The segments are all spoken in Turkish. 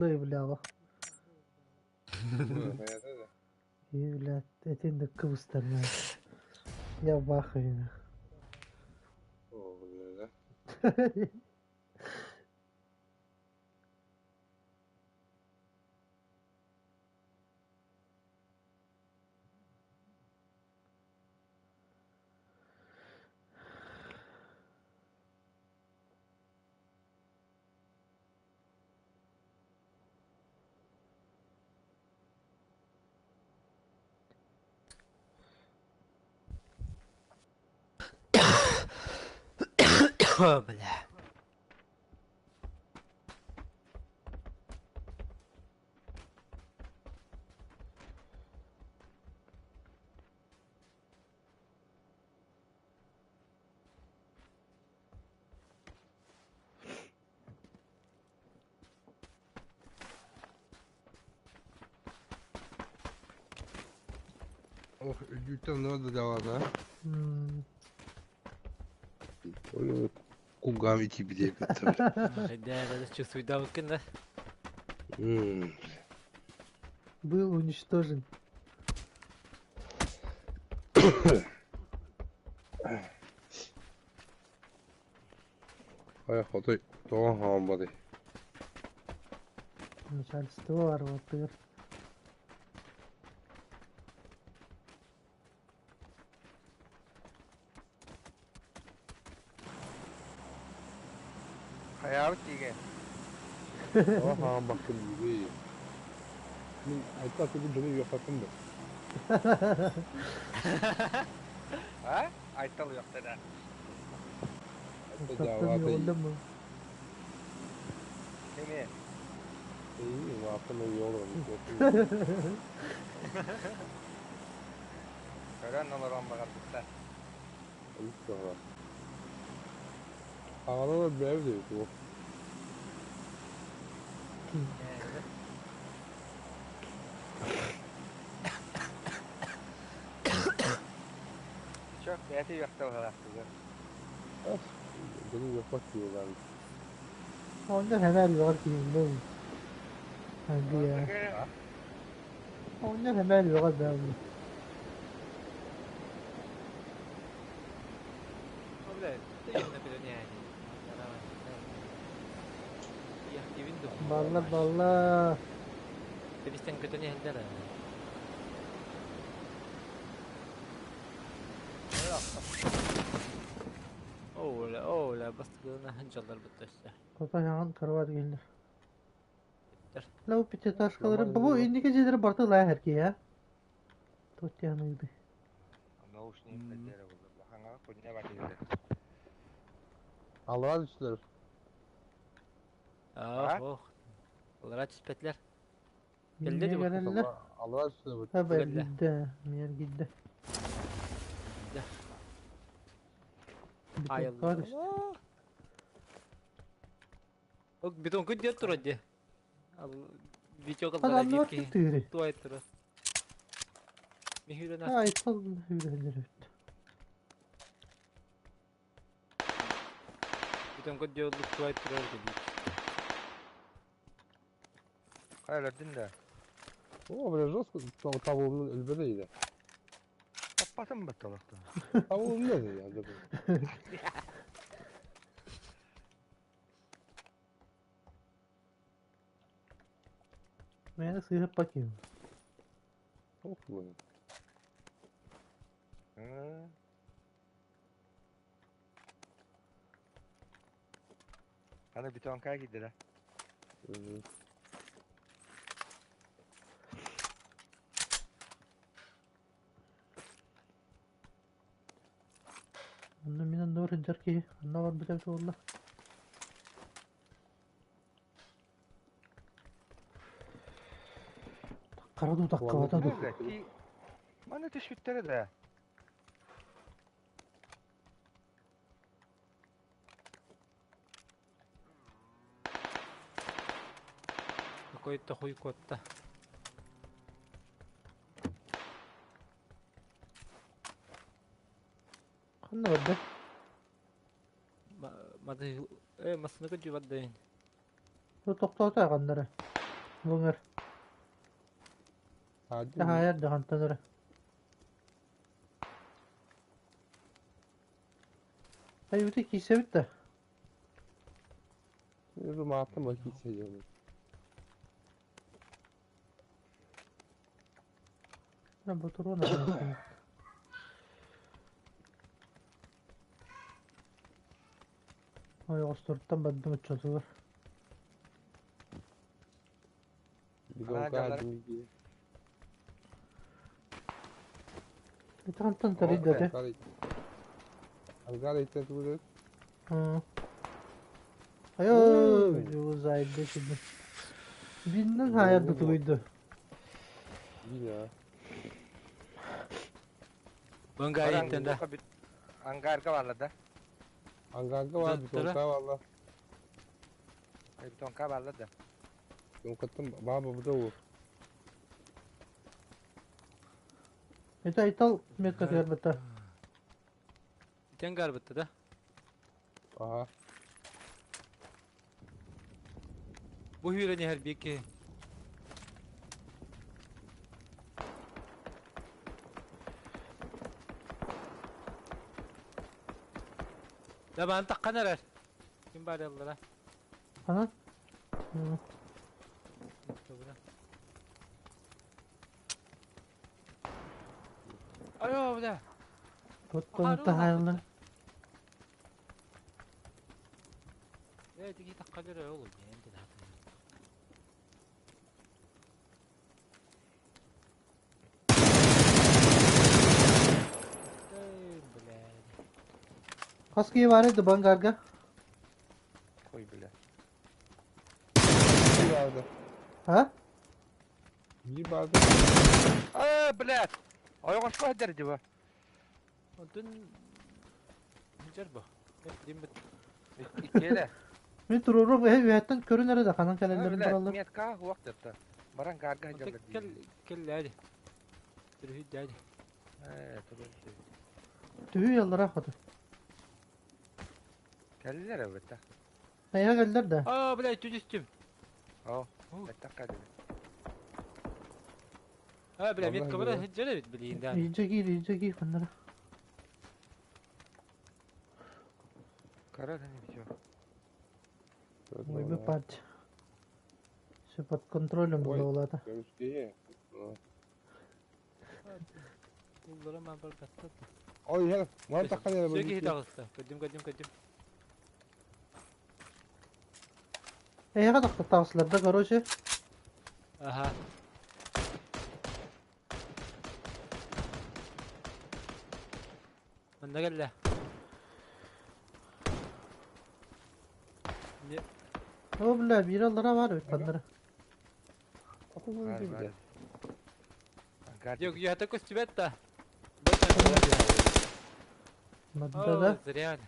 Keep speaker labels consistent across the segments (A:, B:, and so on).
A: Bla.
B: Hayata da.
A: İyi bla. Etin de kıvıstan ya bakayım.
B: O böyle.
C: Blah.
B: Oh, öldükten ne oldu devamlı? Ой, кугам идти бедей таbii.
C: Да, надо чувствовать да mungkin lah.
A: Был уничтожен.
B: Hayır, doğan hambadı.
A: Начальство арватыр.
D: Hayal diye.
B: Doğan hambakın gibi. Min ayta tabii beni yapattın da.
D: Ha? Aytal yok dedi.
B: Hatta
A: Kaptan
B: cevabı iyi.
A: yolda mı?
D: Kimi?
B: İyi, vakfına iyi olur.
D: Gören olur on bakardıklar.
B: Ayıp sonra. Ağlar bir ev değil bu.
D: Çok beti yoktu o kadar kızı.
B: Of, beni yapak diyorlar.
A: Onlar hemen var ki değil. Hadi ya. Onlar hemen var da.
C: Udah, itu yang filmnya ini. Iya, di window.
A: Balla.
C: Jadi yang kedua helde lah. Oh la, bas kena hancalar betasya.
A: Kota yan karvar gelir.
C: Dur.
A: Lav pite taş kalırım.
B: Tamam,
A: Bu
B: iyi.
A: indi geceleri bartı la herki ya. Tot yanıydı.
D: Nauşniyim de dere buldu. Bakana kuyuna bakıyordu.
B: Allah'a düştüler.
C: Oh. Olarak cepetler. Geldi
A: Niye
C: de bak.
A: gelirler?
B: Allah'a düştüler.
A: Haber
C: Geldi.
A: gitti. Miyer gitti.
C: Dah.
A: Bir
C: Ay
A: tek var
C: Allah.
A: işte.
C: Oh, beton ku dia turun aja. Video kan
A: Adamlar
C: lagi ki.
A: tutuyor.
C: Tua itu terus. Mihir na.
A: Ay falan hüredir.
C: Beton ku dia lu tua itu terus jadi.
D: Hayal de.
B: O böyle jostko tavuğunun elbireydi.
D: Kapatın battalıkta.
B: Tavuğun ne ya acaba?
A: Ben de sıyırıp bakayım.
B: Tavuk mu?
D: Hani bir ton kay gidiyor.
A: Annem yine ne öğrenecek ki? Anne var bir de valla. Kara dudak kavada dur.
D: Nerede ki? Bana teşvikleri de.
C: Какой-то хуй кот-то.
A: Anne var be.
C: Mati masını ku jual deh.
A: Bu tokta kanları. Bunlar.
B: Hadi.
A: Daha yer de hantanır. Ay bir de kişi bitti.
B: Rumatı mı hissediyorum.
A: Ben bu turu ona. Ay osturttan badım uçuyorlar.
B: Bir
D: Ana
B: donka
D: canları-
B: hadi gidiyor.
A: Bir de hantan tarih dedi.
B: Algar etten tuğdur.
A: Hı.
B: Oo.
A: Ayo, uzaydı şimdi. Binden hayal
B: Doğru bu.
A: tutuydu.
B: Bina.
C: Ben
D: Barang
C: gayet de.
D: buka bit. Anggar ka wala da.
B: Angarga var bir
C: Dur, dur.
B: donka valla.
D: Ay bitong ka wala da.
B: Donkatım baba bu da o.
A: Ita ital metka kıyar bata.
C: Biten garbıttı da.
B: Aha.
C: Bu hüreni her bir ki. Da ben takkan arar. Kim bari Allah'a.
A: Ana. Hı.
C: Ayo bu da.
A: Tuttum da hayalını.
C: Evet iki takkan arar oğlum ya. Ente de
A: Kaskıyı var idi bangarga.
D: Koy bile.
B: Bir vardı.
A: Ha?
B: Bir vardı.
D: Bilet. Ay qosh qo'y derdi bu.
C: Dün Hıcar bu. Hep dimbit.
D: İkkiyle.
A: Bir dururum ve üyetten körü nerede kanan kalelerin
D: Bilet.
A: buralar.
D: Miyat ka waqt yaptı. Barang garga hajarlar.
C: Gel hadi. Dur hadi.
D: Tabii.
A: Tüyü yallara akadı.
D: Geldiler elbette.
A: Neye geldiler de.
C: Aa bile tücüstüm.
D: Oh. Betak ka dedi.
C: Ha bile
B: Vallahi
C: met kamera
B: böyle.
C: hıcar evet bileğinden.
A: İyice giy kanlara.
D: Kara ne biçim.
A: Oy bir pat. Sıfat kontrolüm
B: Oy.
A: bu olada.
B: Görüş değil.
C: Bunlara ben bir kattı.
B: Oy hele. Var takkan yere
C: Sürekli hit
B: böyle.
C: ağızda. Kadim.
A: Eye kadar da tavsılarda garoji.
C: Aha. Ben de geldi.
A: O bile bir yallara var öyle kanlara.
B: Kapı bunu
D: Var
B: değil
D: var.
B: de.
D: Gardi.
C: Yok ya tak kostibetta.
A: Madda da.
C: Zryan.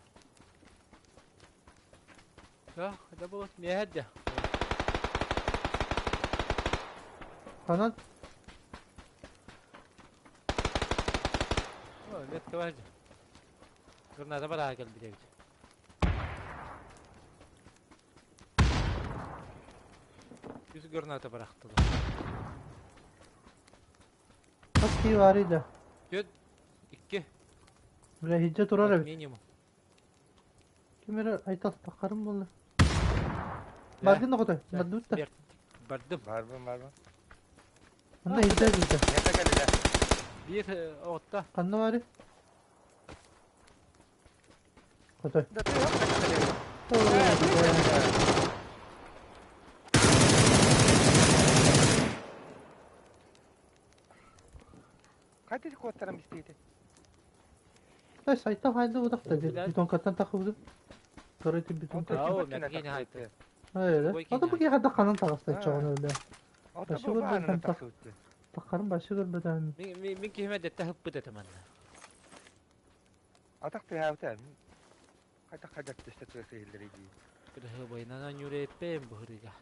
C: Ya da bu miyahedde.
A: Kanan.
C: O net kavacı. Granada bara gel bir de. Yüz granada bıraktı.
A: Kaskıyı var idi.
C: Göt 2
A: Bile hicce durar ev.
C: minimum.
A: Kimere aytal takarım bunu. Bargın da kutu. Madda utta.
C: Bardım.
D: Var mı?
A: Bunda hicce hicce.
D: Niyata geldiler.
C: Bir otta.
A: Kanna var idi. Kutu.
D: Kaç dedi kuatlarım isteydi.
A: Ay sayta hayda udak da
C: Bilal.
A: bir ton katan takıldı. Karaydı bir ton katan.
C: Oo, mekine haytı.
A: Öyle.
C: Boy
A: O da bu
C: kine.
A: kadar kanan takastı
D: Ha.
A: çoğun öyle.
D: O
A: Başı
D: da bu
A: vur,
D: bağını
A: ben tak-
D: takıldı.
A: Takarım başı görmeden.
C: Min kime dette hıppı detemen.
D: Atak da havta. Kaçak işte seyirleri değil.
C: Bir de boyuna yürü epeyim bu hırıga.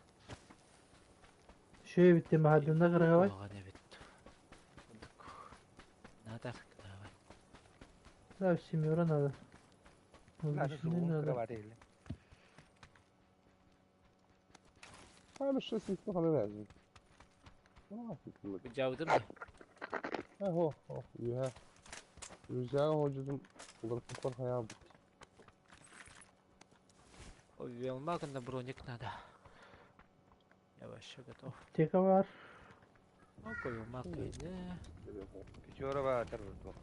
A: Şöyle bitti mahallinde kırığı var.
C: Ne bitti. Ne der?
A: Ya şimdi yoran adı. Bu
D: Lan
A: şimdi
D: zoom
A: ne
D: kıra
A: adı?
D: var değil.
B: مش اسمه خلينا لازم ما في كل
C: بتجاوب مني.
B: هو يا رجال هو جزء قدرت تفرح يا بك
C: Oyun ma kena bronik nada. Yavaş şöyle of.
A: Teka var.
C: O koyun ma kaydı.
D: Küçük araba atar bu topa.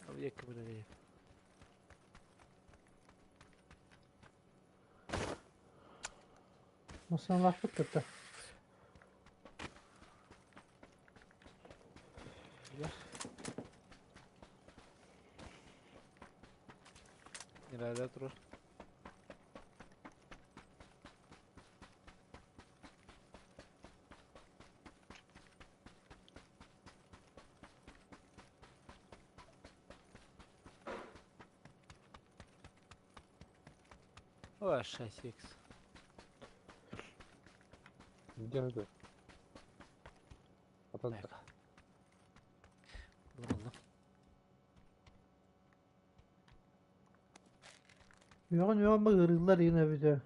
C: Abi yakı burada değil.
A: Masanın lafı tuttu.
C: Nerede durur? O aşağı 6x.
B: Gene de Atan
C: Dakika. Duralım.
A: Yoğun bak hırgızlar yine bir de.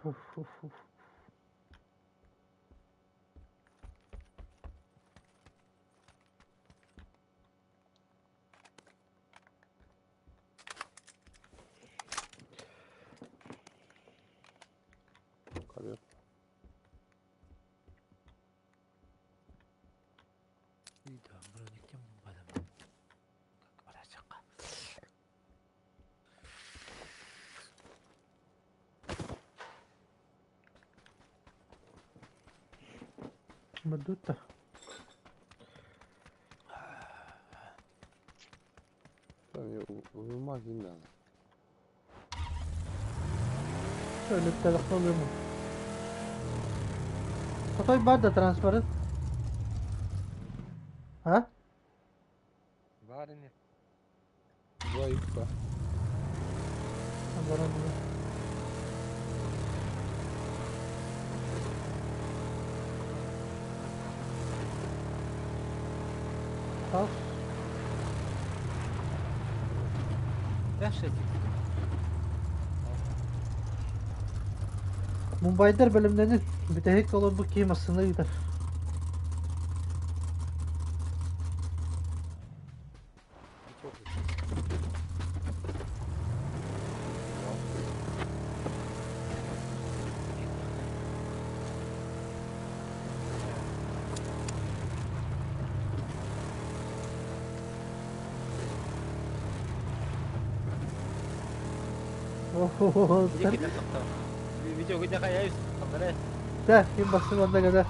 A: Uf.
B: kalıyor.
C: İyi tamam bronik yapalım bakalım. Kalk bara
A: Madutta.
B: Yani uyumaz yine.
A: Şöyle bir tarafta oluyor mu? Fotoğraf var da transparent. Ha?
D: Var ne?
B: Zayıf da.
A: Bana bunu. Al.
C: Ver şey.
A: Mumbai'dir bölümlerinin bir de hack olan bu kıymasına gider.
C: Çok iyi.
A: Oho
C: Video
A: sen
C: kita stop. Video kita kayak kamera.
A: de kim basın onda kadar.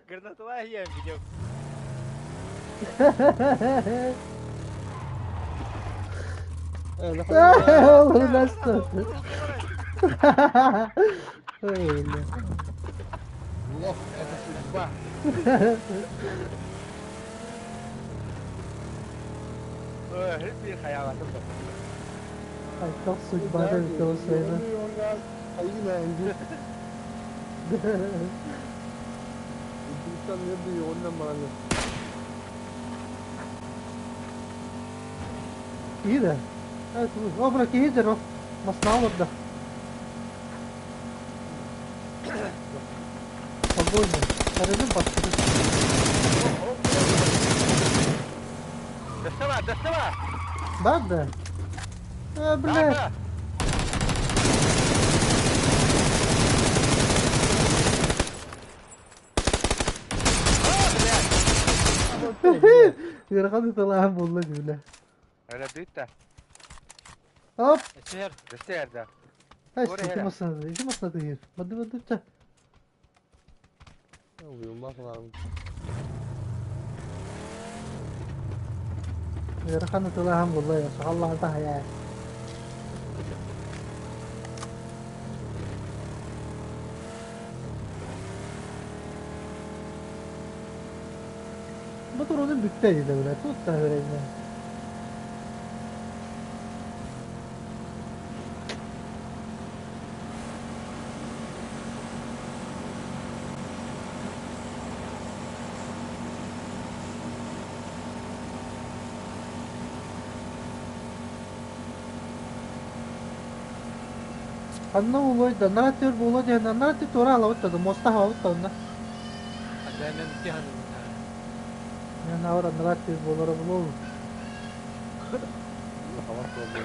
C: Karena tuh lah ya video.
A: Oğlum nasıl? Öyle.
B: Allah efendim bak.
D: Hep bir hayalatım da.
A: Ay çok suç bana bir de olsaydı.
B: Aynen. İnsan ne diyor ondan bana ne?
A: İyi de. Evet, o bırak iyidir o. Masnağı orada. Fazla oynuyor. Sarılın bastırır.
D: Deste var.
A: Ben de. Bu ne?
D: Nerede?
A: Yarakanı talağım buldu böyle.
D: Öyle büyük de.
A: Hop.
C: Esmer.
D: Deste yerde.
A: Ha
D: Oraya
A: işte iki
D: hele.
A: masada. İki masada gir. Hadi da.
B: Uyumak lazım.
A: Yarakanı talağım buldu ya. Allah'ın da hayal. Motorunun bükteydi de böyle. Tut da vereyim ben. Anna uloy da narratif bolo diye narratif tora alavut da mosta havut da onda.
C: Ada yang nanti hanu.
A: Ya navara narratif bolara bolo.
B: Hava soğudu.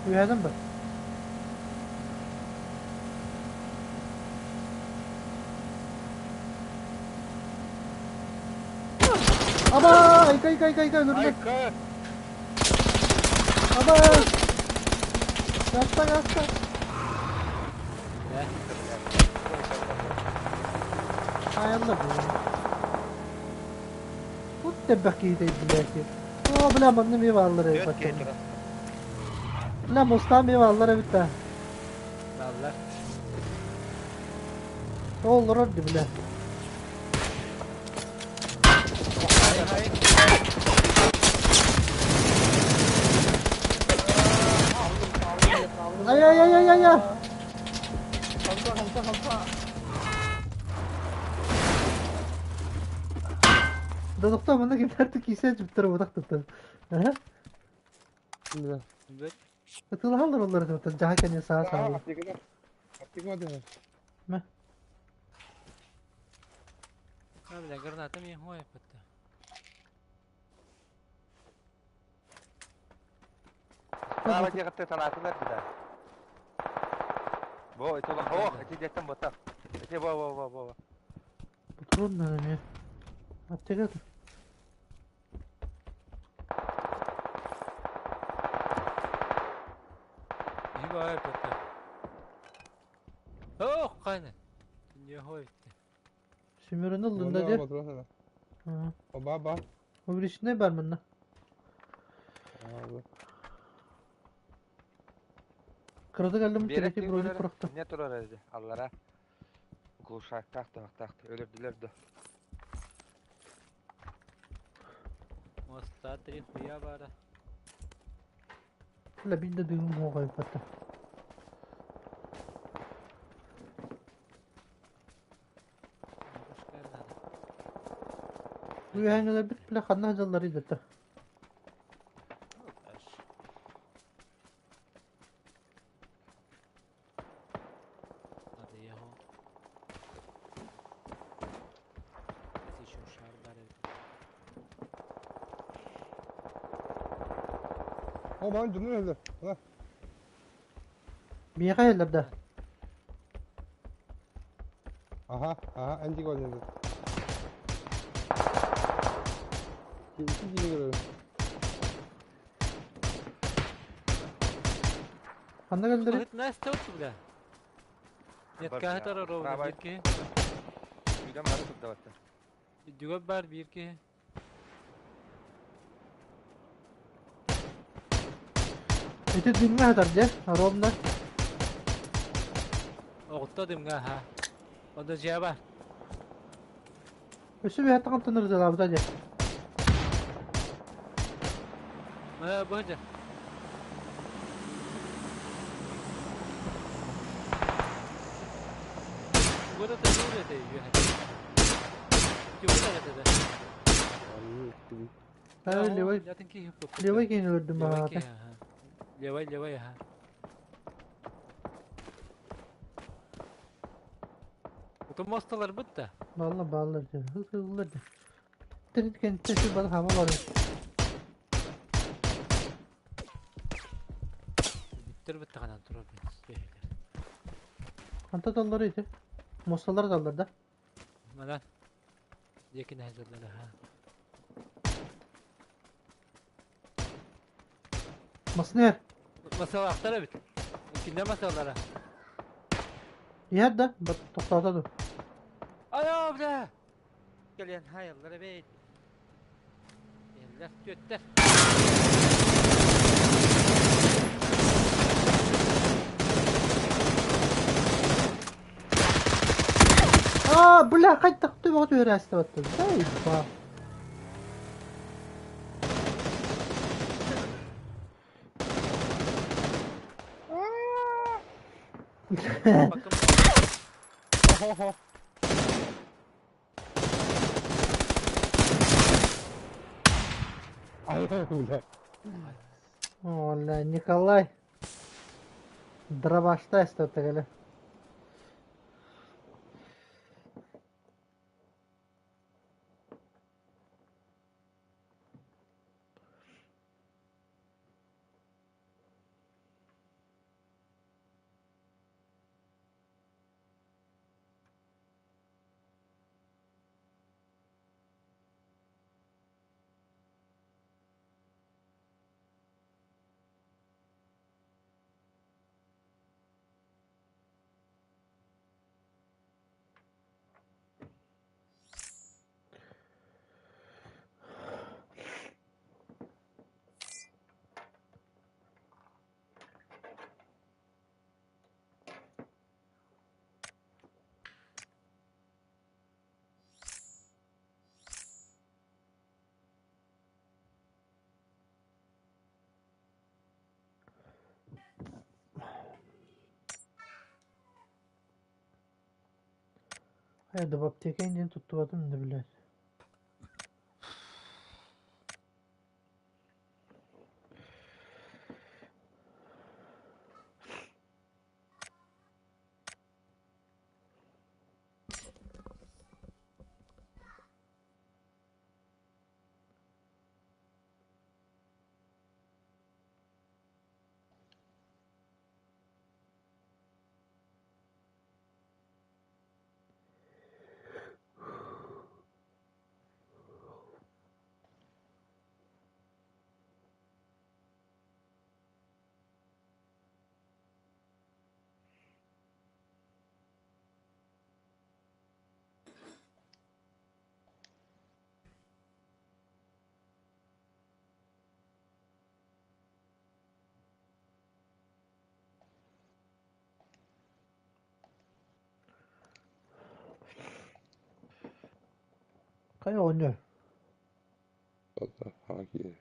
A: Uyandım ben. Aba ay kay önümde.
D: Aykır!
A: Aba. Gasta.
C: Ya.
A: Ayağımda bu. Bu tebekiydi belki. O bile manlı bir varları
D: Dört
A: bakın.
D: getir.
A: Bile mustan bir varları bitti.
C: Nallar.
A: Olur orada bile.
C: Hay hay.
A: Ay.
B: Hamza.
A: Dedukta bana giderdi ki ise cüptürü budak tuttu. Aha.
B: Şimdi de.
C: Ber.
A: Betul haldır onları tuttu. Jahaken ya sağa sağa.
B: Aptik mı diyor?
A: Ne?
C: Abi de granata mi hoy patta.
D: Bravo dia kata talatin kita. Bo itu bang. Oh, itu jatuh botak. Itu bawa.
A: Betul ne ya? Aptek at.
C: İyi hoy patta. Oh kana. Dünya hoy.
A: Şimürün ılında
B: Onda
A: diye.
B: motor sana.
A: Ha.
B: O baba.
A: O bir işine bermenle.
B: Abi.
A: Kırdı geldim
D: Bir
A: direkt
D: etkin
A: bir
D: böyle.
A: kuruktı.
D: Ne tur öyle Allah'a. Kuşak taktı. Ölürdüler de.
C: Mosta tri huya bara.
A: La bin de düğüm o kayıptı. Bu hangiler bir bile kanlı hacalları gitti.
C: Hadi yahu. Nasi şu şartları.
B: O bana durun öyle. Ulan.
A: Bir yerlerde.
B: Aha. Antik oynadı. İki gibi görüyorum.
A: Kanlı geldi.
C: Hit nas tot bula. Net ka tara ro bir ki.
D: Sudah masuk dah waktu.
C: Juga bar bir ki.
A: Ete düğümü hadar diye. Romda.
C: Oqtadım ga ha. Onda jaba.
A: Üstü bir hatta kantanır zelabda diye.
C: Ma baca. Gua da tahu dia tu ya. Cuba tak ada.
B: Abi gibi.
A: Ha levay.
C: Zaten ki hep.
A: Levay kini öldüm
C: Lewai
A: bana.
C: ki ha. Lewai ha. Itu mostalar bitta.
A: Valla bağlar diye. Hızlı diye. Trit kendisi şu bana hava var.
C: Bitter bitta kanan turur biz.
A: Kanta dallarıydı. Mostalar dallarda.
C: Malan. Yakin hazırları ha.
A: Masner.
C: Masal aktara bit. İkinde masallara.
A: Yer de. Bak toplada dur.
C: Ayo bla. Gelen hayallara bit. Eller götter.
A: بالله قد تخطي وقت راست وقت زايد
C: Bakın
B: Oho. Aynen.
A: والله Николай дробашта استوتقله هذا بابتيكين جن تطواتن بالله Kaya oynuyor.
B: Valla hangi?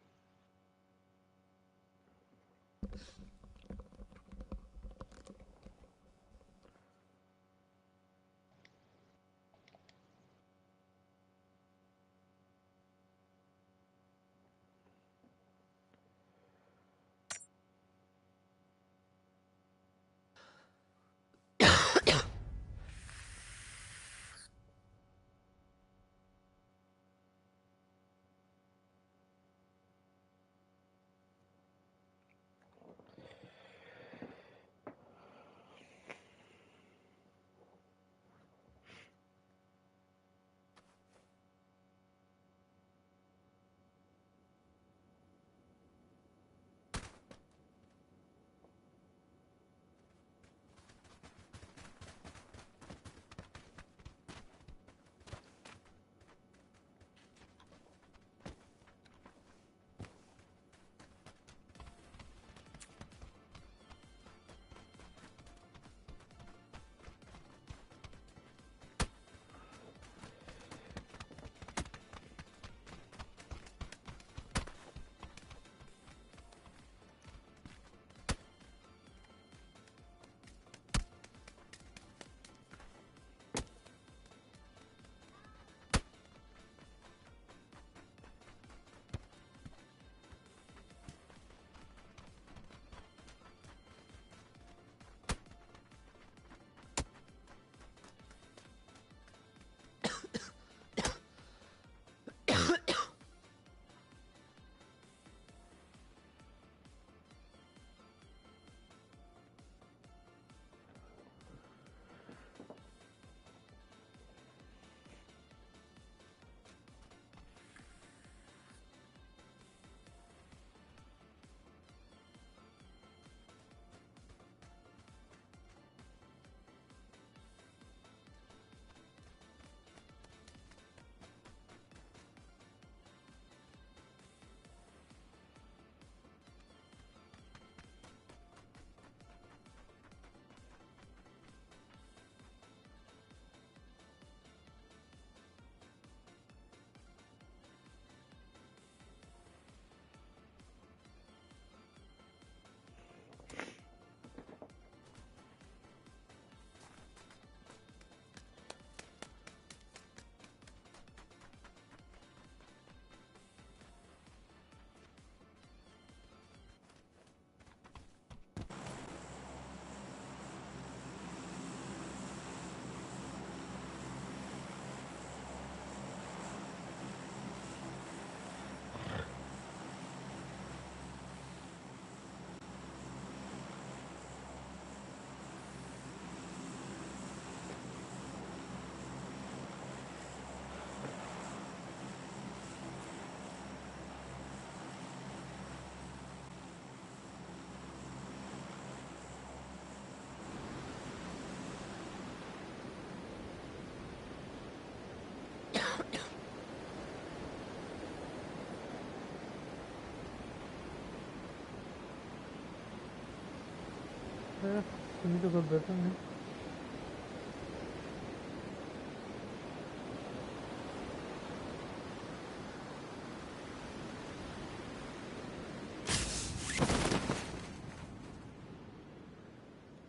A: Şimdi de gördüm mi?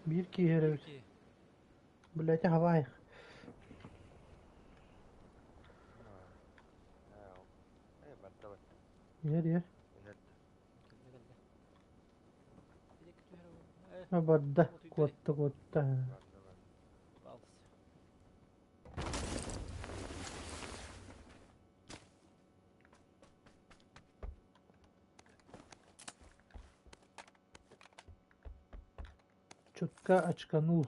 A: Bir ki yere
C: İki.
A: bileti havaya.
D: ايه بدأت
A: Yer yer.
D: بجد.
C: Geldi geldi. Bir de kötü her o.
A: Ha badda.
C: Otu yükle.
A: Kotta kotta.
D: بدأت.
C: Al.
A: Çutka açkan ul.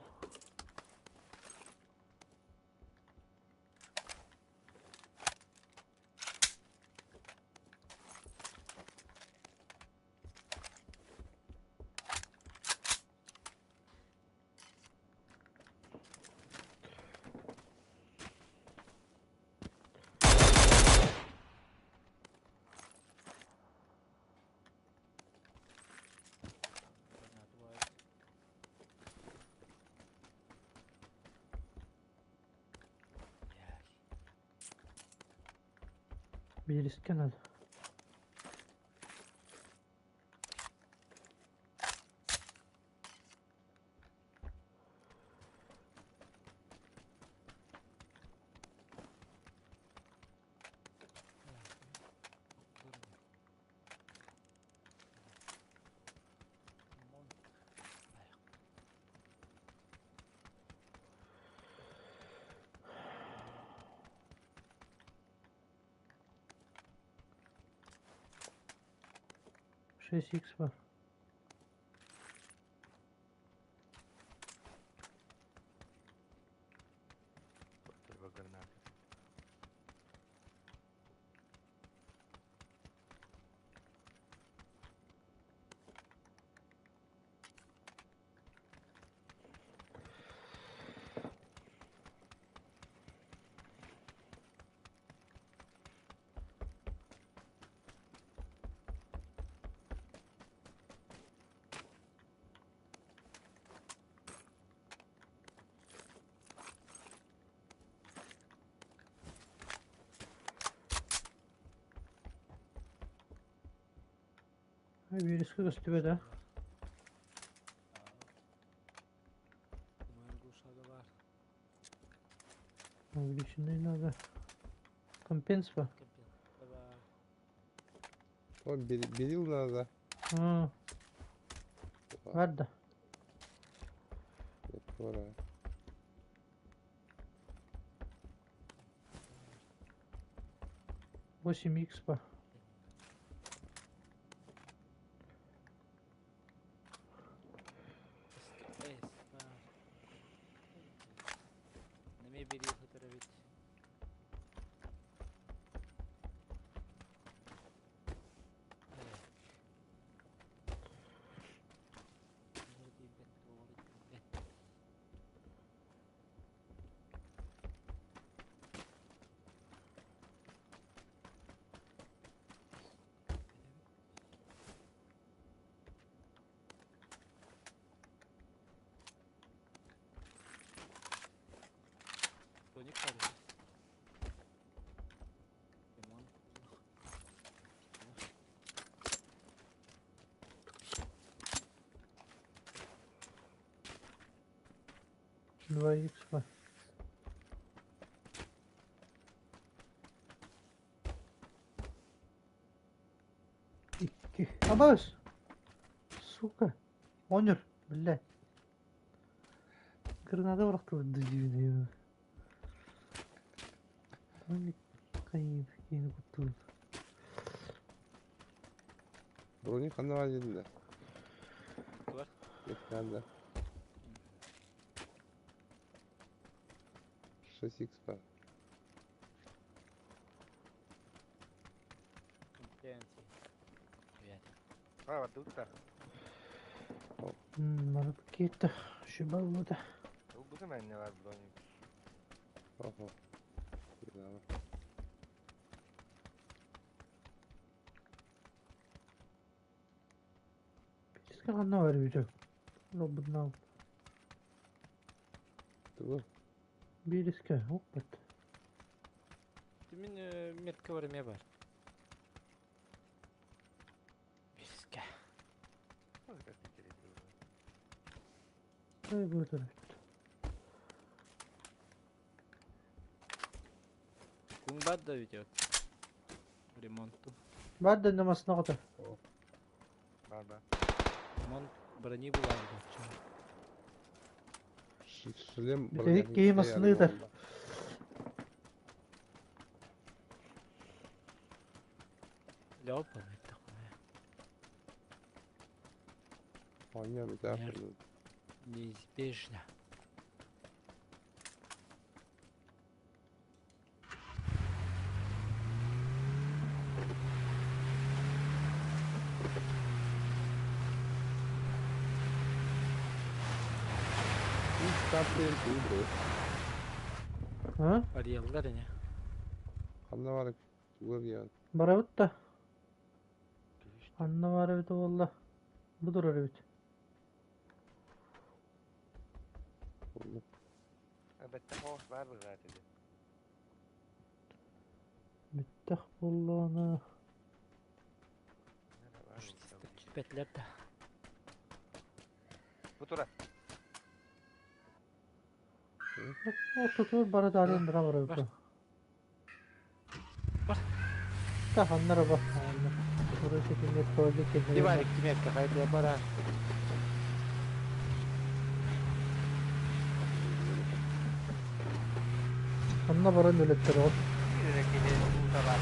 A: Bir iskan al. Şey six var.
D: تبقى جرنات.
A: Ha bir iska gösteriyor da.
C: Umarım bu şarkı var.
A: Ha bir içinde ne var? Kompens var.
C: Kampiyon. Baba.
B: O biri yıllarda.
A: Ha var da.
B: Sonra.
A: Восемь икс var.
C: Es. Ne mi biri fotoğrafı. Tonik var. Limon.
A: Два икс var. İki. Abbas. Сука. Onur. Billah. Granada bıraktı dibine ya. Hani kayıp yeni kurtuldu.
B: Bronny kanı var dediler.
C: Var.
B: Ekranda. 6x var.
C: Компетенции. Привет.
D: اه بدوت.
A: Bana gitti. Şu bağladı.
D: Bu da ne var Brony?
B: Oho. Güzel.
A: Biz kalan ne var bir de? Bundan
B: Dur.
A: bir riske hop bak.
C: Demin metka var mı var? Biske.
A: Ay burada.
C: Kun bad da video. Ремонту.
A: Var da namasına kadar.
D: Var.
C: Ремонт брони буває.
B: Сулем
A: Bir de giyim aslıydı.
C: Льопа, это такое.
B: Понятно, да.
C: Неизбежно.
A: Ha?
C: Арьялдар не.
B: Kanla var. Dur ya.
A: Baravut da. Anna var evet valla. Budur evet.
D: Elbette hoş var bu zaten.
A: Müttah bullana.
C: Çipetler de.
D: Bu tura.
A: O tutur bara da alın bira var evet.
C: Bak.
A: Da hanlara bak. Burası şekilde project ediyor.
C: Диварик метка, хайде бара.
A: Hanna bara nölettir o.
D: Bir de gece bu da var.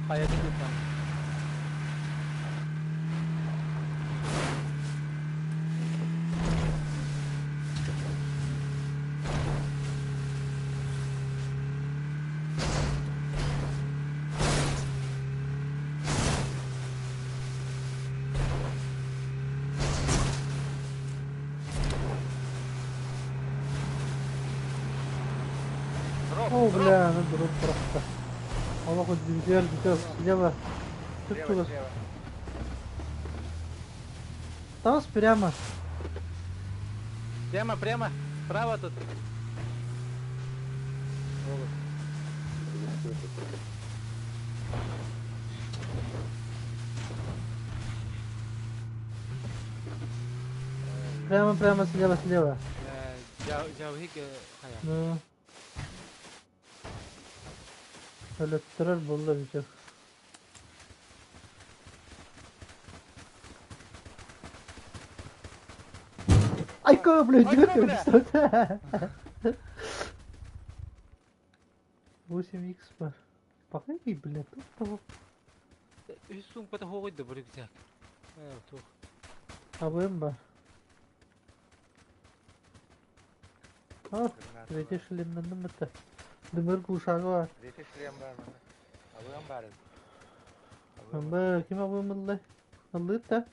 C: Hayatı lütfen.
A: О, бля, ну дурак просто. А вот дверь слева. Тут
D: Слева,
A: туда.
D: слева.
A: Тас прямо.
C: Прямо. Справа тут.
A: Прямо слева.
C: Жауhik hayat.
A: Ну. Öyle tutturar buldu bir çok. Ай, блядь,
D: Ай,
A: дверь
D: бля.
A: что-то. 8х var. Bakayım bir блядь. Tamam.
C: Üstün pata hoğuydu bu rüksak. Evet, tuh.
A: Abim var. Ha, British limanın mıtı. Demir kuşağı var.
D: Yetiştireyim ben bana. Alıyorum bari.
A: Ama kim abim Allah? Allah da.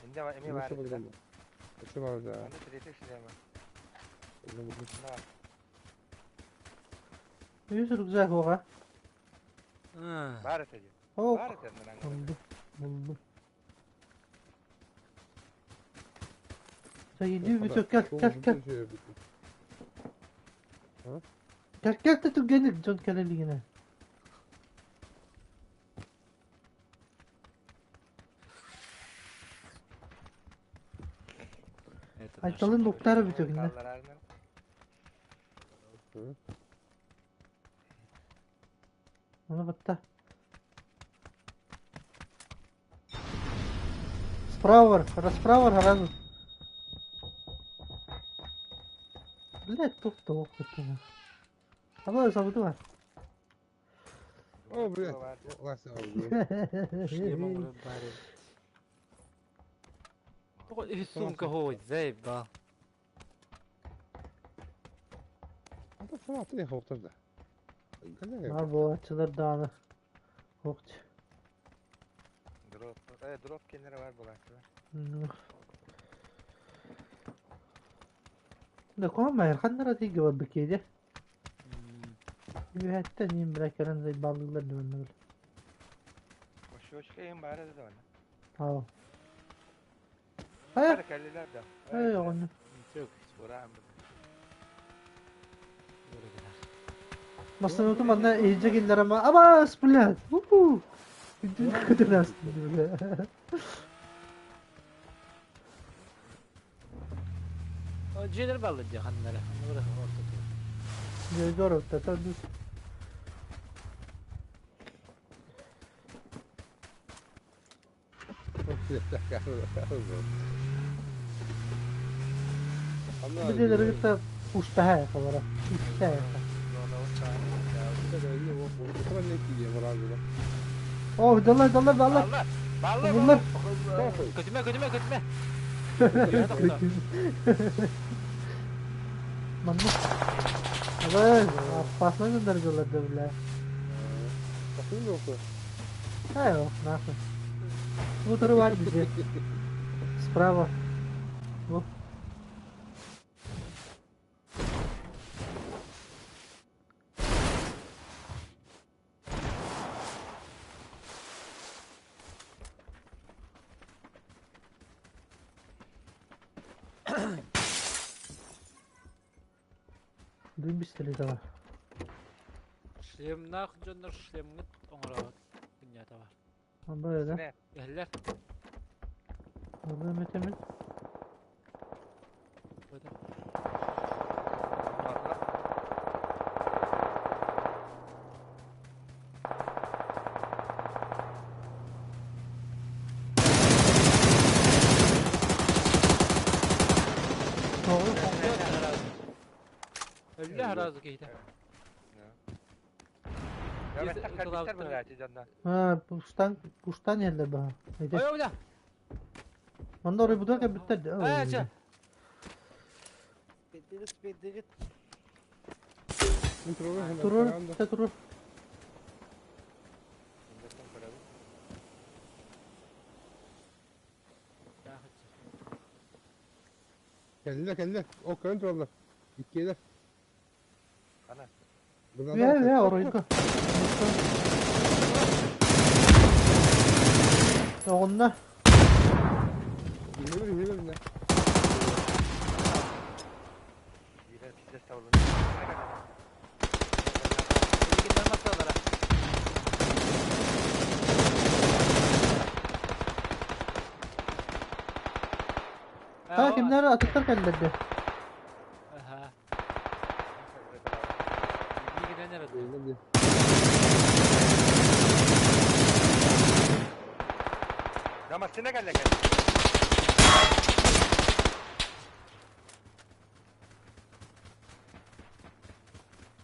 D: Şimdi var, emi var.
B: Nasıl buldun mu? Nasıl var da?
D: Ben de yetiştireyim ben.
B: Buldum buldum.
D: Ne var?
A: Yüz rüksak oğa.
D: Bari tecrübe.
A: Oh.
D: Bari senden hangi?
A: Buldum. Sen gidiyor bir çok gel. Gel de dur gelir John Kelly yine. Aytal'ın noktaları bitiyor yine.
D: Kallar halinden.
A: Ona batta. Расправа сразу. Блядь, тут того хотела. А вот забуду.
B: O buraya.
D: O var.
B: O varsa o buraya.
C: Шлема уже барин. Ой, и сумка ой, заеба.
B: Hatta sana attı ya korktur da. Gel ya.
A: Var bu açılar dağınık. Okçu.
D: Drop. Drop kenara var bu arkadaşlar.
A: Ne koyma kan nara tigi var bakıydı. Bir hatta neyim bırakıran zey balıklar diyor ne böyle.
D: Hoş en bari de var.
A: Ha. Hayır.
D: Kelliler de.
A: Hayır onu.
C: Çok.
D: Buram.
A: Masını unutum bana iyice geldiler ama bismillah. Uhu. Bütün kötü aslında böyle.
C: O ciğer balıcı hanlara. Hanlara ortada.
A: Göz orada tabii. Bir de rıgıta uçta hay kavara. Uçta hay. Oh dallar dallar dallar.
D: Ballı.
A: Bunlar.
C: Kötüme.
A: Manlı. Evet. Pasla gönderiyorlar da bile.
B: Bakın yoksa.
A: Ha yok ne yapayım. Bu turu var bize. Sprava. Bu. Dün bir sürü de var.
C: Шлем нах жондар шлемни оңороо. Dünyada var.
A: Ha böyle.
D: Ne?
C: Eller.
A: Burada Mete'min.
C: Böyle.
A: Doğru.
C: Eller razı giydi.
D: Ya ben
C: Yüz-
D: takar
C: yüz
D: biter bunu
C: altı.
D: gerçi candan.
A: Ha kuştan yerler bana. Haydi.
C: Oy oy.
A: Onda orayı budarken biterdi.
C: Ha ça. Bedigit.
A: Durur. İşte durur.
B: Kendiler. O kontroller. İkiyeler.
D: Ana.
A: Ya orayı da. Ya onda.
B: Yürü.
D: Yine pizza savurun.
C: Bedigitler masalara.
A: Ha kimler atıklar kendileri.
C: Aha. İyi giden nerede?
B: Yürü.
D: Ama Senegal'le gel.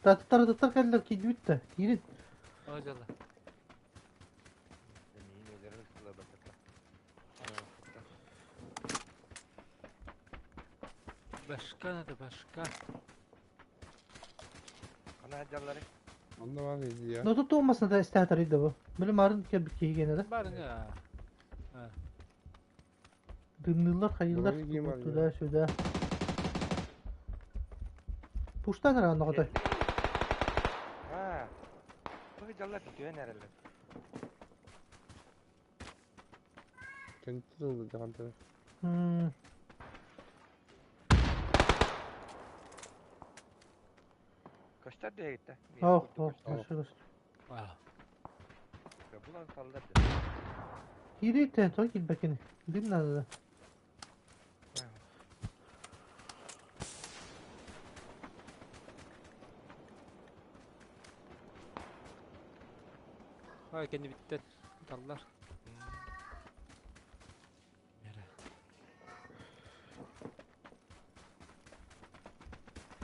A: Atıklar kendileri ki bitti. Girin.
C: Ocalı. Başka ne de başka?
D: Ana canları.
B: Onda var mıydı ya?
A: Ne tuttu olmasına da istehatarıydı bu. Böyle marın ki gene de.
C: Barın ya.
A: Dımdırlar hayırlar.
B: Doğru giyim var ya.
A: Şurada şurada. Puştan herhalde kadar.
D: Ha. Bu canlar bitiyor nerede?
B: Kendisi oldu can taraf.
D: Kaçtar diye gitti.
A: Oh. Şurası.
C: Wow.
D: Bulan salladı.
A: Giri teto git bakayım. Değil nerede?
C: Ha kendi bitti. Dallar. Nere?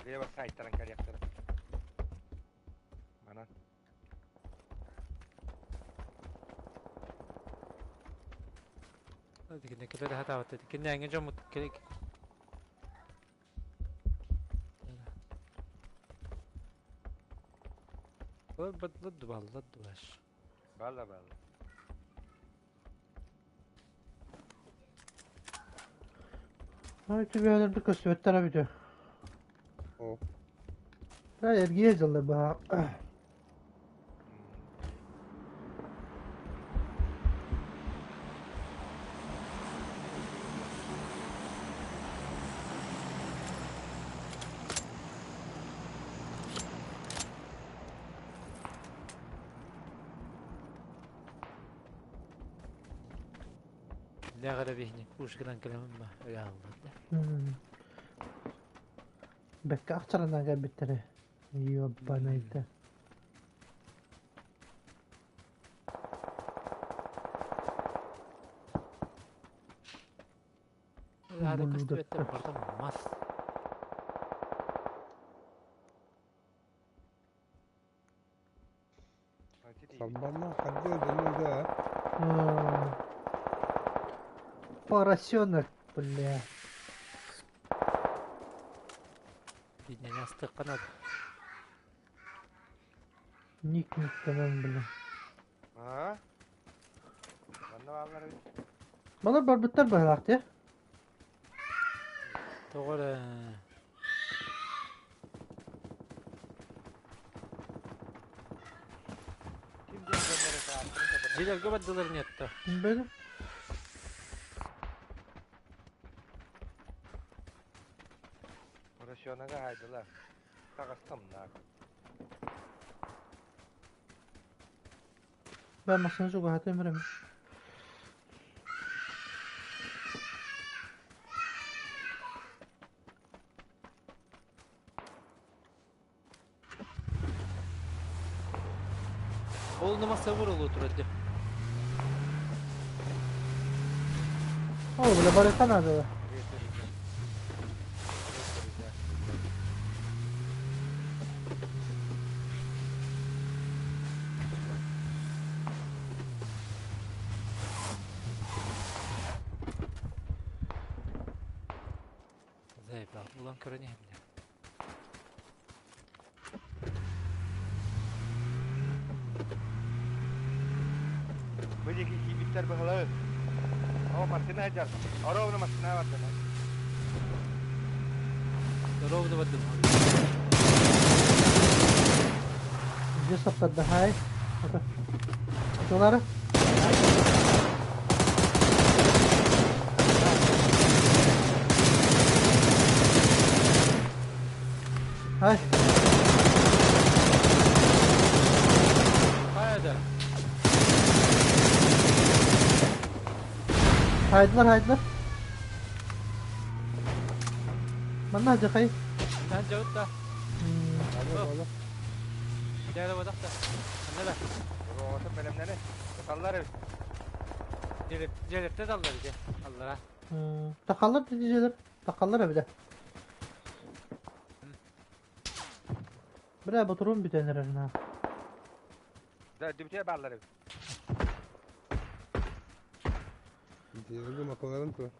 D: Buraya bak sahipten kar yaptırım. Bana.
C: Hadi gene kere hata battı. Gene engin jom kere. O badladı balladı baş.
D: Balla balla.
A: Hadi bir öyle kız vettara bir de.
B: O.
A: Hayır giyeceğim bana.
C: Ne kadar bihni. Kuş kıran kelamım mı? Öyle aldı.
A: Bekle akçarandan gel bittere. Yiyor bana ite.
C: Hadi
A: Bulu
C: kastı
A: da-
C: ettim. Pardon. Mas.
D: Hadi değil.
B: Sabbanlar hadi ödünü de.
A: Поросенок, бля.
C: Bihni yastık kanadı.
A: Ник tamam bля.
D: Ha? Banda valları.
A: Bana barbitter bayrak ya.
C: Doğru.
D: Kim diye göndere sağlıkını
C: Jilerge baddaların yattı.
A: Benim.
D: Operasyona haydılar. Takastım lan.
A: Ben masana çok rahat emirim.
C: Oğlum masa vurulu oturdu.
A: Oğlum bile baraka nerede?
C: Zayıf bak. Ulan köreni hem de.
D: Böyle ki bitler bahalı. Ama masina hacar. Ara onu masina var sana.
C: Doğru da baddım.
A: Где сапта дахай? Doları. Hay.
C: Haydi.
A: Haydılar. Mana aja kay?
C: Sen cevap da.
B: Hadi
C: Oh.
B: oğlum.
C: Gel badak da. Anne be.
D: Rovatın belemleri. Bakallar.
C: Celepte dallar bir de. Allah'a.
A: Takallar diyeceler. Takallar bir de. Bre baturum bir tane ha.
D: Dibite balları.
B: Diğeri makaların tu.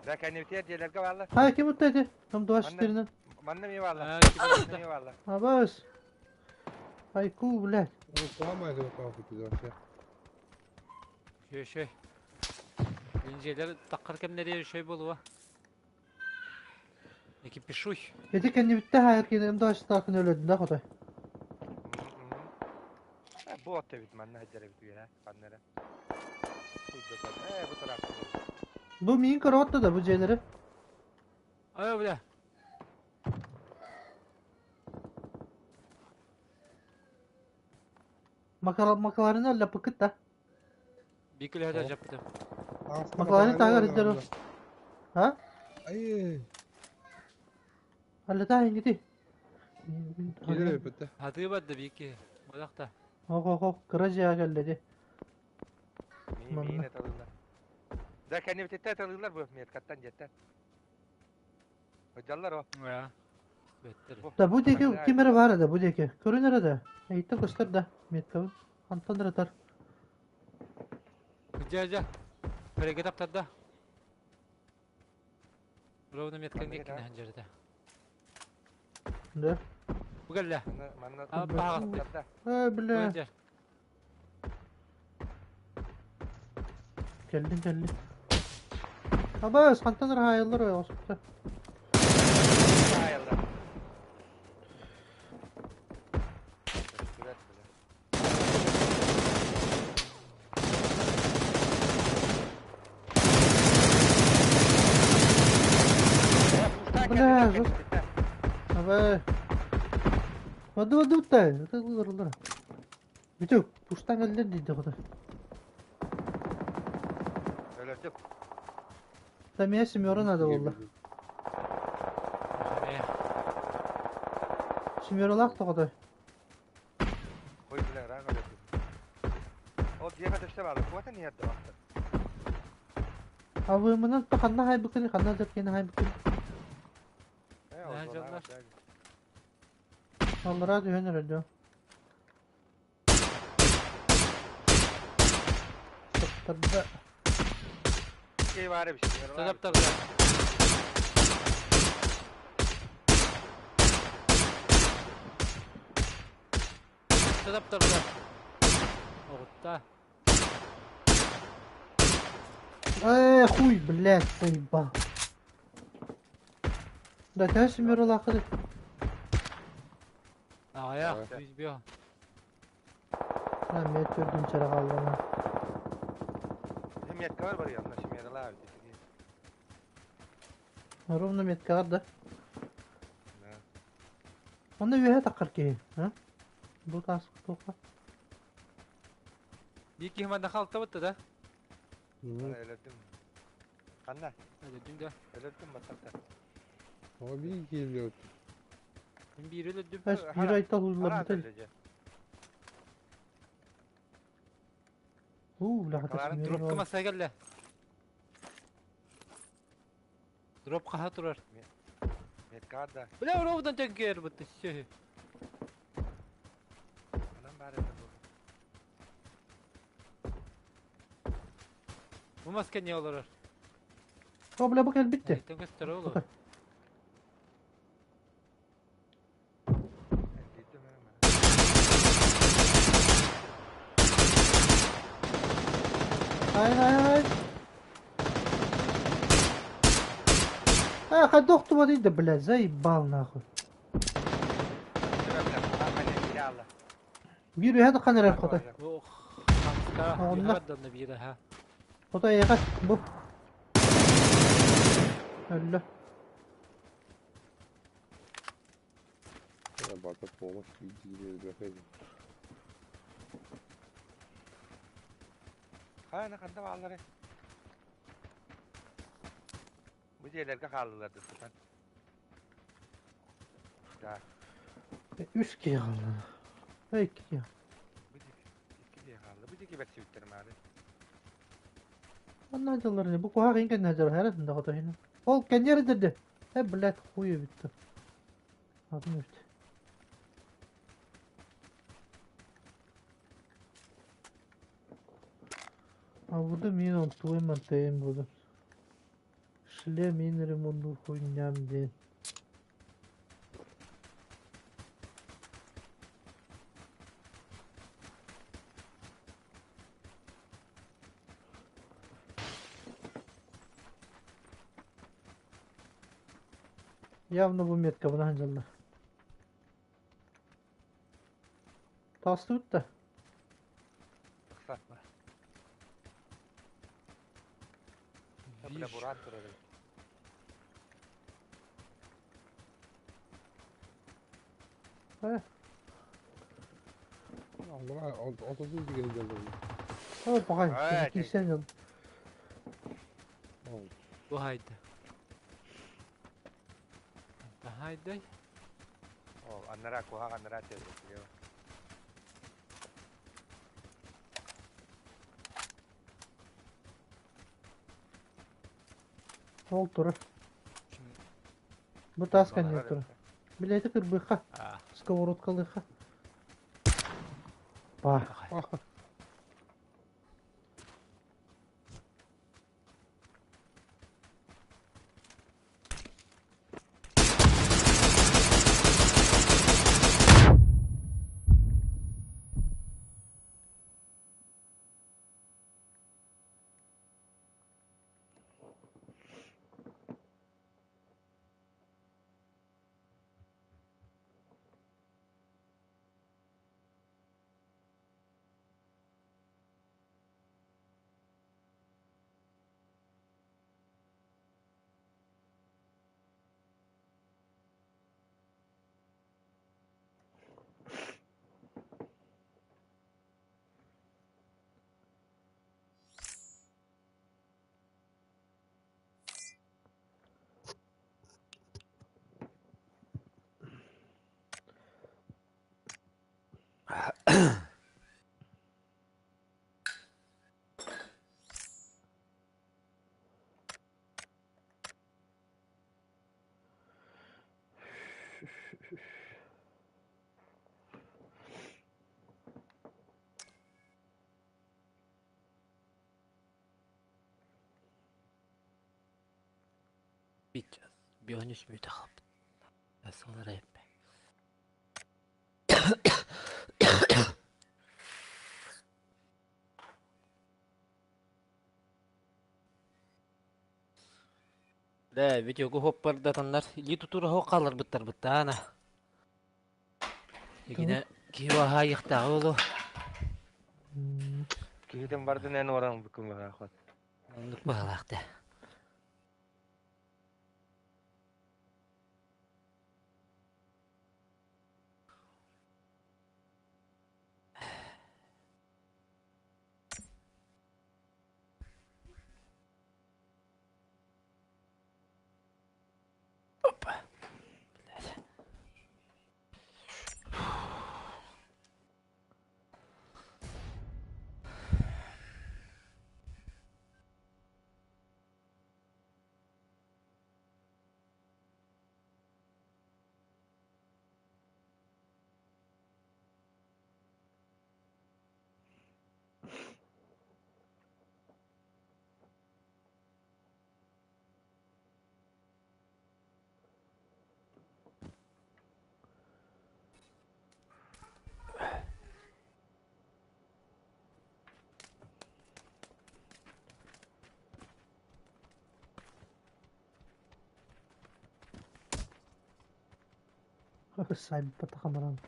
D: Da kanevtiye diyelerge varlar.
A: Hay kim uttaydı? Tam duvar şişlerinden.
D: Mannem iyi varlar.
C: Ha, kim
D: Mannem
C: uttaydı?
D: iyi varlar.
A: Ha bas. Hay ku bile.
B: Onu kovamayız o kafası zaten.
C: Şey. İnceler takarken nereye şey buluyor? Ekip bir şuy.
A: Gece kendi bitti hayır ki hem duvar şişlerken öyle de kotay.
D: Bu otte bitmen ne hacere bitiyor ya. Kanlara. Bu tarafta.
A: Bu min karotta da bu celeri.
C: Ay bile.
A: Makalarını lapı kıt da.
C: Bir kilo hadi yaptım.
A: Makalarını tagar edler o. Ha?
B: Ay.
A: Halle daha ingiti.
B: Gelir elbette.
C: Hadi badda bir iki. Badak da.
A: Ho kırıcı ya geldi.
D: Mi ne tanırlar. Da kanevtiye tanırlar bu miyat jetten. Hocalar o.
C: Ya. Better.
A: Da bu deki
D: Halle
A: kimere var da bu deki. Körü nerede? Eğitim göster da. Miyetkavun. Antandır atar.
C: Gel. Hareket aptadı. Ровно меткан
D: Manna
C: gekkin
D: gida.
C: hanjarda.
A: Ne?
C: Bu gelle.
D: Manna
C: Abi bağa.
D: Tadda.
A: Ha bile.
C: Hanjar.
A: Geldi. Ama santadır hayırlar o hospital.
D: Hayırlı. Teşekkür ederim.
A: Bu ne? Abi. Hadi uttay. Hadi. Bütün puştan geldi dedi o da.
D: Öldüm.
A: Tamiye simyorun adı valla. Simyorun aktı o da.
D: Koy bile rahat öldüm. O diye kaçta bağlı. Kuvatı niye yaptı baktı?
A: Abi bunun takanna hay bukili kanna zırkini hay bukili.
D: O zaman
C: canlar.
A: Onlara düğün öyle. Tabii.
D: Şey var bir şey.
C: Adaptarda. Adaptarda. Orta.
A: Хуй, блядь, заебал. Да ты simyorun akıdı.
C: Aya.
B: Evet.
C: Biz bir.
A: Ben met gördüm içeri kaldım.
D: Bizim yetka var yanında şimdi yaralı abi.
A: Ровно метка var da. Onda üye takar ki. Ha? Bu tas toka.
C: Bir iki hemen kalktı bitti da.
D: Bana öldüm. Anne
C: Hadi dün de.
D: öldüm batakta.
B: Ama bir geliyor.
C: Ben bir öldüm.
A: Baş bir ayta huylar
D: Rahat
A: bitel.
D: öldü.
A: La hata
D: Kalanın
A: simyorun
C: Drop
A: var.
C: kımasa gelle. Drop kaha durar.
D: Yetka da.
C: Bile oradan tek yer bitti. Şey.
D: Anam bari de bu.
C: Bu maske niye olur?
A: Kabla bak el bitti.
C: Sen göster oğlum.
A: Bakın.
D: Gittim hemen.
A: Hayır. Ha doktu var idi bile zaybal nahı. Bir üye takar el kota.
C: Bu hamska.
A: Allah.
C: Bir haberden de bir de ha.
A: Kota yakat bu. Öyle.
B: Ya batak olmaz. Bir geliyor bakayım.
D: Hayır kanda bağları. Bu diyelerge kaldılar dırsıdan. Ya
A: Üç ki kaldı. İki ki.
D: bu iki diye kaldı. Bu iki bekçi bittirim abi.
A: Anladılar ne? Bu kuha rengen nedir? Herhalde kota yine. Ol kendi dedi. Hep black huyu bitti. Adım bitti. Burada min oldu hemen teyim burada. Şile min remondu koyacağım diye. Явно bu метка buna hancarlar. Tastı bitti.
D: Kısa. Böyle buran durarım.
A: He.
B: Allah 30 gelecek.
A: Hop bakayım.
D: Evet.
A: İki sen yıl.
C: Bu haydi. Da haydi.
D: O anlara kuha anlara tezgah.
A: Ol durur.
C: Şimdi.
A: Bu taskan yok durur. Bileti kırbıqa.
C: Ah.
A: Сковородкалыха. Bak.
C: Bak. Biteceğiz. Bir 13 müydü kaldı? Ben sonra hep. De videogu hoppar datanlar li tutur ho kalır bıttır ana. Yine kiwa hayıkta oğlu.
D: Kihiden vardı ne oran büküm var akot.
C: Onluk bağlakta. Hoppa.
A: Sahibi patakaman.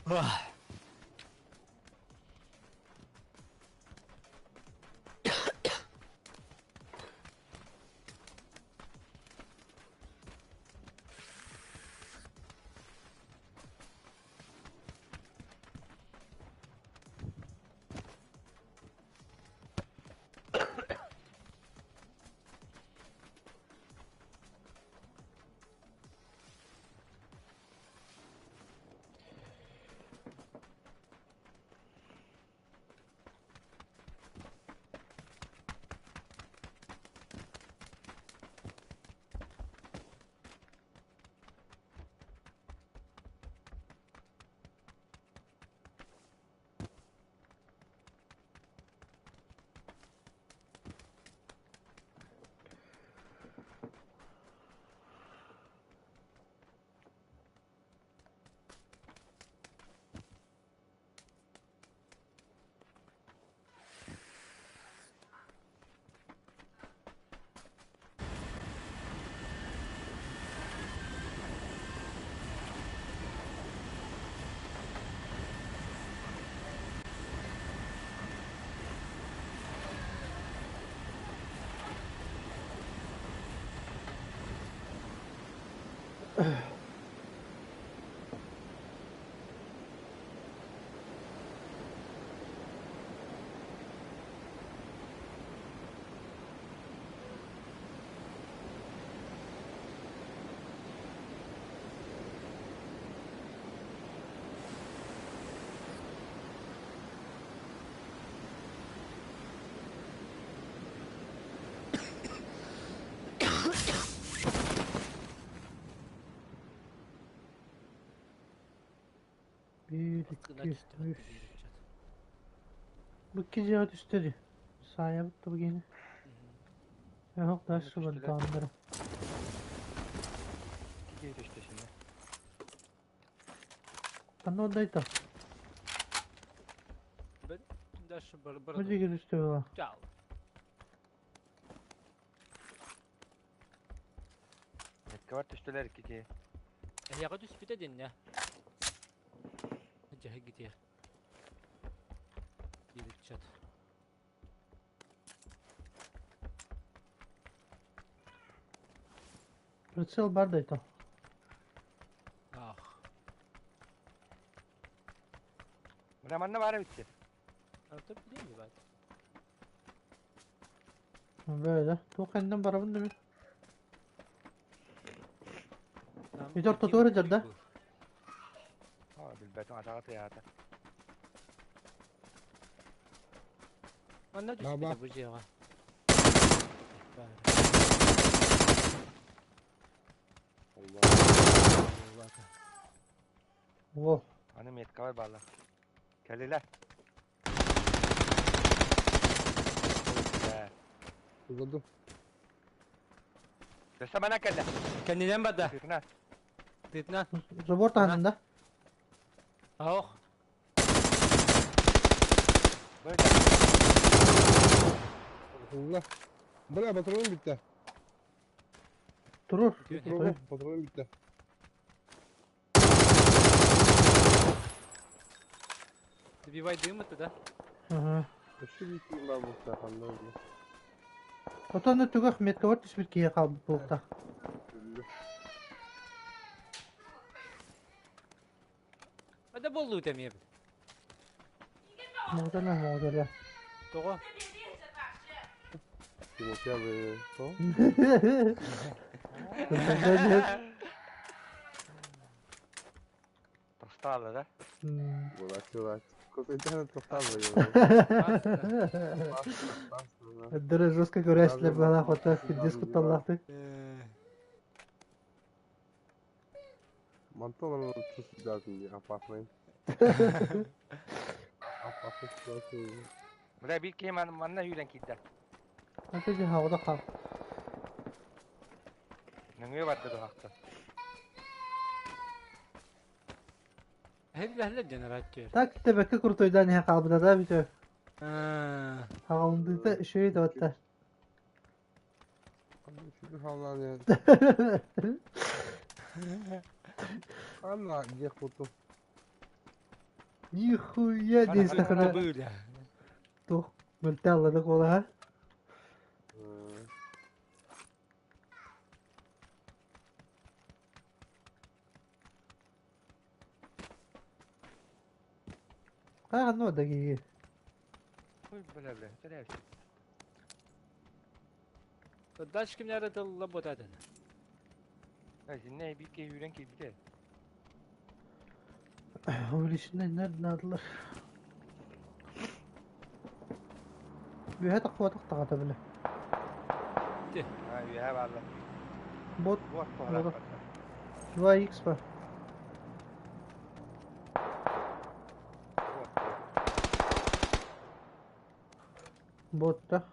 C: Ah.
A: Bir,
C: Baskına
A: iki,
C: düştü.
A: üç. Bu iki cihat üstleri. Sahaya bitti bu gene. Yok da
D: Ahmet
A: şu var
D: üstüler.
A: dağınlara.
D: Kihiydi işte şimdi.
A: Ben de oradaydım.
C: Ben dersin bara
A: Hoca gir üstü var.
C: Ciao.
D: Etki var düştüler iki.
C: Yaga düş bir de dinle. Cehe gidiyor. Bir çat.
A: Pritsel bardaydı.
C: Ah.
D: Buna var bitti.
C: Artık bileyim mi ben?
A: Böyle. Tu kendim barabın değil mi?
C: Tamam,
A: Bir dört
C: bildiğim
A: tutu
C: bu
A: öğreneceğim de.
C: bu.
D: Ha bilbetin atağı ya.
C: Bana düştü
B: Baba.
C: de bu civa.
B: Allah.
A: Wow.
D: Hanım yetka var valla. Kelliler.
B: Uzadım.
D: Desa bana kelle.
C: Kendinden bada.
D: Fitna.
C: Titna.
A: Robot anında.
C: Ah.
D: Böyle.
B: Allah. Bırak patronum bitti.
A: Durur.
B: Patronum, patronum bitti.
C: Bir vay değil mi da?
A: Hı hı.
B: Şu bittiğim ben bu seferinde öyle.
A: Otanı tügah metka var bir kiye kaldı bulukta.
C: Hadi bolluğu demeye bil.
A: Muğdala.
C: Doğru.
B: Yumurta be. Tamam.
D: Tostarla da.
B: Bırak. Kız internet toplar mı?
A: Дыры жестко говоря, если бы она хватает диску таллахты.
B: Mantı olan tuz lazım diye apartmayın. Apartman lazım.
D: Buraya bir kıyım manna yüren kidder.
A: Это же havada kal.
D: Nöngüye battı da hakta.
C: Hep jeneratör.
A: Так тебекке куртойдан я калбыда да бите.
C: Ha.
A: Хавалындыйта шөй да отта.
B: Şükür havlan ya. Allah diye kutu.
A: Нихуя
D: Ana,
A: дейсті
D: ana,
A: қана.
C: Böyle.
A: Тух, мүлте алладық ола ха. Қаған о да кейге.
D: Koy böyle böyle. Söyle bir şey.
C: Daş kim yaratıldı bu dadın?
D: Ya şimdi ne bir kıyım yüren kidder.
A: Öyle işinden nereden aldılar? Bir hata kıvatık tağata bile.
D: Ha ya valla.
A: Bot,
D: Bu at bu
A: Doğru.
D: halak.
A: 2x var. Bot da.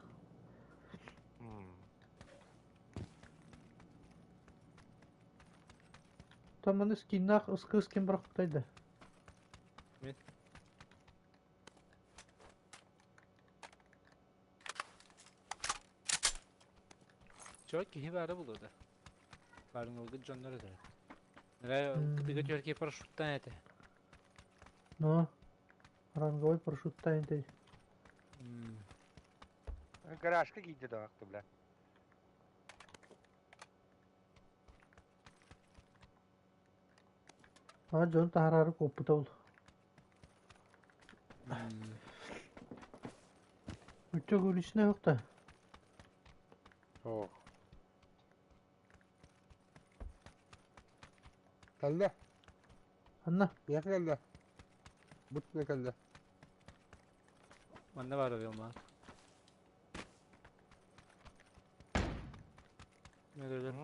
A: Там они скинах, с кем брахтайды.
C: Çok iyi bir bulurdu. Barın oldu canları da. Nereye
A: Hmm.
C: kıtığı Türkiye paraşütten ete.
A: Но. Ранговой парашют тайный.
D: Garajka giydi de hakta bile.
A: А Джон Тахарары kopputa ol. Üççe gülüşüne yok da.
B: Oh. Kaldı.
A: Anla.
B: Niye kaldı? But ne kaldı?
C: Bende var o yolma. Ne dedim?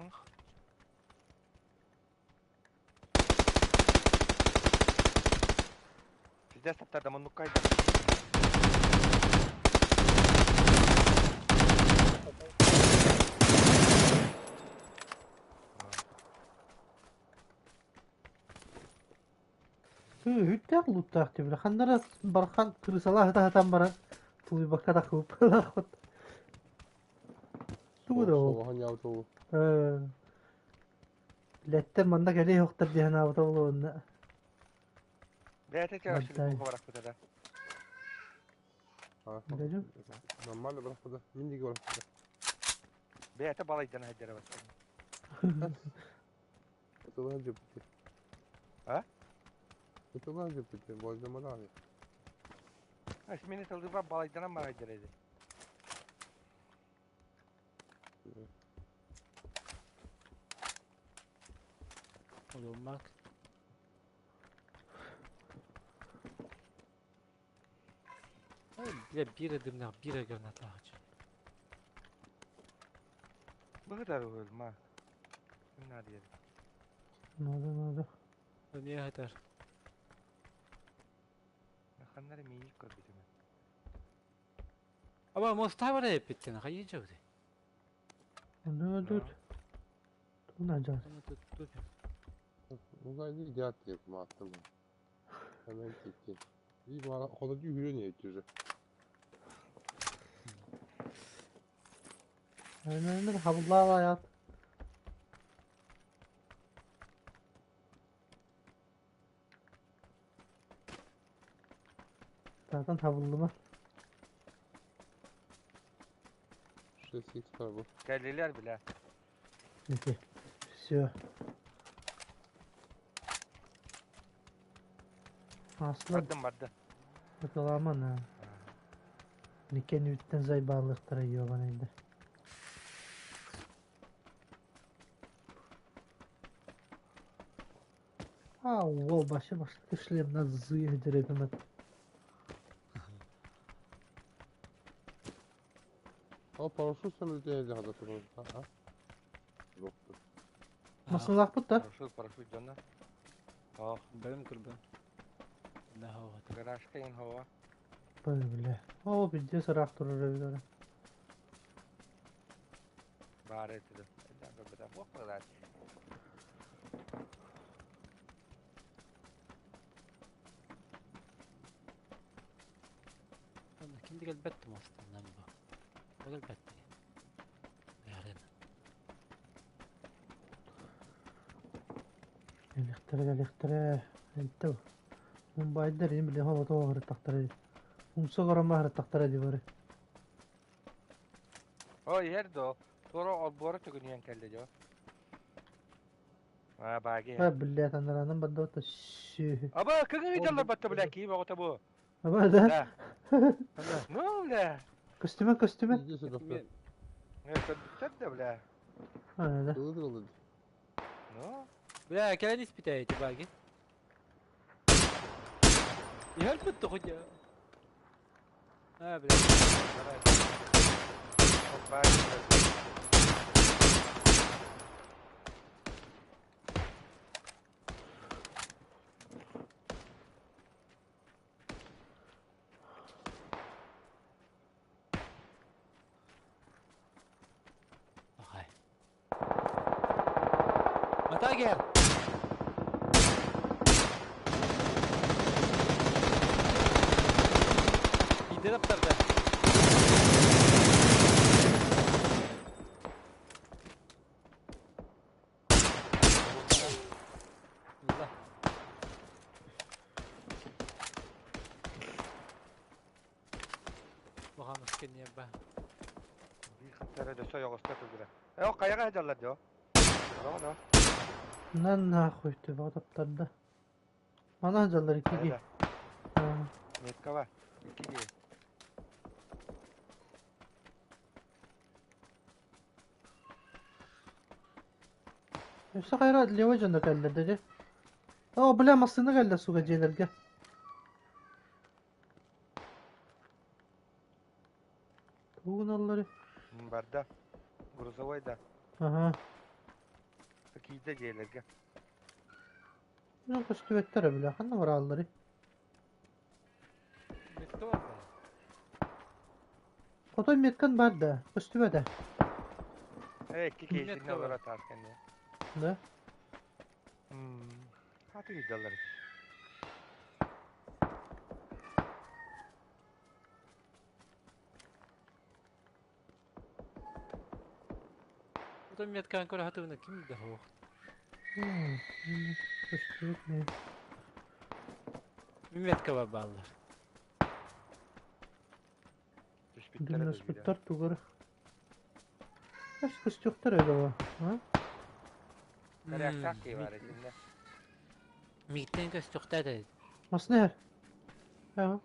D: Sizde saptar da mınlık kaydı.
A: Hüttək luttaq tibili. Xandara barxan kırısalar hata hatan bara. Tuvi bakka da kıvıp. Su da o.
B: Soğuhan yavru.
A: Lette manda gele yoktur diye havada olu.
D: Beyate çarşılık
A: Vallahi.
D: bu kadar kutada.
A: Bileceğim.
B: Normal bırak burada. Mindig bırak burada.
D: Beyate balaydan haccara bastı.
B: Kutular cıptı.
D: Ha?
B: Kutular cıptı. Bozdurmadı abi.
D: İsmini tıldıva balaydıran bana geledi.
C: Oğlum bak. Bir edimden bir gönnet ağacı.
D: Bu kadar oğlum ha. Bunlar diyelim.
A: Ne oldu?
C: Niye eder?
D: Nakanları miyik kor bitime.
C: Ama Mustafa hep bittin. Hayır cevdi.
A: Ne dur. Dur ne acaba?
C: Dur.
B: Uzaylı icat yapımı attım ben. Hemen gitti. İyi bana kolacı yürüyor niye içiyor?
A: Önemli havlular hayat. Zaten havlu var.
B: Şurada six var bu.
D: Geldiler bile.
A: Peki. Все. Aslında
D: Vardım.
A: bakılaman ha. Niken ütten zay bağlıqtıra yiyor bana indi. O başı kışlayayım nasıl yedireyim.
B: Ama paraşüt sen değil hadi sorun. Ha? Yoktu.
A: Nasıl lafıt da?
D: Paraşüt canına. Oh,
C: Benim kurban. Ne hava.
D: garajka in hava.
A: Böyle. O bizde sırak durur evlere.
D: Bari etdi. Elden bir de bu kadar.
C: Şimdi elbette aslında bu. O elbette. Yarın.
A: Elektre. Ente bu. Mumbay'da benim bile havada ağrı taktırıyor. Umsa karan bahar taktırıyor bari.
D: O yerdi o. Sonra o bora tükünüyen keldi jo. Ha bagi.
A: Ha billahi tanrı'nın bende o da şi.
D: Aba kıgın gitarlar battı bile ki bak bu.
A: Ama da
D: Da. Ne oldu?
A: kostüme.
B: İyicesi doktor.
D: Ne kadar da bile.
A: Ha da.
B: Kılıdır olur.
D: No.
C: Bля, كان ispitayeti bagi. Elbette hoca. Ha bля.
D: O bagi.
C: Hay. Mata gel. İndirip tabi. Allah. Bakalım kendine bak.
D: Bir kıtlara da soy yoğusta kıgıra. E o kayaga hedarlar jo. Tamam.
A: Lan ne koydu bu adaptörde. Bana hacallar iki
D: Kayada.
A: Ha.
D: Metka var. 2 gibi.
A: Yoksa hayra levacan da geldi dedi. O bilemezsin de geldi su gecelerge. Bugün alları.
D: Barda. Gruzovayda.
A: Aha.
D: Akide gelerge.
A: Ne kostümetleri bile. Hangi var alları?
C: Metka var mı?
A: Foto metkan var da. Kostüme de.
D: Evet 2 kişinin
C: Metka var.
D: olarak atarken ya.
A: Ne?
D: Hatı gidiyorlar.
C: Bu da Metkan kore hatırında kim de o?
A: Kostümet ne?
C: Bir Metka var bağlar.
D: Düşbittere
A: Dün
D: de
A: nasıl tutar tuğları. Kaç kostüktür öyle o. Ha?
D: Karayaksak ki var içinde.
C: Mitten göstükte de.
A: Masne. Ha.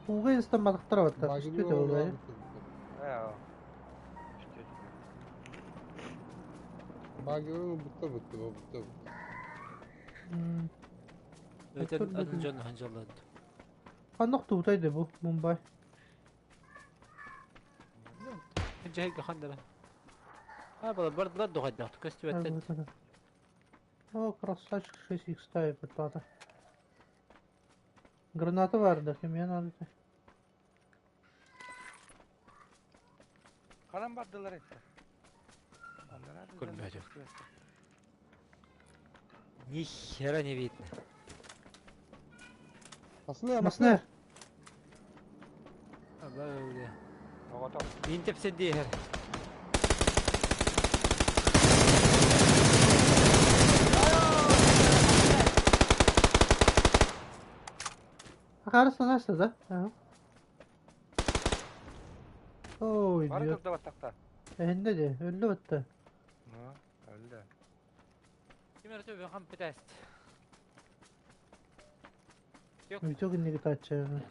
A: Uga istamadık tarafta.
B: Bagili
A: Üstü de
B: oğlu
A: orayı.
B: abi.
D: Ha o. İşte.
B: Bagili butta butta bu butta butta.
A: Hmm.
C: Öten
A: Dur, dur, dur.
C: anıcan hancalandı.
A: Kandak tuğutaydı bu Mumbai.
C: Önce hegi handara. Ha bala bardılar doğadı yaptı. Göstü
A: Evet,
C: ötten.
A: evet. О, красавчик 6х ставит это. Граната vardı. Kime надо?
D: Kalan bardılar etti.
C: Көрмөдүм. Ни хера не видно.
B: Masne
A: Masne.
C: Aba öyle.
D: Oğutam.
C: Min tepsi diğer.
A: Akarsa nasıl da? Ha. Oy
D: Var
A: diyor.
D: kıldı batakta.
A: Ehinde de öldü bitti.
D: Ne? Öldü.
C: Kim öğretiyor ben kamp test. Yok.
A: Video günlüğü git açacağım.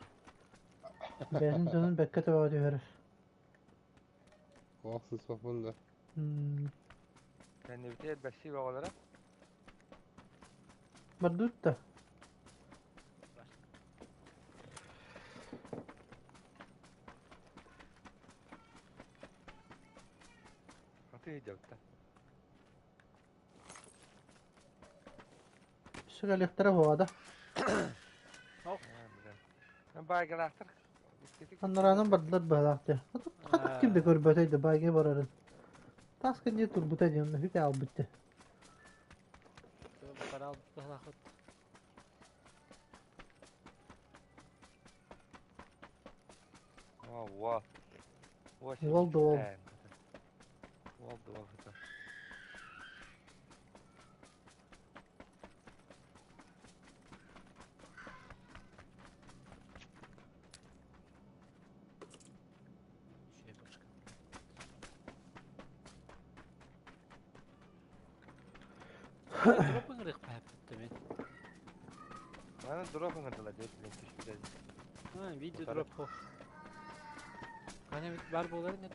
A: Benim canım bekkete vaadi verir.
B: Olsun sofunda.
A: Hmm.
D: Ben de bitir besi ve olarak.
A: Bardut da.
D: Nasıl yiyecek da?
A: Şöyle elektere havada.
D: Ben baygın aktar.
A: Anlaranın bardılar bağlaktı. Katık kimde görböteydi baygı bararın. Taskı niye turbutaydı yanında hükü al bitti.
C: Para aldık da lakıt.
D: Oh, wow.
A: Wall to wall.
D: Wall to wall.
C: Şey başka. Drop'un ırık be hep mi?
D: Bana drop anlatıla geçtim işte.
C: Ha video
D: Tabii.
C: drop o. Hani var bu olayı net.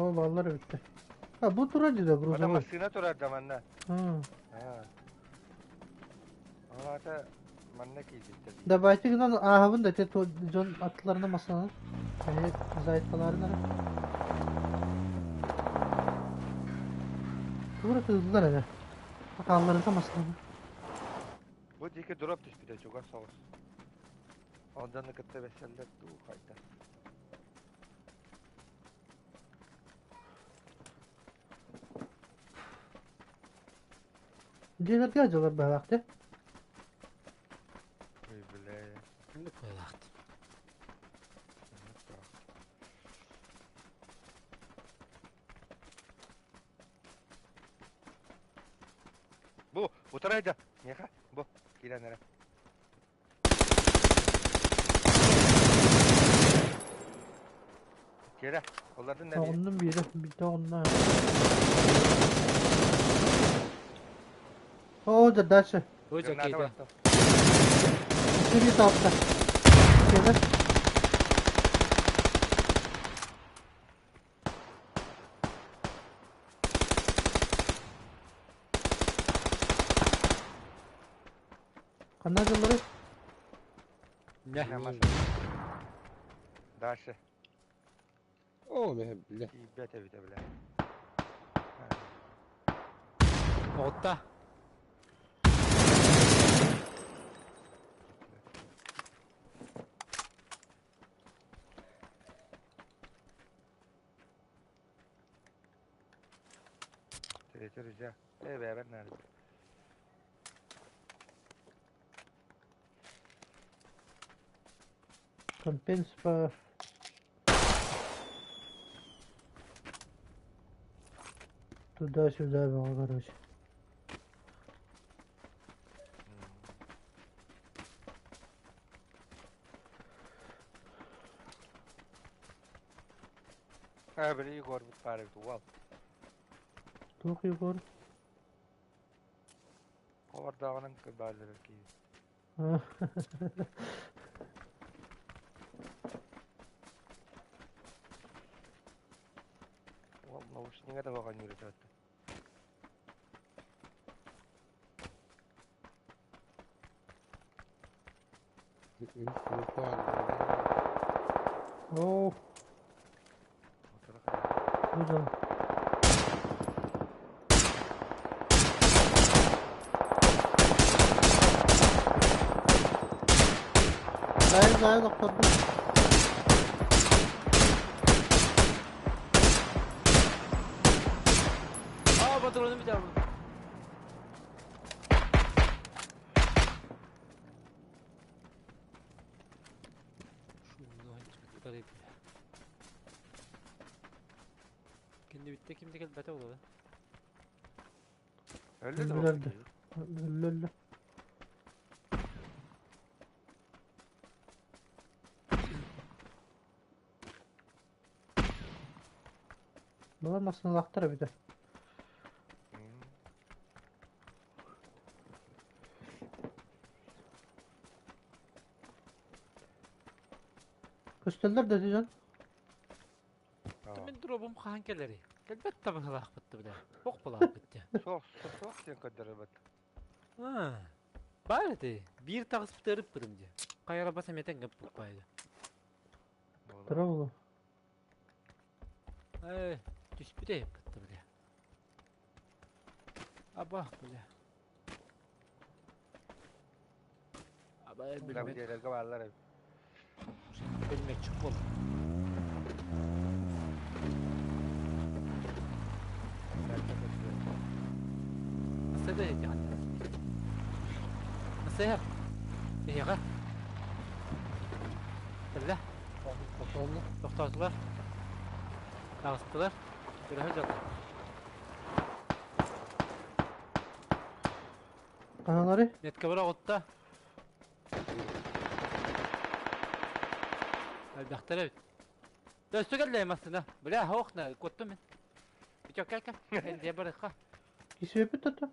A: O balları bitti. Ha bu turacı da
D: Bana
A: gruza var.
D: masına turar zamanla.
A: Ha.
D: Ha. Ama hatta manne ki işte.
A: Da bayti günden ahavın da teto John atlarına masanın. Yani zayıf kalarına. Tuğra hızlılar hele. Bakanların da masanın.
D: Bu dike drop düş bir de çok az sağ olsun. Ondan da kıtta veseller du kayda.
A: Diğer bir acılar be vakti.
D: Bile.
C: Şimdi koyalaktı.
D: Bu tarayda. Niye ka? Bu. Giden nere? Gele. Onlardan ne bir?
A: Onun biri bir de onunla. O da dersi.
C: Hoca
D: Granada
C: keyde.
D: bıraktım.
A: Bir tarafta. Şeyler. Kanaryaları
C: Ne?
D: Ne masa? Daşı.
B: O ne bile.
D: İyi bete bite bile.
C: Otta.
D: Tete rica. Beraber nerede?
A: компенс. Туда-сюда, короче.
D: biri Igor bir parı tuval.
A: Tuğ Igor.
D: Kovardağının kıbarları ki.
A: Ha.
D: Vallahi uç niye de bakan yürü zaten.
B: Üst sınıfta halde.
A: Oh.
D: Motoru kayar.
A: Güzel. Hayır doktor.
C: Aa patronum bir daha vurdu. Şunu hangi kadar yapıyor. Kendi bitti kimdi geldi bete olur.
D: Öldü de
A: Öldüler
D: olsun
A: de.
D: diyor.
A: Öldü. Bunlar nasıl aktarı bir de.
D: Hmm.
A: Kösteller de diyeceksin.
D: Tamam.
C: Ben drop'um kankeleri. Elbette tabi hılak bitti bir de. Bok bulak bitti.
D: Sok sen kadar evet.
C: Ha. Bari de bir tağız bitirip birimce. Kayara basam yeten gap buk baydı.
A: Tıra oğlum.
C: Düş bir de yap bitti bir de. Abah böyle. Abah
D: Bu
C: bilmek,
D: şeyler kabarlar hep.
C: bilmek çok bol. Nasıl da yedi anne? Nasıl yap? İyi ha? Söyle.
B: Kapandı.
C: Doktorlar. Dağıttılar. Böyle hocam.
A: Kanaları.
C: Net kabura otta. Albahtara bit. Da üstü geldi aslında. Böyle hoğna kottum ben. Bir çok kalka. Ben diye bırakka.
A: Kişi yapıp tuttu.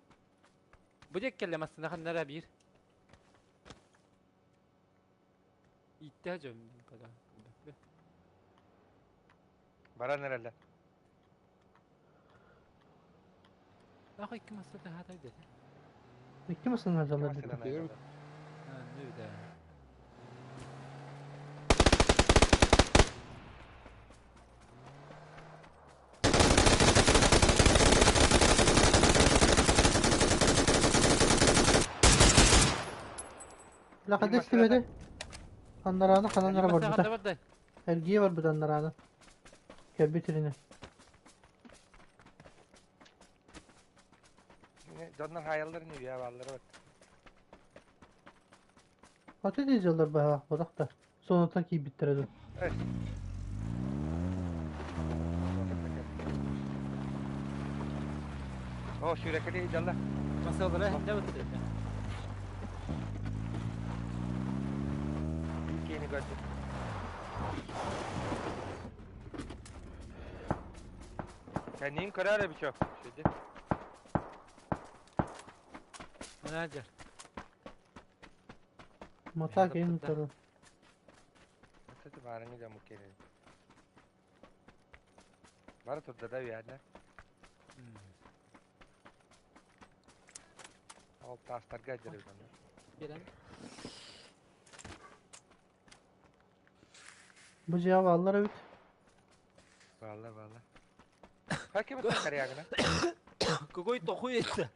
C: Bu dek geldi aslında kanlara bir. İhtiyacım kadar.
D: Bara nerede?
C: Daha iki masada hata dedi.
A: İki misin harcalar dedi.
D: Mesela
B: Diyorum.
D: nerede?
C: Ha ne de.
A: La
D: Bir
A: hadi
D: maçta
A: istemedi. Kanlara var burada.
C: Burada.
A: Ergiye var burada kanlara. Gel bitirini.
D: Yine canlar hayalleri ne ya vallahi bak.
A: Hadi diyecekler be bak da. Sonradan ki bitirelim.
D: Evet. O şu rekeli canlar.
C: Masalara ne bitti?
D: İlk yeni gördüm. Kendin kararı birçok. Şeydi.
C: Manager.
A: Mata ki
C: Yaptı da.
A: tutarım.
D: Hatta barını da mukene. Bara turda da yani. Al taslar gacırı bana.
C: Gelen.
A: Bu cevabı alır bit.
D: Vallahi. Hakim et kariyagına.
C: Kogoy toku yetti.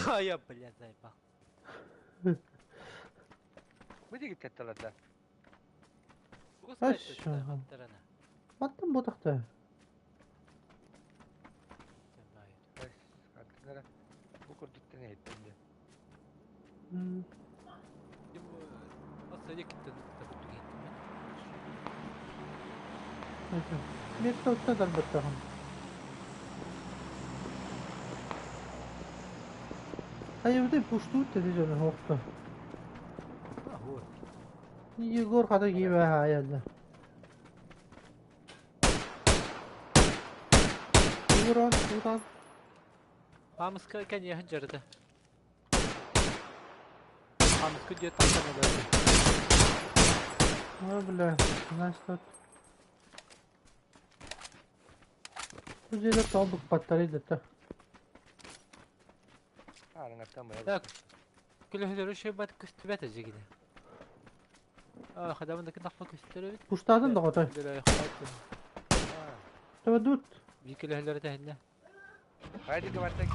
C: Ayıp bile zayıfa.
D: Bu da gitti talada.
C: Bu
A: Aş,
C: sayıda
A: aha.
C: hatlarına.
A: Attım bu takta.
D: Ay, kantinlere. Bu kurdukta ne ettin diye.
A: Hmm.
C: Nasıl yakıttın da kutu gittim ben.
A: Neyse. Bir tuttu da bir takım. Hayır bir de puştu dedi canım hoktu.
C: Ah hu.
A: Igor kadar gibi hayalde. Buran, buradan.
C: Hamıska kan yahan jarıda. Hamıska diye taşamadı.
A: Ne bile, nasıl? Bu jede tabuk batarya dete.
D: Arın attan böyle.
C: Tak. Külahları şey bat küstübet ece gide. Xadamındaki nakma küstürü bit.
A: Puştadın da qotay. Tabi dut.
C: Bir külahları da henne.
D: Haydi ki varsa ki.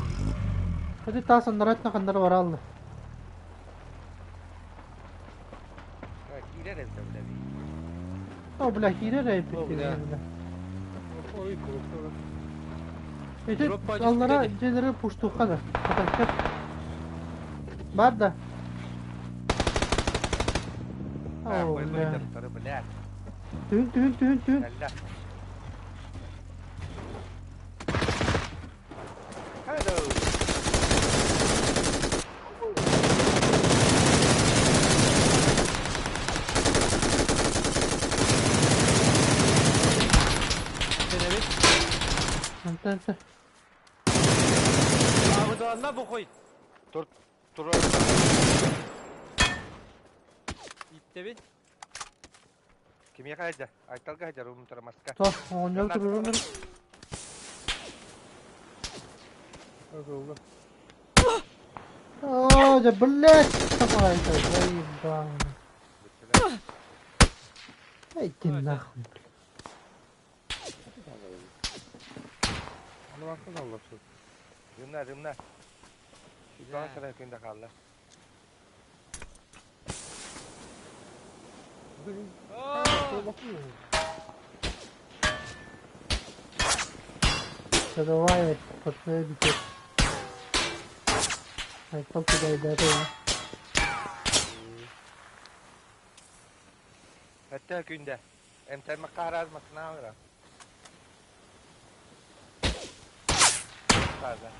A: Hadi ta sandaratna kandar var aldı.
D: Evet, girer evde bile bir.
A: O bile hile rey
C: O
A: bitti.
C: bile.
B: Oy korkuyorum.
A: Ece
C: Drop bacı
A: allara
C: dedi.
A: celeri puştu kadar. Katakçı. Var da.
D: Ha,
A: Oh
D: koy koy
A: bile.
D: taraftarı bile.
A: Tühün.
D: Allah. Hello.
C: Denedik.
A: Entense.
C: Abi doğanla bu koy.
D: Dur.
C: İpte bin.
D: Kim yakalayacak? Aytal kaçar onu taramazka.
A: Toh, oncalı dururum.
B: Hadi oğlum.
A: Oh, jeblet. Sama itu. Ay bang. Ay tinah.
B: Ana baksana Allah çok.
D: Rımla. Şu an sıra köyünde kaldı.
A: Kada vay, patlayı bitir. Ay top da idare ya.
D: Hatta köyünde. Emtel makaraz makına alır. Fazla.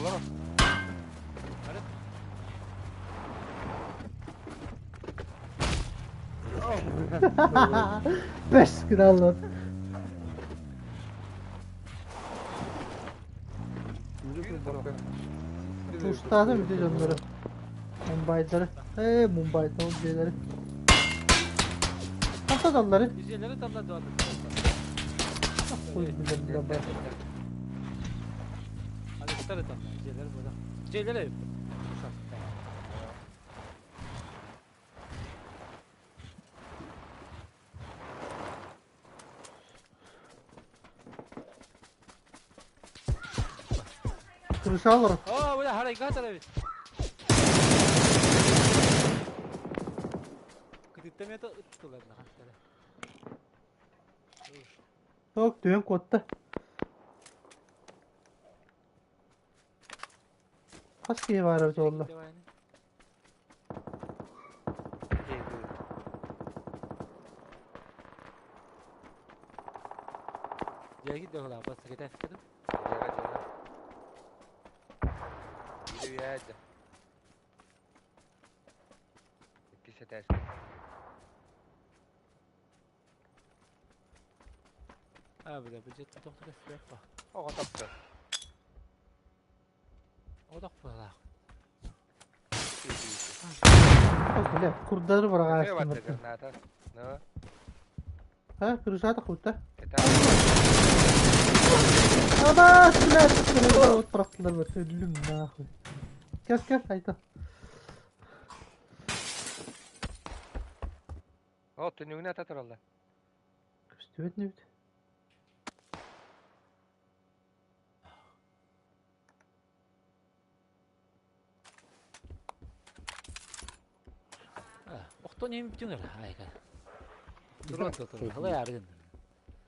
D: Olur mu?
A: Best krallar. Ustadı mı diyor onları? Mumbai'ları. Mumbai'de o şeyleri. Nasıl adamları?
C: Yüzeleri damla doğanlı.
A: Koy bile bak.
C: Hadi tutarı damla. Yüzeleri burada. Yüzeleri.
A: Kırışa alırım.
C: Oo bu da hareket abi. Kıtıtlamaya da ıttılar hatta.
A: Yok düğün kotta. Kaç kişi var orada oldu?
C: Gel git bakalım bas gidelim istedim.
D: Gidiyor ya hadi. İkisi ters.
C: Abi de bir ciddi doktor esbek bak.
D: O kaptı.
C: O da burada.
A: Yok bile kurtları bırak
D: Ne var
A: açtım.
D: dedi? Ne atar? Ne var?
A: Ha kırışa da kurtta.
D: Yeter.
A: Ama silah kırışa oturaklar var. Ölüm ne yapayım. Kes haydi.
D: O tünüğüne atar Allah.
A: Küstüvet ne bit?
C: Oktan yem bütün öyle. Hayka. Durun tutun. Hala yardım.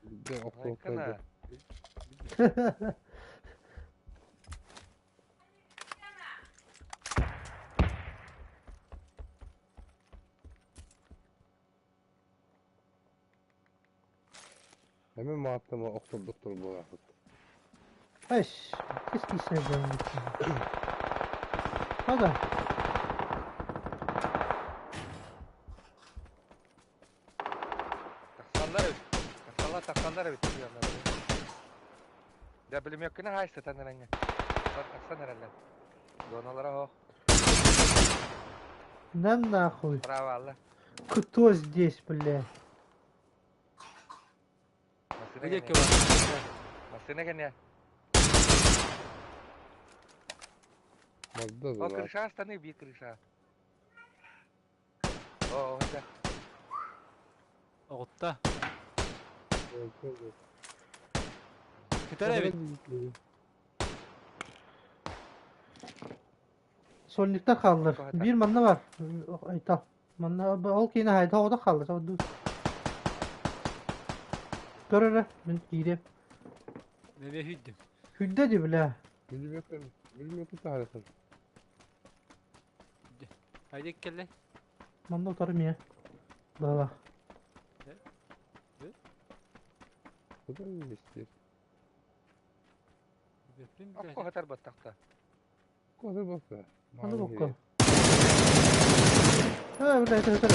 B: Bir de okul
D: Haykana.
B: okuydu. Hemen mi attım o oturduktur bu vakit.
A: Eş. Keşke işine dönmek. Hadi.
D: Taksanlar evet. Taksanlar evet. Ya bilmiyorum ki ne haysta tanıranga. Aksan herhalde. Donalara ho.
A: Нам нахуй.
D: Bravo Allah.
A: Кто здесь, бля?
D: Masine
C: Öyle
D: gene.
C: ki var.
D: Masine gene.
B: Mazda
D: O
B: da var.
D: kırışa hastanı bir kırışa. O hadi.
C: Oğutta.
B: Evet, evet.
C: Gitar evet.
A: Solnikte kaldır.
D: Koy,
A: Bir manna var. Ay tamam. Manna ol ki yine hayda o da kaldır. O dur. Görür ben giydim.
C: Meme hüddüm.
A: Hüdde di bile.
B: Milimetre tarihten.
C: Haydi kelle.
A: Manda otarım ya. Bala.
B: Bu da iyi istiyor.
C: Öpeyim bir
D: Akko hatar batakta.
B: Kodu bak be.
A: Hadi
B: Mavi
A: bakalım. Ha bile yeter yeter.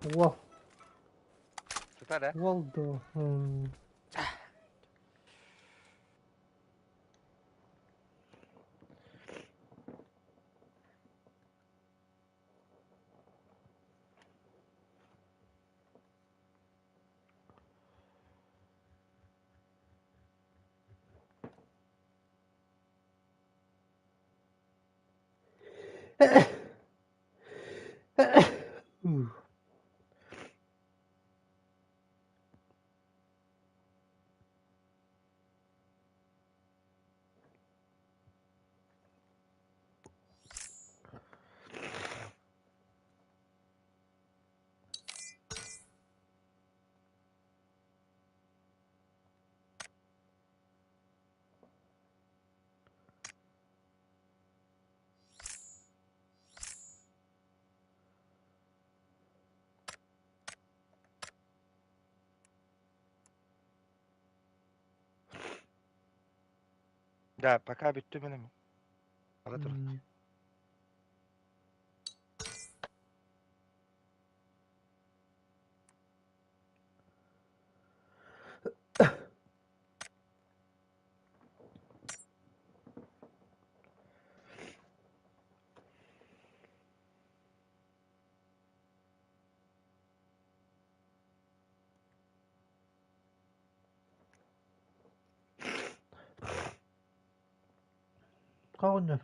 A: Wow.
D: Tutar ha.
A: Waldo. Hmm.
D: Ya paka bitti benim. Ala dur.
A: Hmm. Kavunlar.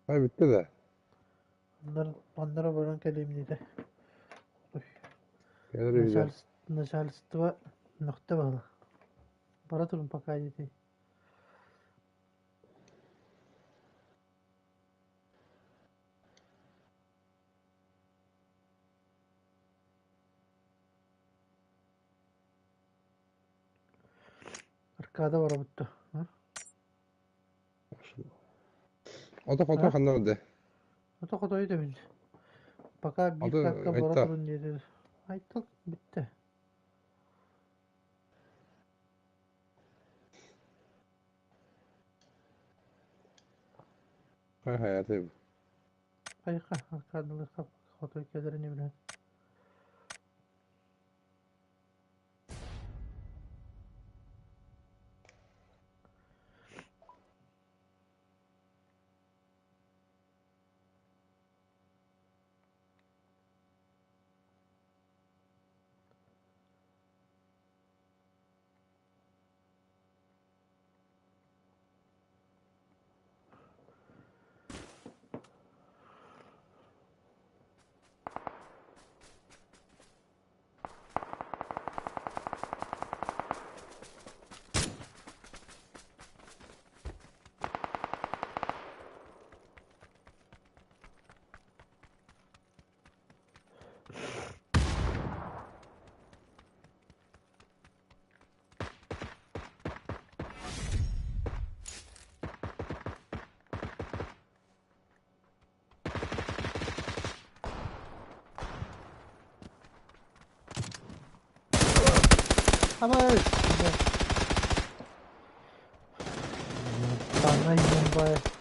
B: Hay bitti de.
A: Onlara varan kelimiydi.
B: Gelir güzel.
A: Начальство нөхтө бала. Бара турun пока yeти. Arkada var buttu.
B: O da fotoğraf anlamadı.
A: Ota kodaydı ben. Пока bir
B: Adı
A: dakika bana
B: Aytta.
A: durun dedi. Aytta bitti.
B: Hay hayatı.
A: Kayıka arkadalığı kap. Fotoğraf kederini bilen. Ama Ay bombaya.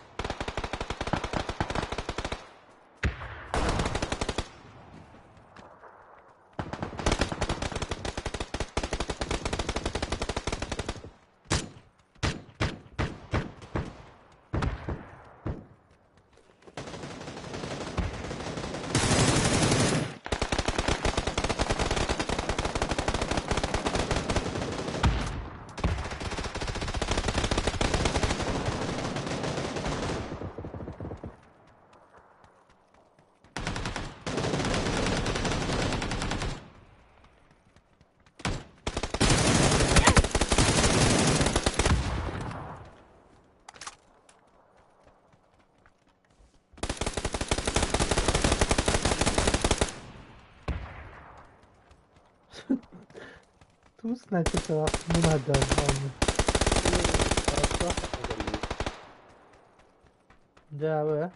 A: Tu sniper ترى منهدم جاوه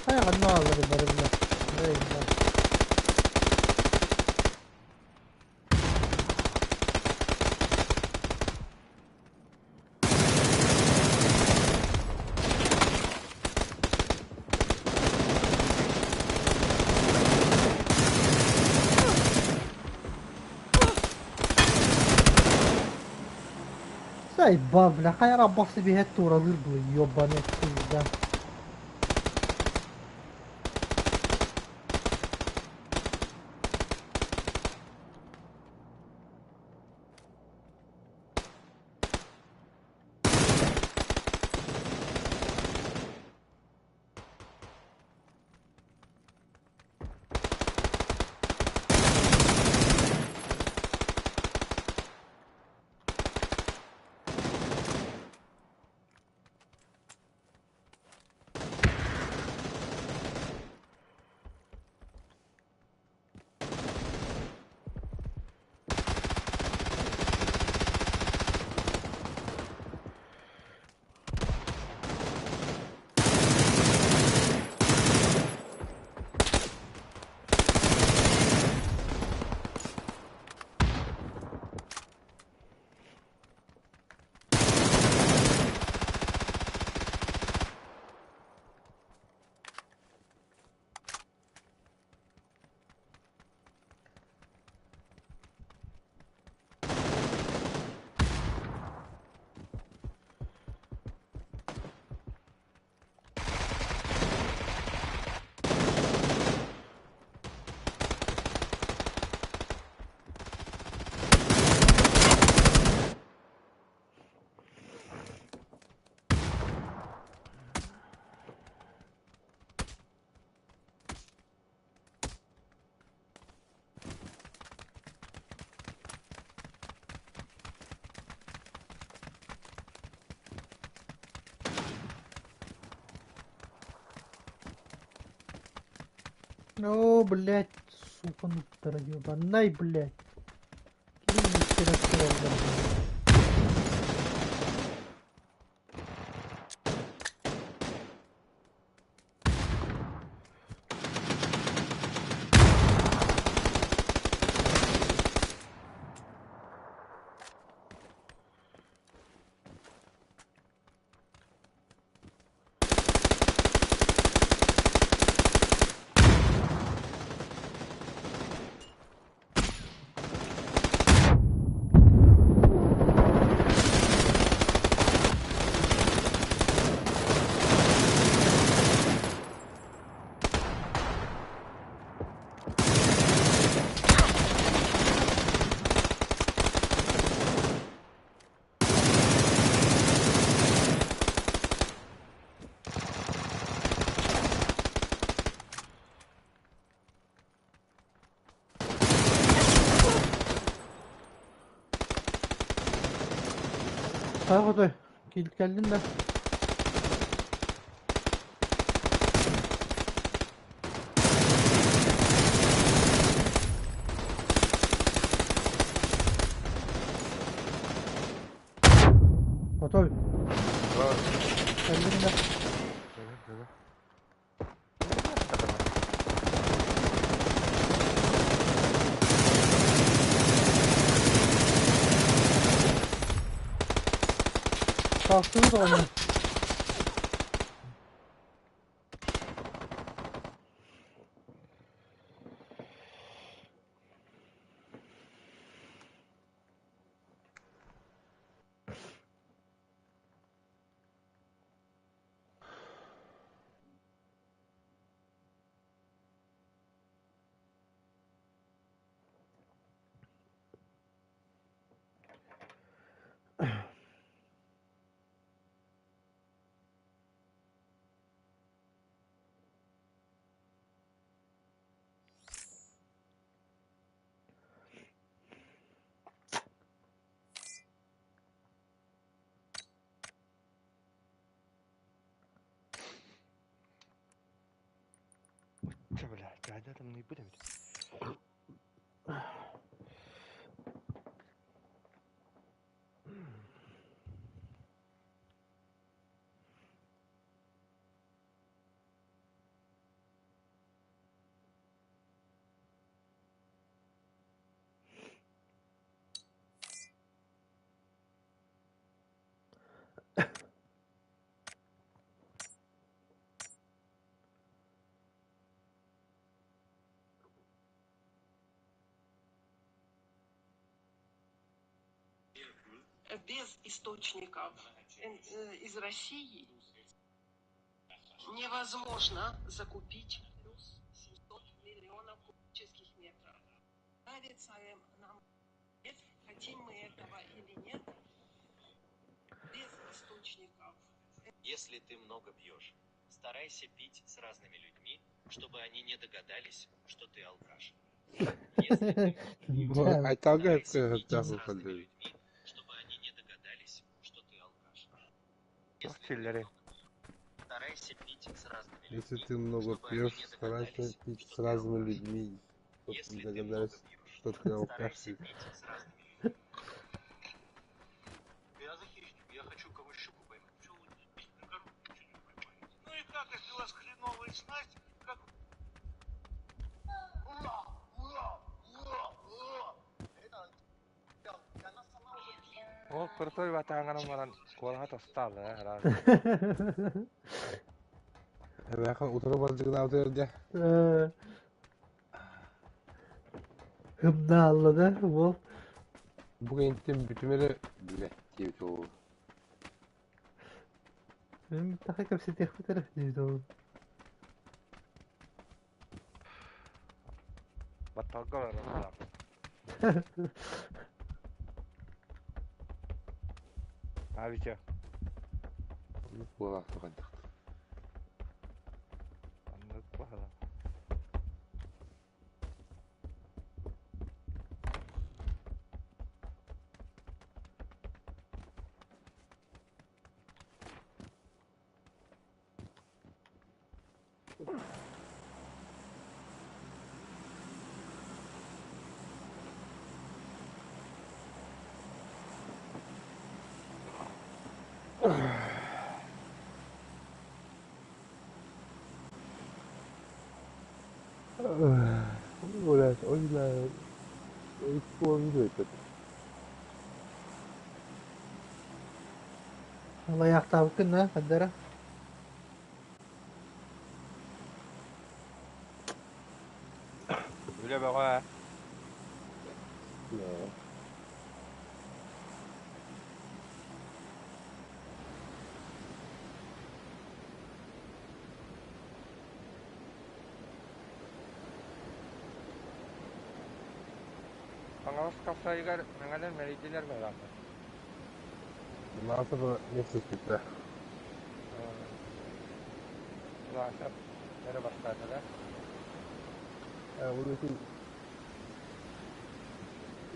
A: هاي غنوا على البرمجة Sai bavla, hayra bası bir het uğradır bu yobanet sizden. О, блядь, сука, ну ебаный, блядь. Кинь мне Sağa Kilit geldin de. Otoy.
D: Bravo.
A: Geldin de.
D: Gel.
A: Kalktınız onu.
D: Блядь, когда там не будем?
E: Без источников из России невозможно закупить плюс 700 миллионов кубических метров. Нравится нам, хотим мы этого или нет, без источников.
F: Если ты много пьешь, старайся пить с разными людьми, чтобы они не догадались, что ты алкаш. Если ты
B: Aytalga hep
F: старайся пить с
B: kıyafet
F: разными
B: yapıldı.
F: людьми, чтобы они не догадались, что ты алкаш.
D: Çok çilleri.
F: Старайся пить с разными
B: Если
F: людьми,
B: ты много
F: чтобы они
B: пьешь,
F: не
B: старайся
F: догадались,
B: пить
F: что
B: с
F: ты
B: разными
F: алкаш.
B: людьми, чтобы
F: Если
B: не
F: ты много
B: догадались,
F: пьешь,
B: что ты алкаш.
F: старайся пить с разными людьми. Я за хищник, я хочу кого щуку поймать. Чего вы на коробку ничего не поймаете? Ну и как, если у вас хреновая снасть, как...
D: O kırtoy vatanganın varan kola tostal herhalde.
B: Ben kan oturup azıcık daha oturuyor.
A: Hımda anladı. Bu.
B: Bugün gittim bütümleri bile diye çoğu.
A: Benim takip seti bu taraf değil o.
D: Batalga var orada. Abi ki.
B: Bu da tokandı.
D: Anladık bakalım.
B: Ulan oyla ilk oyuncu ettik.
A: Allah yakta bakın ha kadara.
D: Öyle bak ha.
B: Ne?
D: Bana kapsayı gar, mengalar mereydiler mi herhalde?
B: Bundan sonra ne seçtikler?
D: Ulan sen nereye başlardılar?
B: Yani buradaki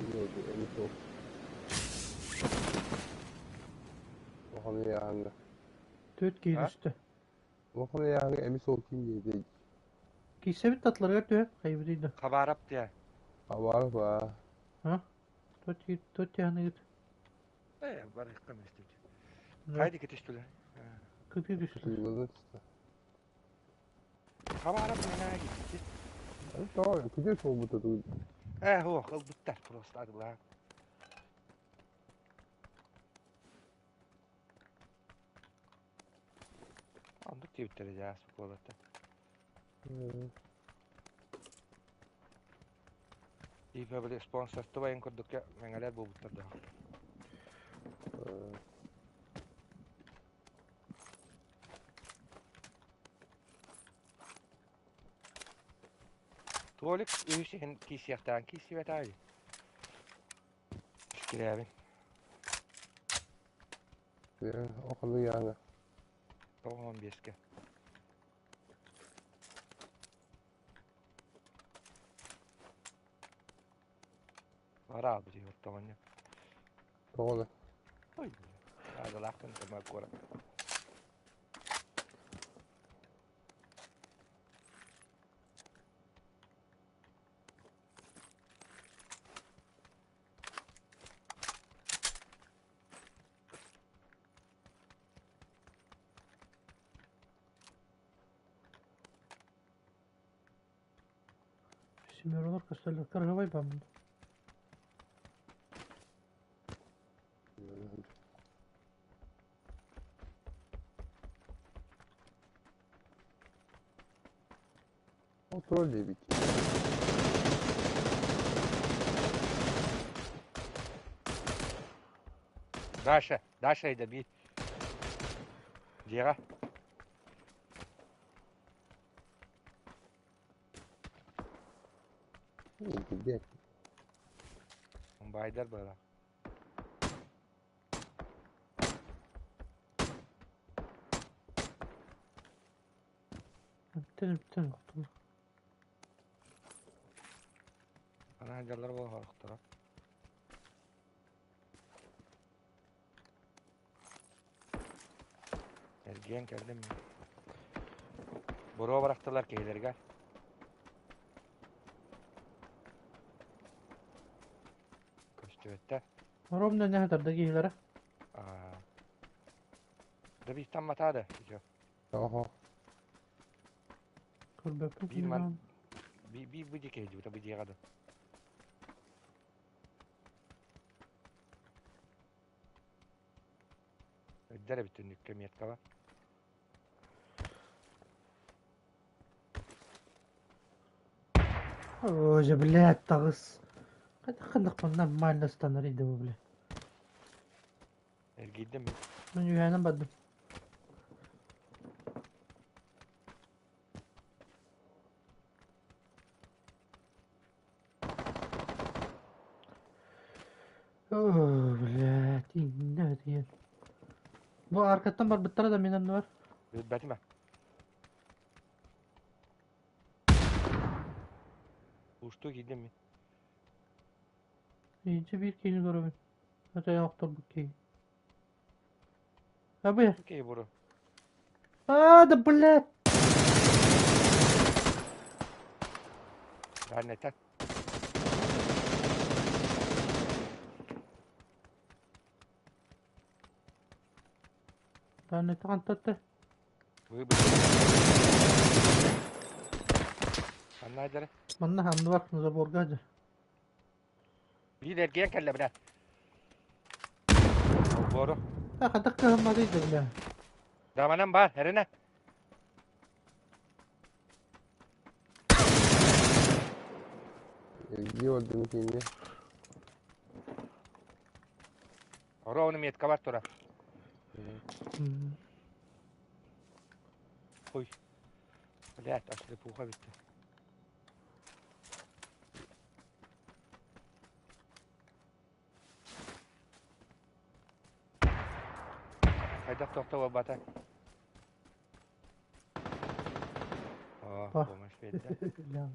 B: iyi oldu, elit oldu. Bakalım yani.
A: Töt giyin
D: Ha?
A: üstü.
B: Bakalım yani emis olsun diye değil.
A: Giyse bir tatları götü. Kaybediydi.
D: Kabarap diye.
B: Var var.
A: Ha? Töt yanına git.
D: Var yıkkam işte.
A: Ne?
D: Haydi git işte lan.
A: Kıpı güçlü.
B: Kıyıladın işte.
D: Kabarap menaya gitti.
B: Yani tamam, kıcır soğuk da duydu.
D: Ho, kıl bitter prostadı lan. Andık diye bitireceğiz bu kolada. İyi böyle sponsor tuvayin kurduk ya. Mengalar bu bitirdi. Tuvalık üyüşen kisiyaktan kisiyet abi. Şükür abi.
B: Okulu yani.
D: 15'ke. Var abi diyor tamam ya.
B: Doğru.
D: Oy. Hadi lakın tema kora.
A: Şimdi oralar kaçlarlar. Karhavay ben bunu.
B: Kontrol diye bir şey.
D: Daşa'ydı bir. Diğer.
B: Gel.
D: Baydar böyle.
A: Bir tane kaldı.
D: Ana hacerler bu harıktıra. Ergen geldim mi? Boruğa bıraktılar ki ileri gel. Köstüvette.
A: Aram da ne kadar da giylere.
D: Da bir tam matadı.
B: Aha.
A: Kır bakın.
D: Bir man. Bir dikeydi. Bir diğer adı. Dere bütün kemiyet kava.
A: Hoca bile tağız. Kandık bundan mahallesinden iyiydi bu bile.
D: Ergiydim mi?
A: Ben yüğenim badım. Bile dinle diye. Bu arkadan var bir tane de benim var.
D: Betime. Uçtu gittim mi?
A: İyice bir keyini görüyorum. Hatta yoktur bu keyini. Abi.
D: Okey boru.
A: Hadi bile.
D: Lanetten.
A: Ben ne tanıttı.
D: Bu. Anna Hacer.
A: Manna hamdı bak nuza borgacı.
D: Bir de erkeğe kelle bile. Boru.
A: Ha kadak kahmadıydı bile.
D: Damanan var. Herine.
B: Gördüm şimdi.
D: Ora onu miyet kabart ora.
A: Hmm.
D: Koy. لا تأشري فوقها bitti. Haydi tohta ve batak.
A: Bak.
D: Olmuş belli.
A: Ya.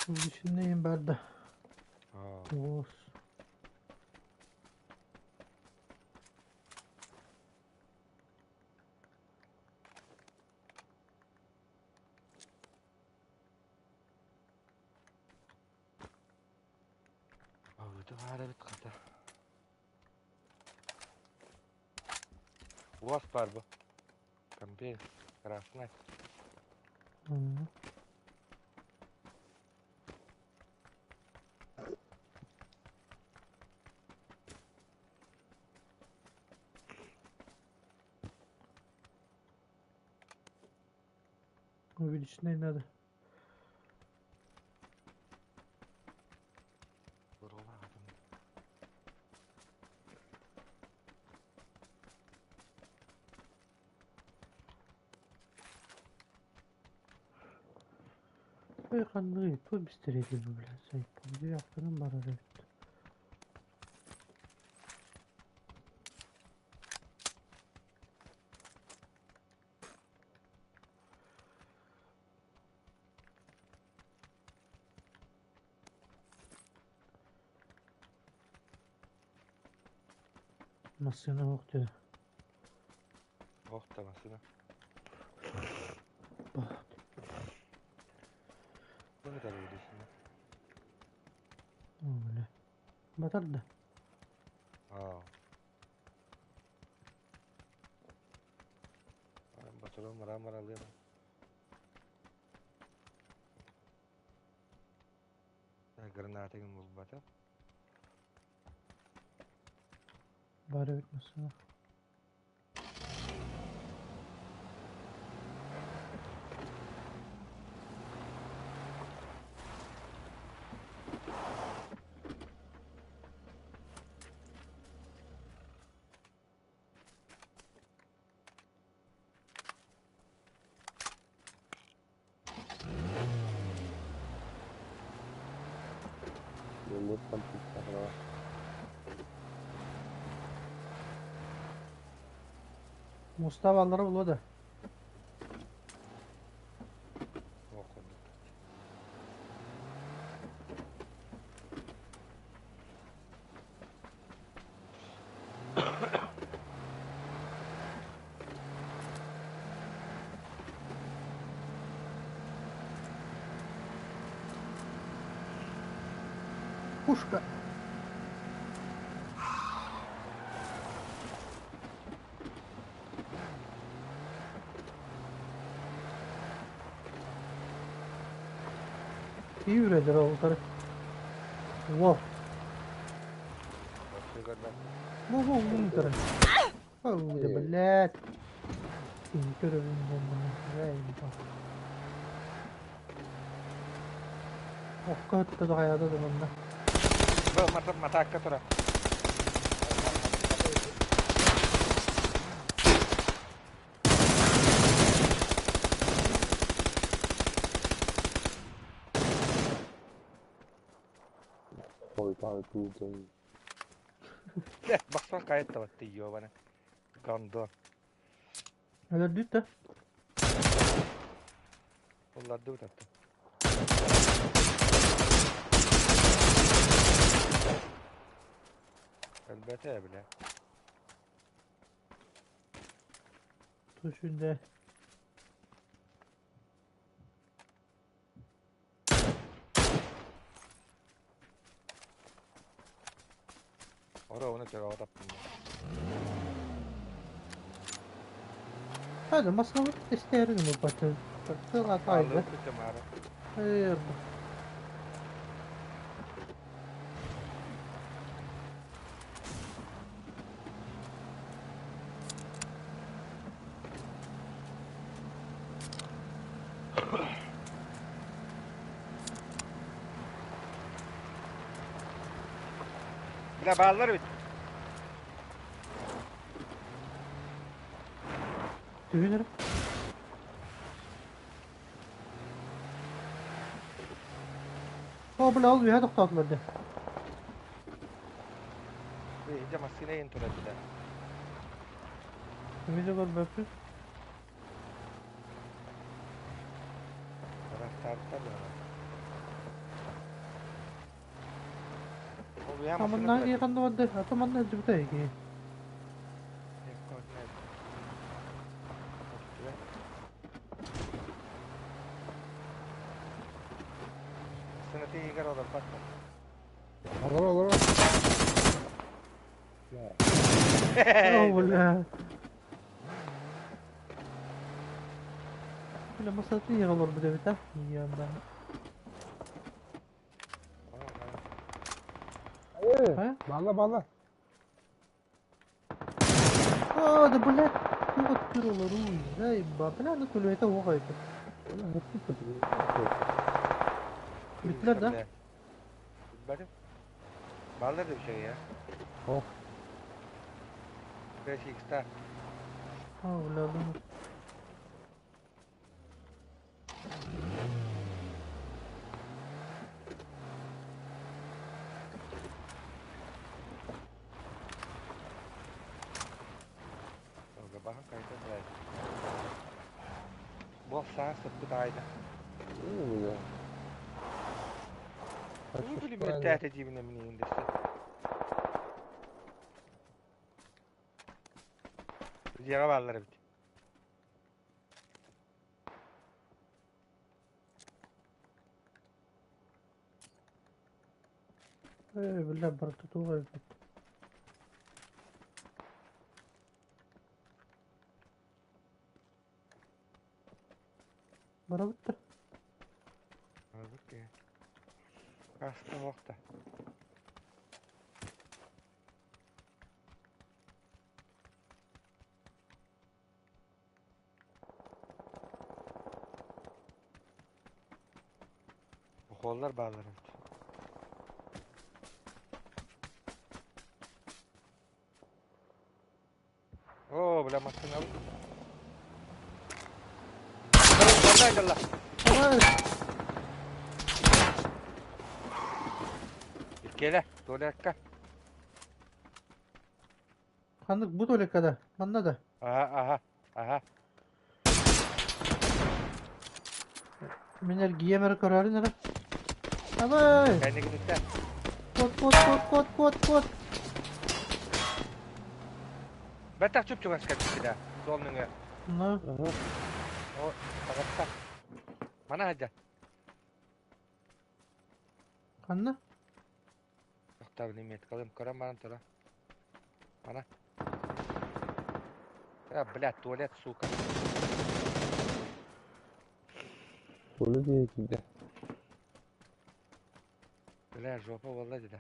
A: Bu düşündeyim ben de. Oğuz.
D: Ağırdı hala bit kata. Wasp var bu. Kampi. Krasnay.
A: Hı. Bu bir düşündeyim hadi. Böyle kanlığı bu bistereydi bu bile. Sayıp bu yaptığının bana evet. Masına bak diyor.
D: Oh tamasına.
A: Bak.
D: Bu ne kadar ödüyorsun?
A: Öyle. Batar da.
D: Ben batırıyorum maramar alıyorum. Granate gibi bul batır.
A: Bari bitmesin.
B: Yumruk kampüsler var.
A: Mustafa'ları bul o da.
D: Okuduk.
A: Puşka. İyi üredir o taraf. Wow.
D: Başka kadar.
A: Bu taraf. Oh the ballet. İyi görevim bunu. Eyvah. Okka hatta da hayata da bunda.
D: Bu mata akka tura.
B: Koytan tuğdayım.
D: Baksana gayet de battı yiyor bana. Gandı.
A: Öyle düt de.
D: Onlar da utattı. Elbette bile.
A: Tuşunda.
D: Ora onu çek orada bunu.
A: Hadi masrafı isteyelim mi batı? Batı ataydı.
D: Aldım tuttum abi.
A: Hayır.
D: Bile bağlar bit.
A: Düğünürüm. O bile olmuyor hadi tatladı.
D: İyice masine in turacıda.
A: Müzik ol bakın.
D: Taraf tarafta böyle. O bir masine
A: Amandan
D: turacıda.
A: yakında vardı. Atamandan cıbıta iyi.
D: Sınıfı iyi kar olur bakma.
B: Olur.
A: Oh valla. Böyle masası yığılır bir de bir de. Yiyorum ben. Ha?
B: Balla.
A: Aa da bu ne? Bu tür olur. Zay babana da kulübete o kaydı. Bittiler de.
D: Bakın. Bağlar da bir şey ya.
B: Oh.
D: 5 x'ta.
A: Ha valla.
D: Orada bakın kayıta sıraydı. Bu sağ sıkkı daydı.
B: İyi mi ya?
D: Bu bileyim ben tehdit cibine mi indirsin. Rüzgara bağlar bit.
A: Valla barıtı tuğ kaydı. Bara bitti.
D: Hazır ki. Kastı vakta. Bu kollar bağlarım. Oo bulamazsın abi. Vallahi Allah.
A: Ama
D: Gele, dole akka.
A: kandık bu dole kadar. Banda da.
D: Aha.
A: Miner giyemer kararı nere? Ama
D: Kendi gidip
A: kot.
D: Ben tak çöp çok askat bir daha. Solunun
A: Ne?
D: o takatsa. Mana hadi.
A: Kandı?
D: Yok tabi nimet kalayım. Karam bana tora. Mana. Ya блядь, tuvalet сука.
B: Böyle değil ki.
D: Bля, жопа vallahi de.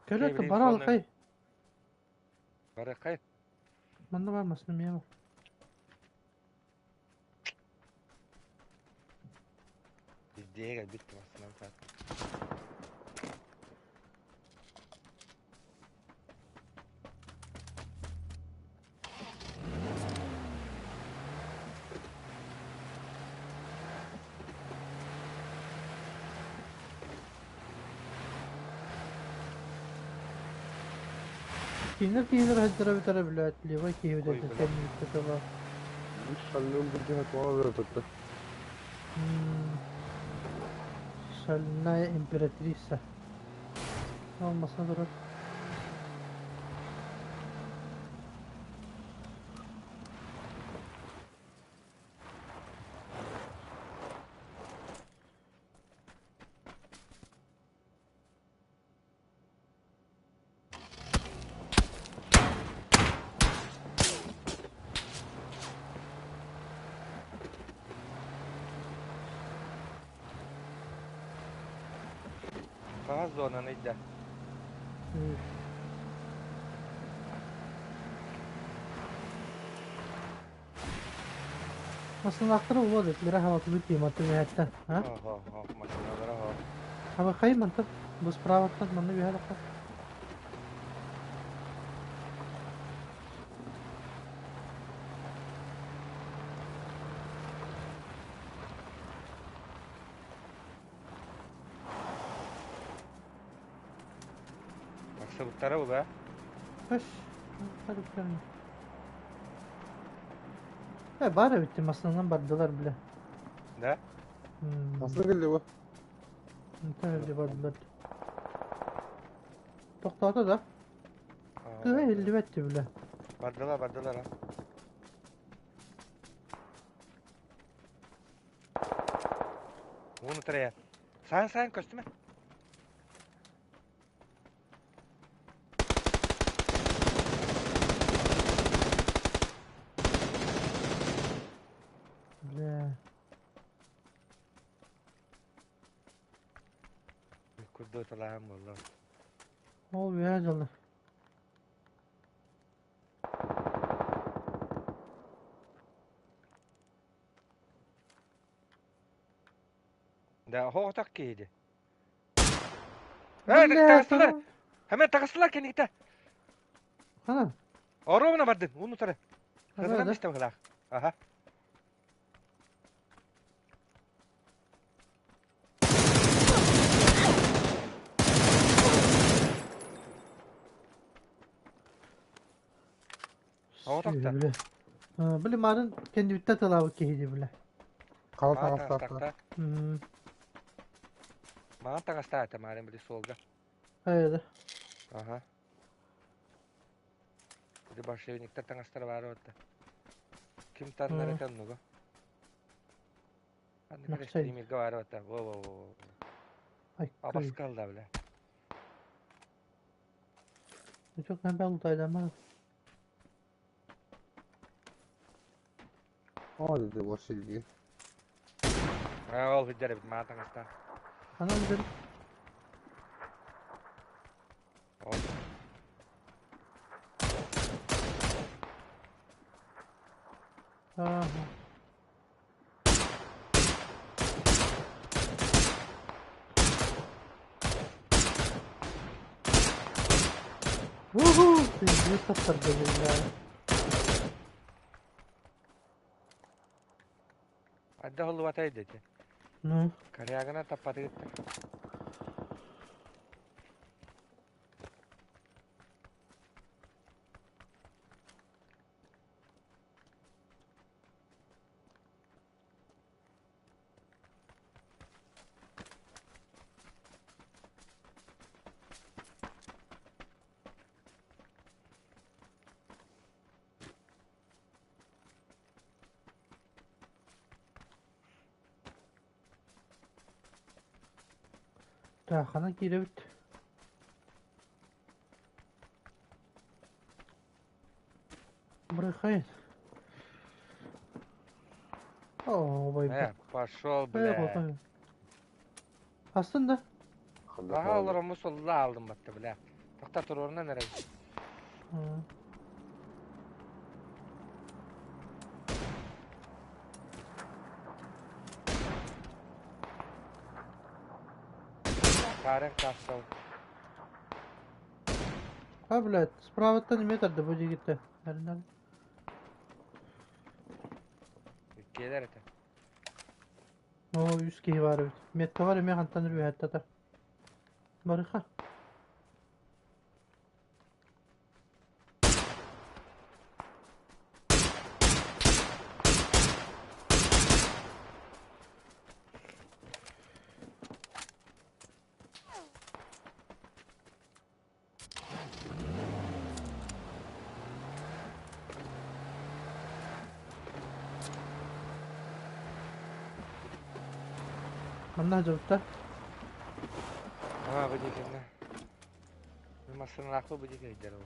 A: Köle
D: bileyim,
A: bana al
D: sonra-
A: kay.
D: Bara kay.
A: Banda var mısın miyem?
D: Bizdiye gel bitti aslında zaten.
A: Кинер هجرة بترى بلاد اللي وكي
D: Koy
A: بدأت
D: bile.
A: تكمل كتبها.
B: Hiç sanıyorum bu cihat bana böyle tuttu.
A: Şöyle imparatrice. Olmasa durur.
D: Daha zonanıydı.
A: İyi. Aslında aktarı olmadı. Bir havası bir kıymatı bir hatta. Ha?
D: Makinalara ha.
A: Ama kayın mantı. Bu spravattan bana bir halaka.
D: Baksa bu tarafa be.
A: Hoş. Hadi bakalım. Bari bitti masadan bardılar bile.
D: Ne?
B: Nasıl geliyor bu?
A: Tabii bardılar. Tokladı da. Kıha 50 vetti bile.
D: Bardılar ha. Bunu taraya. Sen kostüme.
A: Bile.
D: Kurdu talam vallahi.
A: Ol bir heyecanlı.
D: Da ho tak kiydi.
A: Bile,
D: Takastılar.
A: tamam.
D: Hemen takastılar kendi gitti.
A: Ana.
D: Oraya bardın. Bunu tara. Hızına
A: Nerede?
D: mı işte bakla. Aha. Hava
A: Şöyle
D: takta.
A: bile. Ha, bile marın kendi bitti talabı kehidi bile.
B: Kalı
D: Bana
B: takası
D: takas
B: takta.
D: takta.
A: Hmm.
D: Bana takas takta malum bir solga.
A: Haydi.
D: Aha. Bir de başka unikler takasları var orada. Kim tanrı
A: Hı.
D: ekan nugo? Ben de
A: Nakçaydı.
D: karıştırayım ilgi var orada. Wow.
A: Ay
D: Abas
A: kıy.
D: kaldı bile.
A: Çok ne ben utaydan bana.
B: O dedi boş ilgi.
D: Ha ol hüccere bit bana takasta.
A: Ana dedim.
D: Ol.
A: Aha. Woohoo! Bir satır dedim ya.
D: Adda holu vatay dedi.
A: Ne?
D: Karyagana tappatı gitti.
A: Tahana gire bit. Bırakayın. Oo bay bay.
D: He başol
A: Hey
D: bile.
A: bakayım. Aslında.
D: Daha alırım musulla aldım battı bile. Takta tur oruna nereye?
A: Ha.
D: Karen kassa.
A: Ha блядь, справа-то не метр да bude gitti. Nereden?
D: Gelir ete.
A: Oo 100 kişi var. Mette var ya mehan tanır bir hatta da. Barıka. Anna cevapta.
D: Ama bu dikene. Bu masasının aklı bu dikene gider oğlum.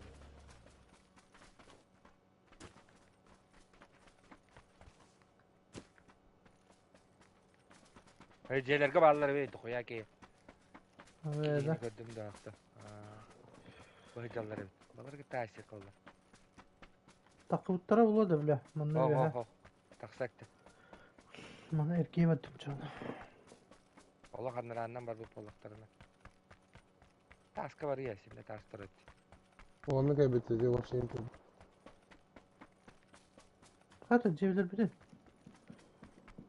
D: Celerge bağlıları verdi koya ki.
A: Öyle.
D: Gördüm de hafta. Bu hıcalları verdi. Balar ki taşır kollar.
A: Takıbıttara buladı bile. Bana
D: Oh
A: öyle.
D: oh oh. Taksaktı.
A: Bana erkeğim ettim canım.
D: Allah kanlarından var bu polaklarına. Taska var ya şimdi tasklar etti.
B: Onu kaybedeceği Washington.
A: Hadi cevler biri.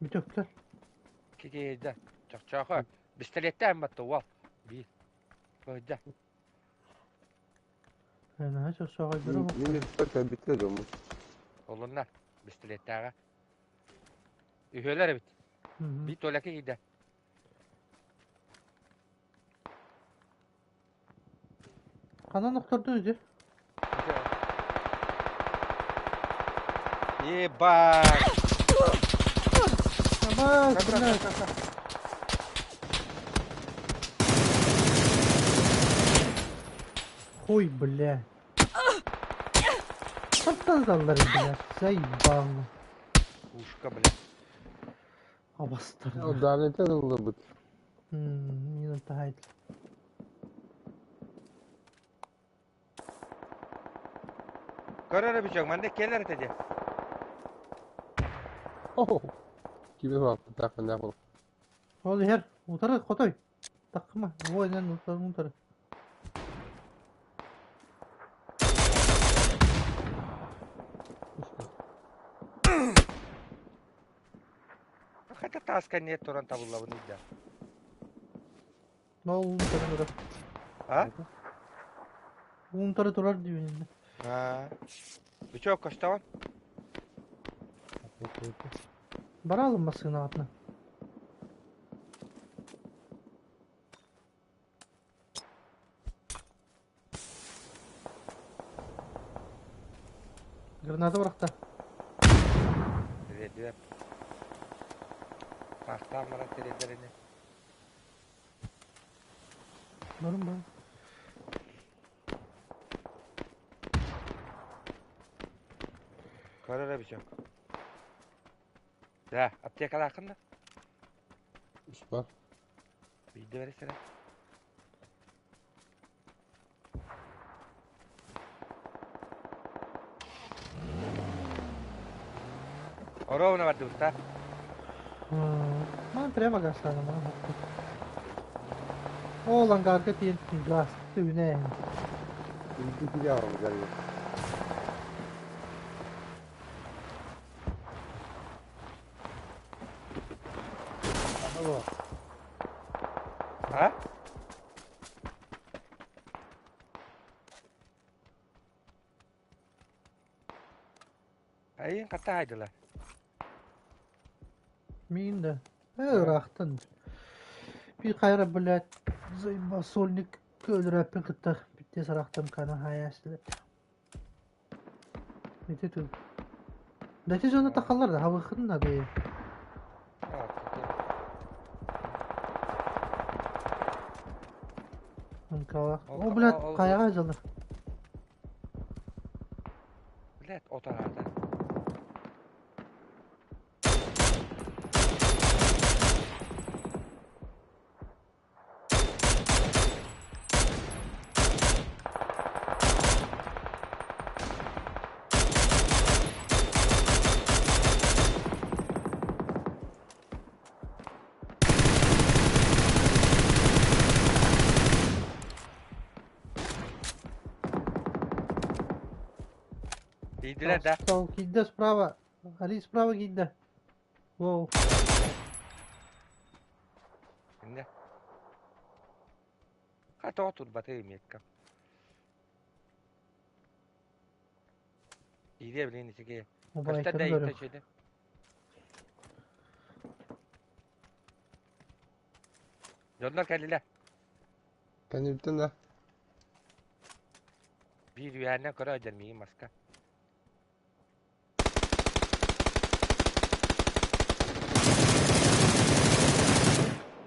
A: Bir tökler.
D: Kikiydi. Çok çok ha. Pistoletten battı val. Bir. Koydu.
A: Yani çok soğuk göre bak.
B: Yine bir kaybedeceğiz onu.
D: Olunlar. Pistoletten. Ühöler bit.
A: Hı hı.
D: Bir tolaki gidi.
A: Kanan noktada ödü.
D: İyi bak.
A: Ama bunlar. Ой, бля. Подтанзалları bile. Заебал.
D: Ушка, бля.
B: Ya
A: Abastırdı.
B: o danete alındı bu.
A: Yine tahaydı.
D: Karara bir çok. Ben de keller eteceğim.
B: Oh. Gibi baktı takın yapalım.
A: Oldu her. Utarı kotoy. Takma. Bu oyundan utarı.
D: Hatta taska niyet toran tabulla bunu da.
A: Ne oldu utarı.
D: Ha?
A: Utarı durar diyor yine.
D: Ha. Bir çok kaç tamam.
A: Bana alınmasın altına. Granada bırak da.
D: Evet evet. Pastan bana televizyonu.
A: Varım ben.
D: Karara bir çok. Ya apteka hakkında.
B: Süper.
D: Bir de versene. Oraya ne vardı usta?
A: Man treba gastar na mão. Ô, langar que tinha gasto, né?
B: İlgi bir yavrum geliyor. Aha bak.
D: Ha? Ayın kataydılar.
A: Min de. Rahtın. Bir kayra bilet. Zayma solnik köylere pekıtta. Bitti sarahtım kana hayaslı. Bitti tu. Dati zona takallar da hava khidna be. Kawa. O bilet kaya ajalı.
D: Bilet otarada. İydiler de.
A: Стал гидда справа. Ali справа гидда. Wow.
D: Şimdi. Hatta otur batayım yetkam. İyi bilin içi.
A: O
D: Kaçta
A: bayakları
D: da iyi
A: görüyor.
D: taşıdı. Yollar geldiler.
B: Kendi bitten de.
D: Bir rüyana kadar ödermeyeyim maska.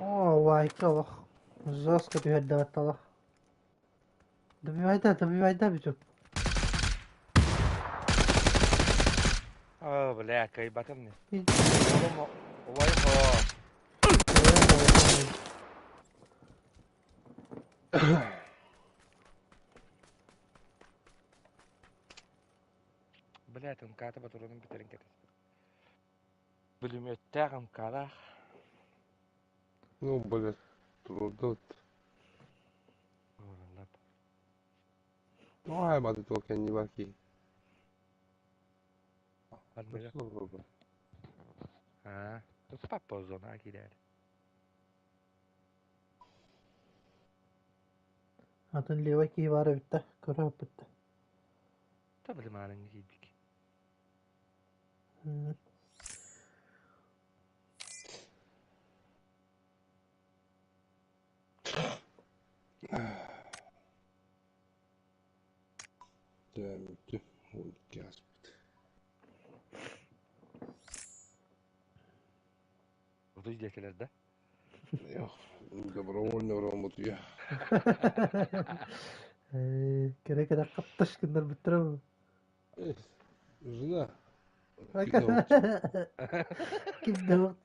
A: O vaikka bak. Zoska tühedde tala. Demi vayda bicho.
D: بلا كي باتمني
A: Hiç.
D: هو هو بلا تنكاتب ترون بترين كده بلي متاعم كذا
B: Non voglio prodotto.
D: والله
B: No, ma tu che ne va chi?
D: المجا
B: Questo proprio.
D: ها بابا زونا كده
A: Hatun leva ki var bitti. Kara bitti.
D: طب اللي ما على نجيبك
B: Cioè, oh, caspita.
D: وضيج كده ده
B: Io, dovrò motivare.
A: Kere kadar kaptaş kındır bitirem.
B: Жена,
A: Kim de bak.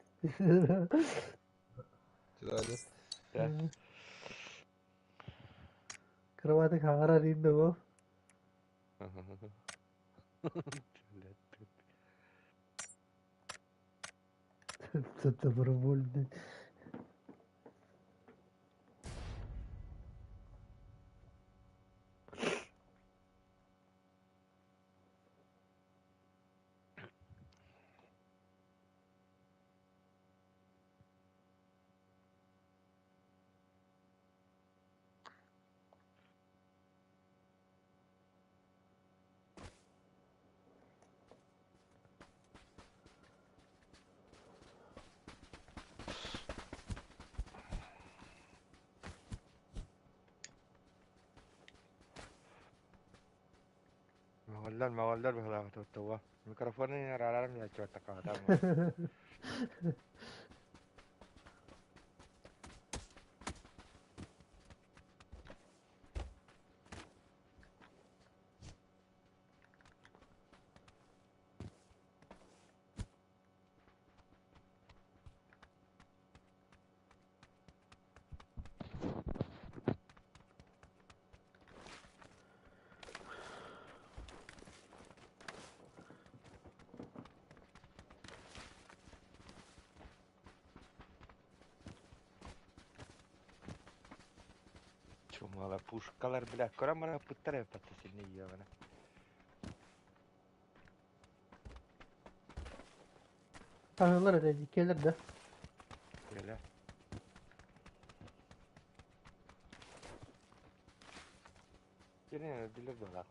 B: Тиране.
A: Kravatı kangara rinde bu. Tuttu buru buldu.
D: ما ولد بهلا توا ميكروفوني رارا من الجو تقاطع شو مالا بوش كلر بلا كرة مالا بترى بتسيني يا أنا
A: Tanrılar öyle gelir de.
D: يلا جينا ندير بهلا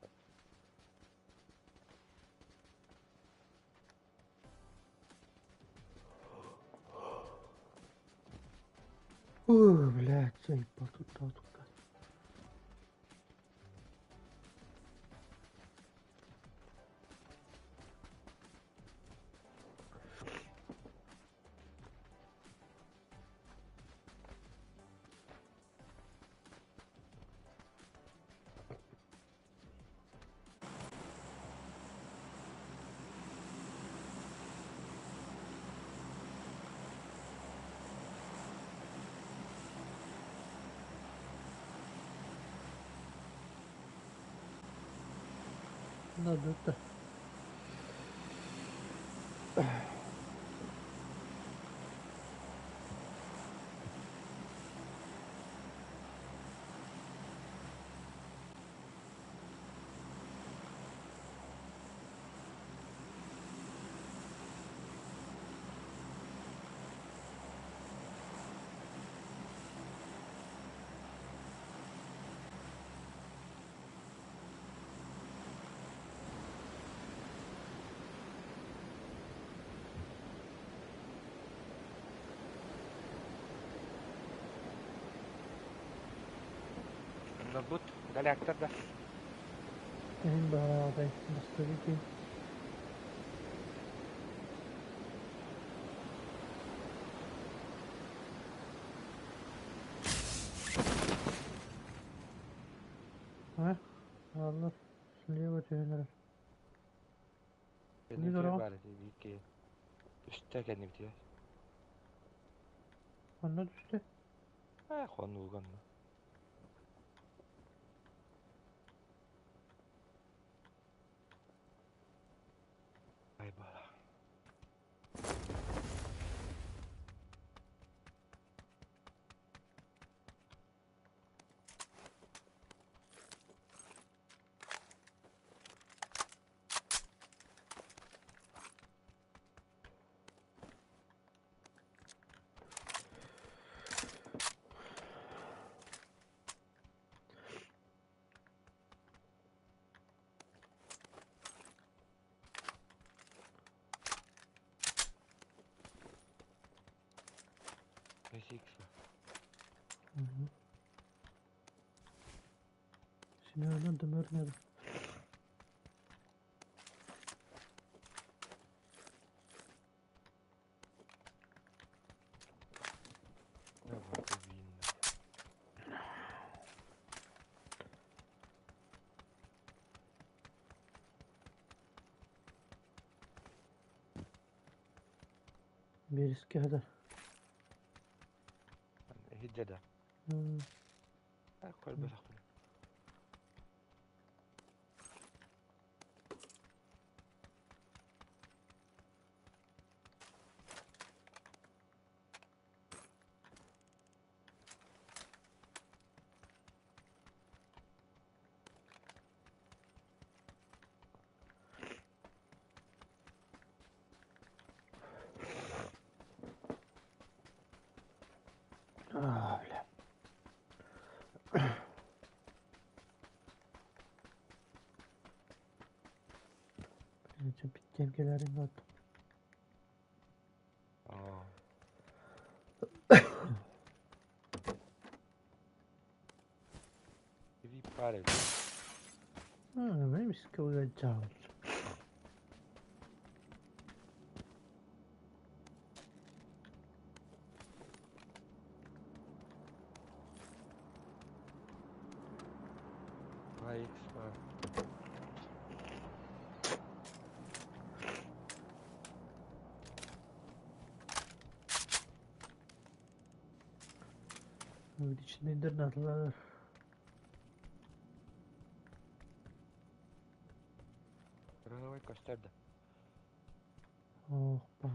A: Блядь, заебал тут тут. Надо это.
D: نضبط ده اللي أكتر ده
A: Benim bana aday. Bastı bir. götürüyorlar.
D: Kendimi
A: Nedir o?
D: bari büyük ki. Üstte kendim bitiyor.
A: Onunla düştü.
D: Ha konu bulgan mı? Ay bala. Neyse X var.
A: Hı hı. Sinirden dömürmedi.
D: Ne var bu büyüğünde?
A: Bir riske hadi.
D: Hiccede.
A: Hı.
D: Ha koy bir saklı.
A: Ah bile. Benim için bittiğim gelerim var.
D: Aa. Bir iptal et.
A: Benim riske uyacağım.
D: Vay X var.
A: Bir içinde indirin atlar.
D: Burada vay gösterdi.
A: Oh be.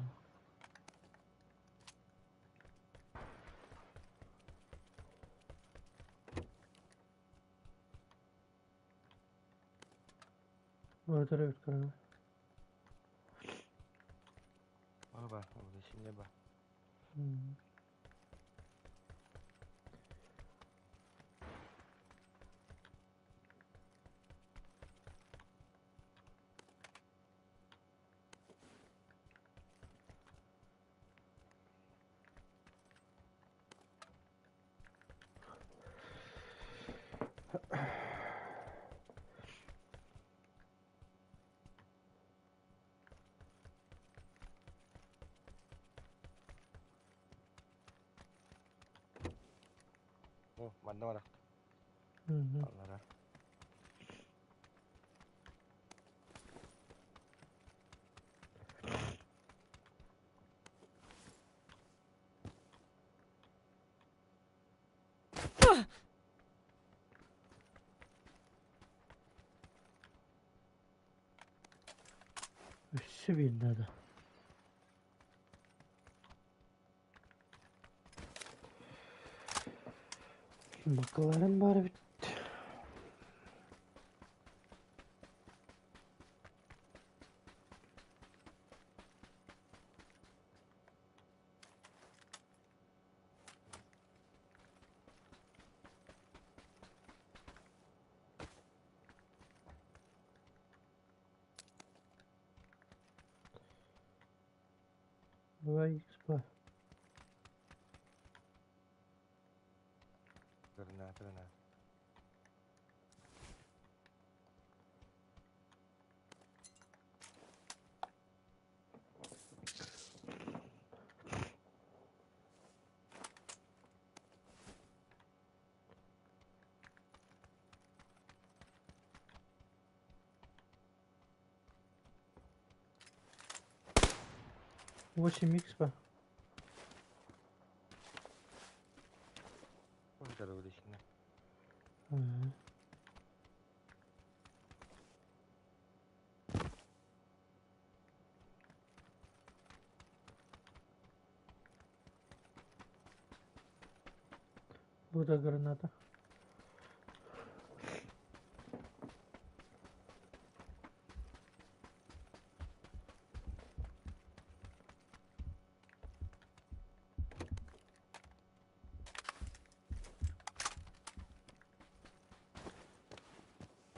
A: Orada bir karar.
D: Bana bak orada şimdi bak.
A: Hı.
D: Oh mana mana.
A: Hı hı.
D: Allah.
A: Üssü binledi. Bakalım bari bitti. Vay bak.
D: Terna terna.
A: 8 ба.
D: Onca da öyle şimdi.
A: Bu da granada.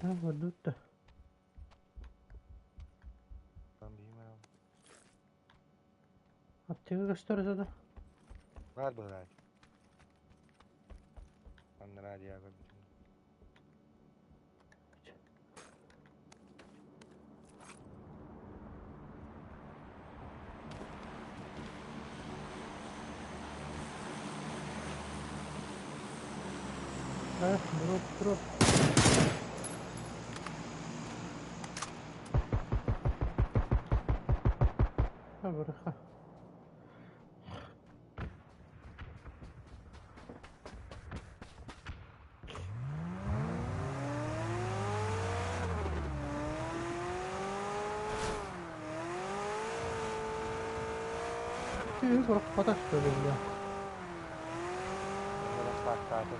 A: Ha, vurduk da.
D: Ben bilmem.
A: Apteka gösteriyoruz da.
D: Var böyle hadi. Benden hadi ya ben.
A: Ha, drop. Ha, bırak. Bırak, pataş böyle ya.
D: Onlara bak zaten.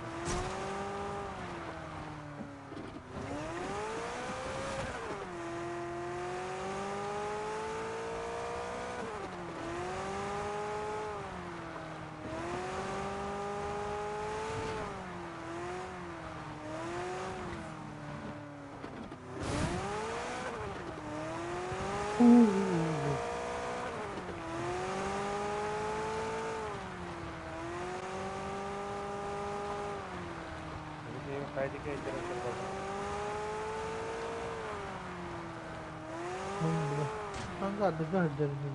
D: Benim kaydaki enteresan oldu.
A: Kanka adı gözlerini.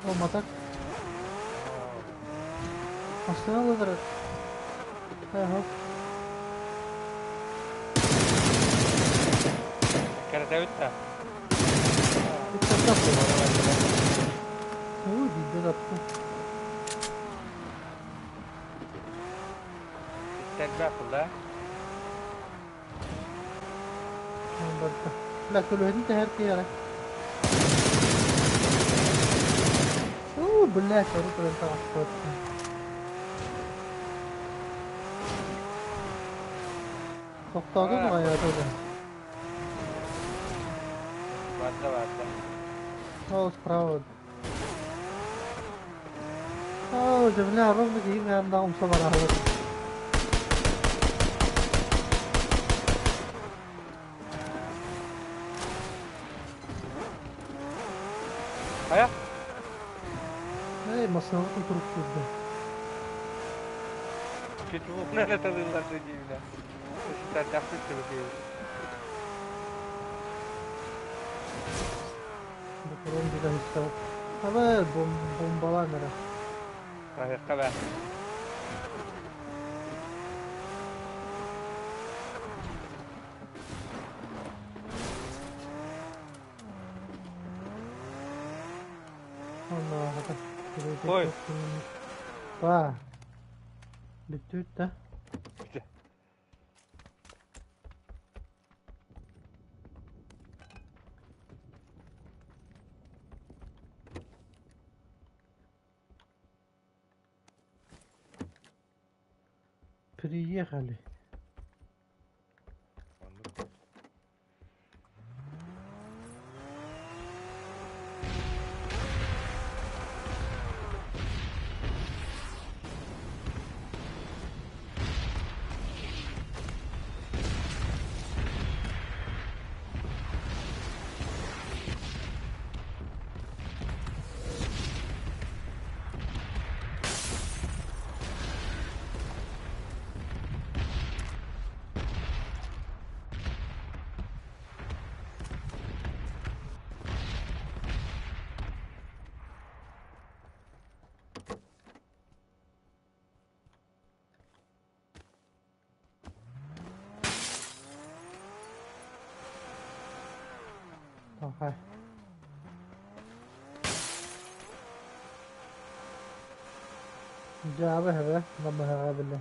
A: Olmadan aslında alır. Ha ha.
D: Kerete bitti.
A: Bir tane attı. Dibden attı.
D: Tekme yapıldı.
A: Olmadı. La كل de her şey yarar. بالله شريط انت عصبت. Topladın mı hayatı da?
D: Vardı.
A: Oh, proud. Oh, جبناها الرمل دي ما عندهم صبر على
D: Aya.
A: ايه مصنوعات ترك جدا.
D: Kötü bu ne alıyorlar dediğimle. Sen yaptık gibi değil.
A: بكرون بدا يستوى. هذا بومبالان ده.
D: Ayakta ben.
A: Allah hadi.
D: Koy.
A: Vah. Bitti de.
D: Bitti.
A: Приехали. Давай. جابه هذا ضمها قبل.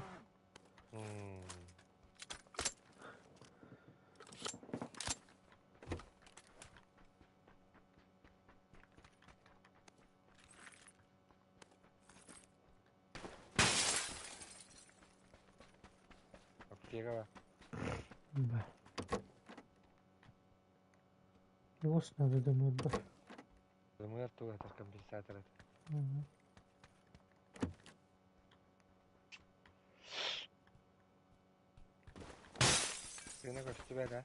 D: Llegaba.
A: Вкусно, да думаю, да.
D: Думаю, tu это компенсатор. Ты на что тебя, да?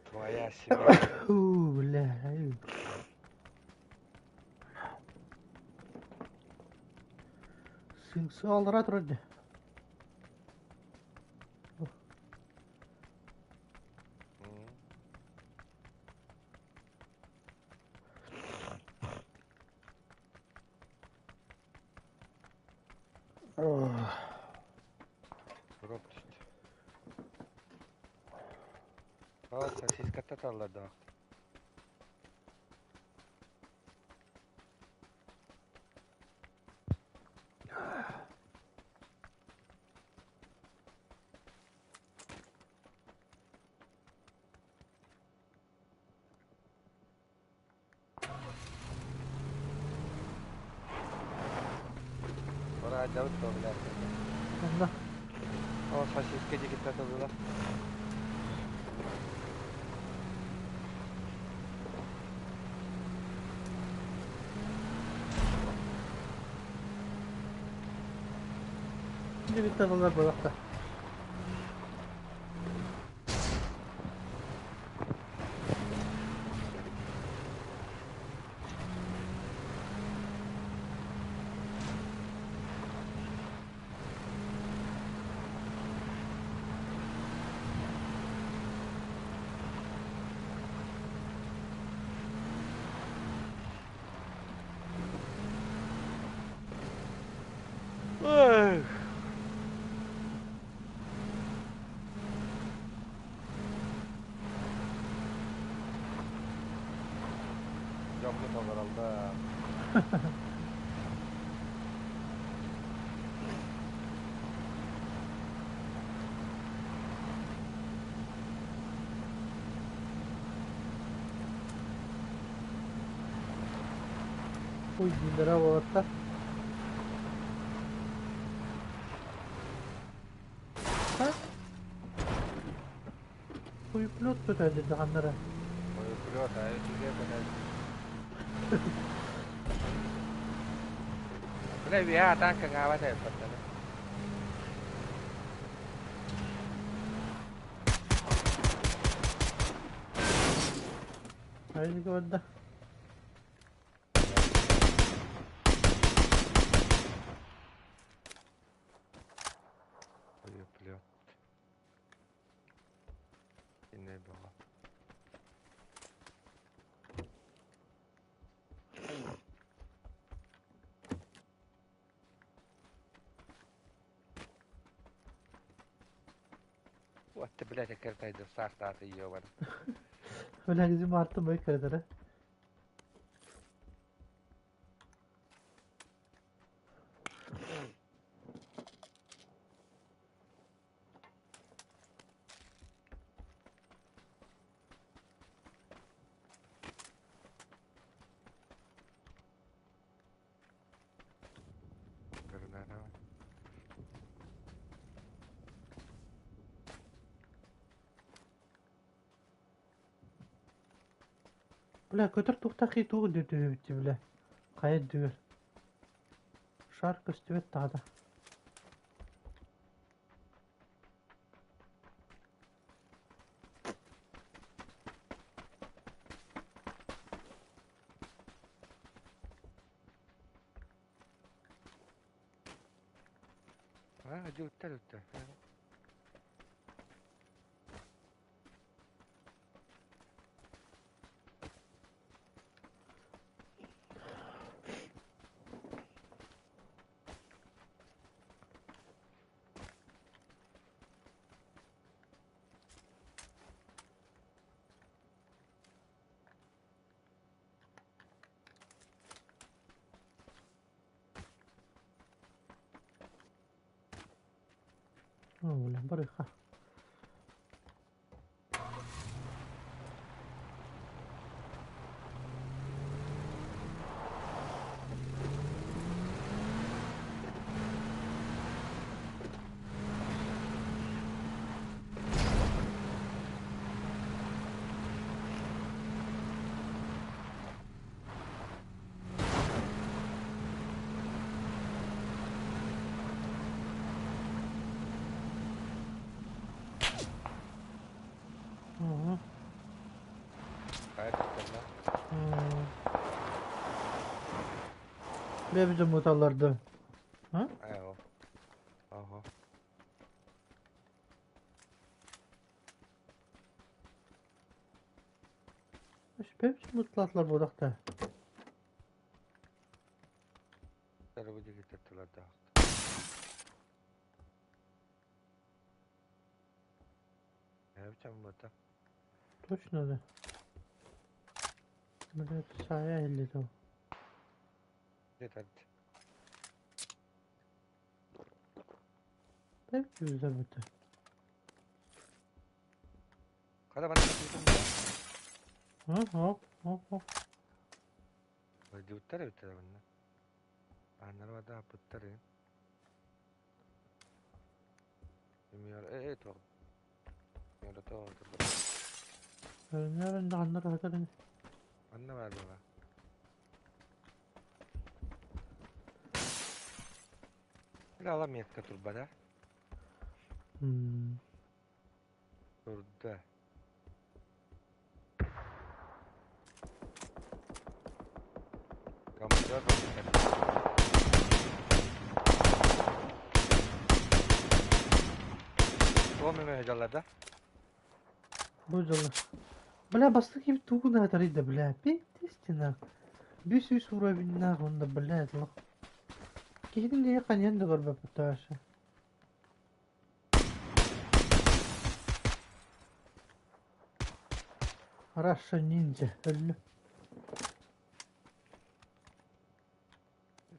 D: Твоя семья.
A: لا. سؤال رات رد.
D: Drop düştü. Aa, sosiska tatarlar da. Oraya Davut da olabilir.
A: الله.
D: O sosiska jigit tatarlar.
A: اللي بيتغلب بوقته.
D: Yok mu herhalde?
A: Uy, 1000 lira boğatta. Ha? Uy, pilot tutardı dahanlara.
D: Ой, плёт, а я тебе подаю. Bля, ya tanka ngawa deh, padahal.
A: Haydi gördü.
D: Ой, плёт. Yine baba. وقت بلا ذكرت هيدا الساعة تعطيه وانا.
A: Öyle bizim arttı boy kredere. Бля, көтөр тухтахи тугу дötübütti bile. Kayıt düğür. Şarkı üstüvet daha da.
D: Ha, hadi ötter ötter. Ha.
A: Öyle bırıka. Hı.
D: Gayet ötter lan.
A: Ne bizim motorlardı? Ha?
D: Evo. Aha.
A: Ne biçim mutlatlar buradakta?
D: Arabacı getirdiler da. Ne yapacağım burada?
A: Точно да. Блядь, сая или то.
D: Yeter.
A: Pek güzel bitti.
D: Kada bana bakıyordun ya.
A: Ha.
D: Hadi ötter ötter bana. Anlar da ötter. Bilmiyorum. Tamam. Yürü tamam.
A: Nereden de anlar hatarini.
D: Anne var baba. Bir alamıyor turbada. Burada. Kamera var. Olmuyor heyecanlarda.
A: Bu canlı. Bля, bastık gibi tuğun hatarı da bля. Bitti istina. Bir sürü sura binna onda bля. Kehdin diye kanyan da garba pataşa. Russia ninja. Öllü.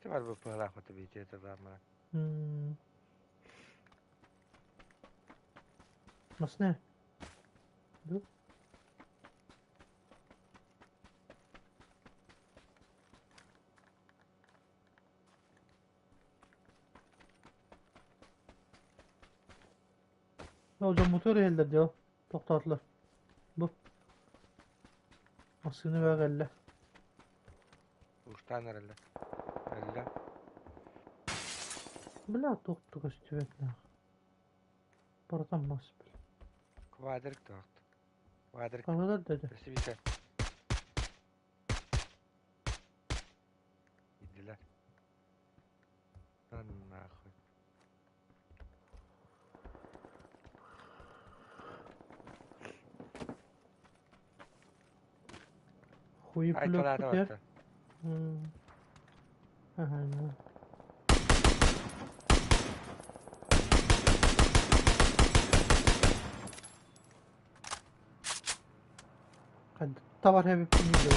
D: Ne var bu para kutu bir şey tamam.
A: Nasıl ne? Dur. Hocam motor elde diyor. Toktatlar. Bu. Aslını ver elle.
D: Uçtan herhalde. Elle.
A: Bля, тохтук istüvetler. Paradan nasıl bil.
D: Kvadrik dört. Kvadrik.
A: Kanalar dedi.
D: Sesi bir şey. Gidiler. Lan nahoy.
A: Huyu
D: Ay
A: blok
D: tolada
A: tutar.
D: vardı.
A: Aha, ne. Hadi tavar heavy pini de.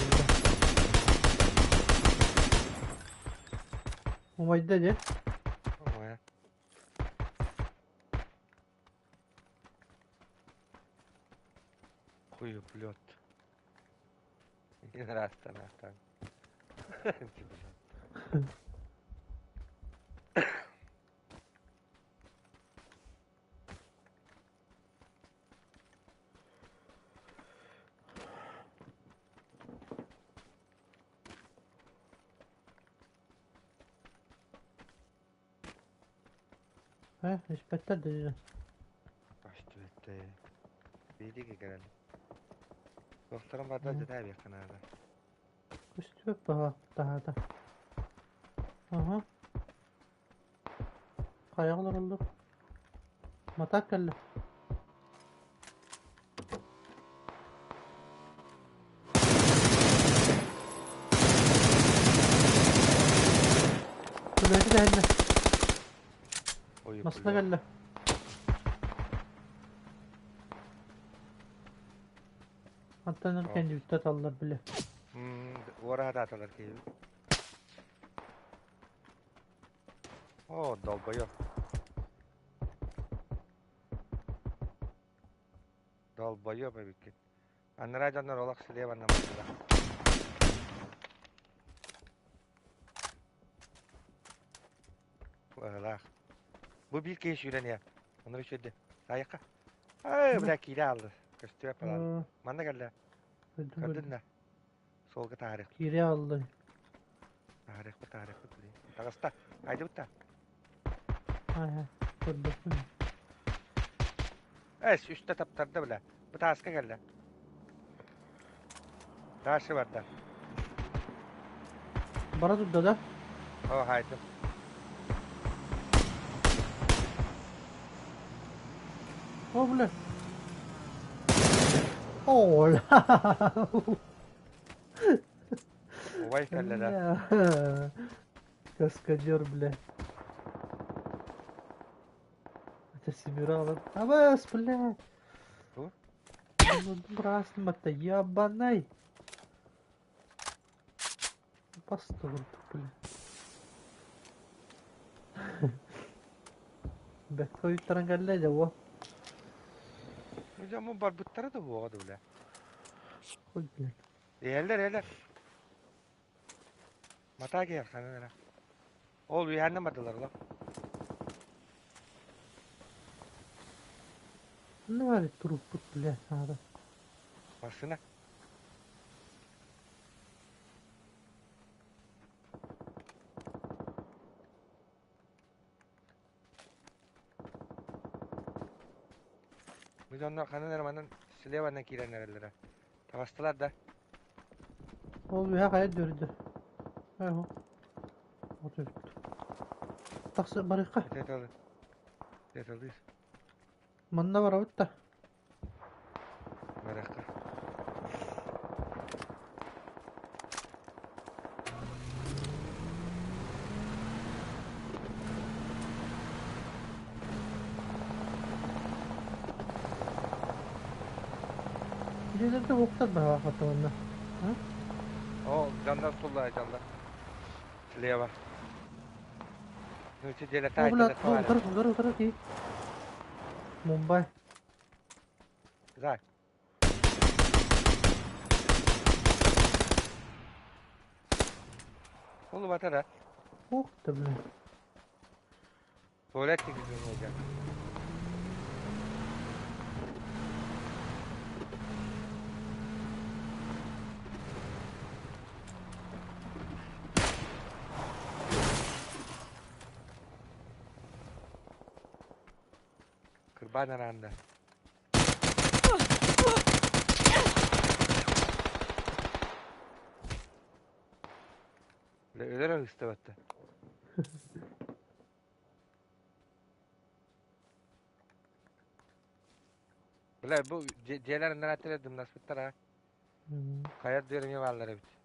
A: Umaydı dedi.
D: Ama ya. Kuyu pilot. Yine rastan.
A: Ha, nispetler dedi.
D: Başta bitti. Beydi ki gelelim. Doktorun badal dedi abi yakın arada.
A: Üstü yok daha da. Aha. Kayalar oldu. Matak geldi. Kuleci de elinde.
D: Oy
A: Nasıl
D: yapılıyor.
A: geldi? Hatta kendi üstte aldılar bile.
D: Oraya atalar ki. Oo dalbayı. Dalbayı be bitti. Anlara canlar olak sileye bana mesela. Olak. Bu bir kez yüreniyor. Onu bir şeydi. Sayıka. Ay bırak iyi aldı. Göstü yapalım. Bana geldi. Gördün mü? Solga tarih.
A: Geri aldı.
D: Tarih bu. Tagasta. Haydi bu da.
A: Hay hay. Gördüm.
D: Es üstte taptarda bile. Bu taska geldi. Taşı var da.
A: Bana dur da.
D: O haydi.
A: O bile. Oh la.
D: Ovay kelle de.
A: Kaskacıyor bile. Ötesi bir alalım. Abas bile.
D: Bu?
A: Burası mı da yabanay. Bastı vurduk bile. Bekle yutaran geldi de o.
D: Hocam bu barbutları da bu oldu bile.
A: Koy bile.
D: Yerler. Mata gel sana nere. Ol uyanamadılar lan.
A: Ne var ya durup tut bile sağda.
D: Basına. Biz onlar kanın ermanın Sileva'ndan kiren nerelere. Tavastılar da.
A: O bir hayal gördü. He o. O da bitti. Taksı barika.
D: Tet alıyız.
A: Manna var avut da.
D: Meraklı.
A: Gidelim de oktar be hakikaten onda.
D: O candan solla candan. Sileva. Nüçü cele
A: O
D: tay
A: bile
D: tele
A: utar ki. Mumbai.
D: Güzel. Oğlum atara.
A: Oktar bile.
D: Tuvalet çekeceğim hocam. Kırban aranda. Öyle hıstı battı. Bile bu celerinden atledim nasıl bitter ha. Kayar diyorum ya vallahi bit.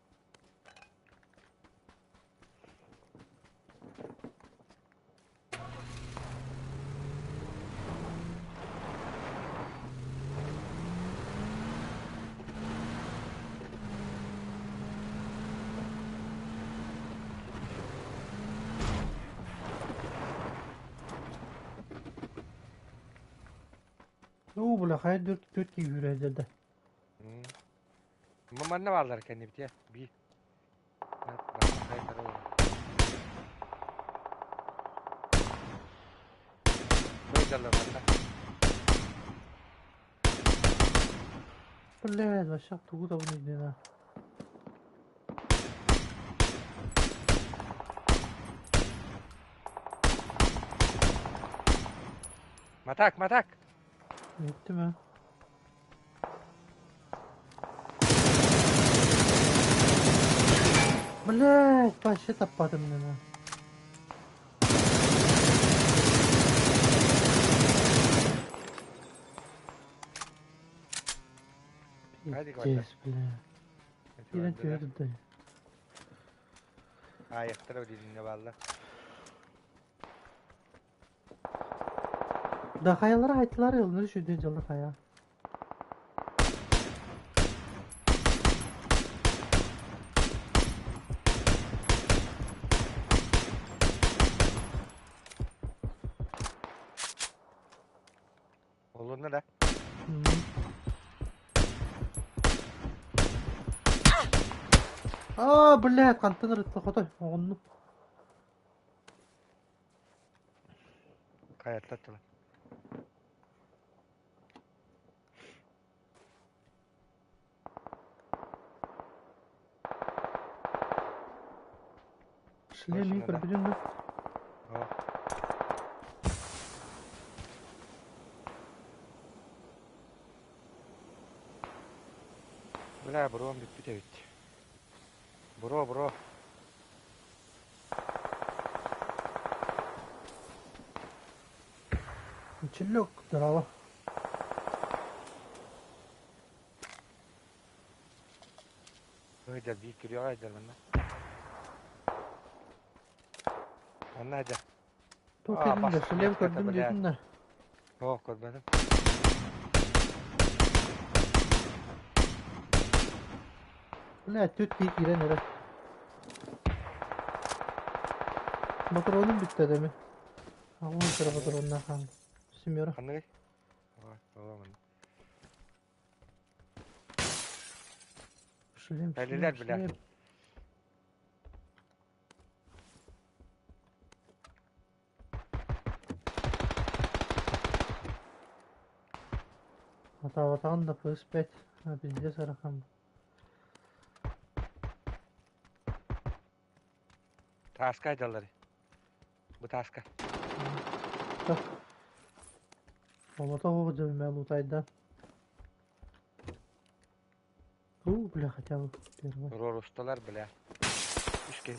A: O bile hayal dört gibi yürüyeceğiz de.
D: Ama ne varlar kendi bit ya. Bir. Böyle var lan.
A: Bile aşağı tuğu da bunu gidiyor ha.
D: Матак.
A: Gitti mi? Блять, вообще топатым меня.
D: Hadi kolla.
A: Пиздец, бля. Yine tüyürdü.
D: Ayakta ödediğinde valla.
A: Da kayalara ayttılar ya, onları şu düncalı kaya.
D: Olur ne da?
A: Блядь, контейнер ытты оғынны.
D: Kayatta attılar.
A: Шлем
D: Başına
A: Игорь,
D: da.
A: блин, ну.
D: Oh. Bra bro bitti de bitti. Bro.
A: Челек, здорово.
D: Öyle büyük giriyor aydır bana. Onlar hadi.
A: Тут
D: Aa,
A: elinde
D: bastım,
A: шлем
D: yapma
A: gördüm
D: tabii
A: diyordun da.
D: Oh görmedim.
A: Блядь, tüt deyip giren herif. Patronum bitti demin. Allah'ın sıra patronuna kaldı. Bilmiyorum.
D: Anladın? Olamam.
A: Шлем,
D: Belliler
A: шлем,
D: bile.
A: шлем. Атаған да PS5. Пиздец аракам.
D: Taska aydaları. Bu taska.
A: Так. Алматы оқыды мен лутайда. Бля, хотя бы первый.
D: Rorustalar bile. Üç kez.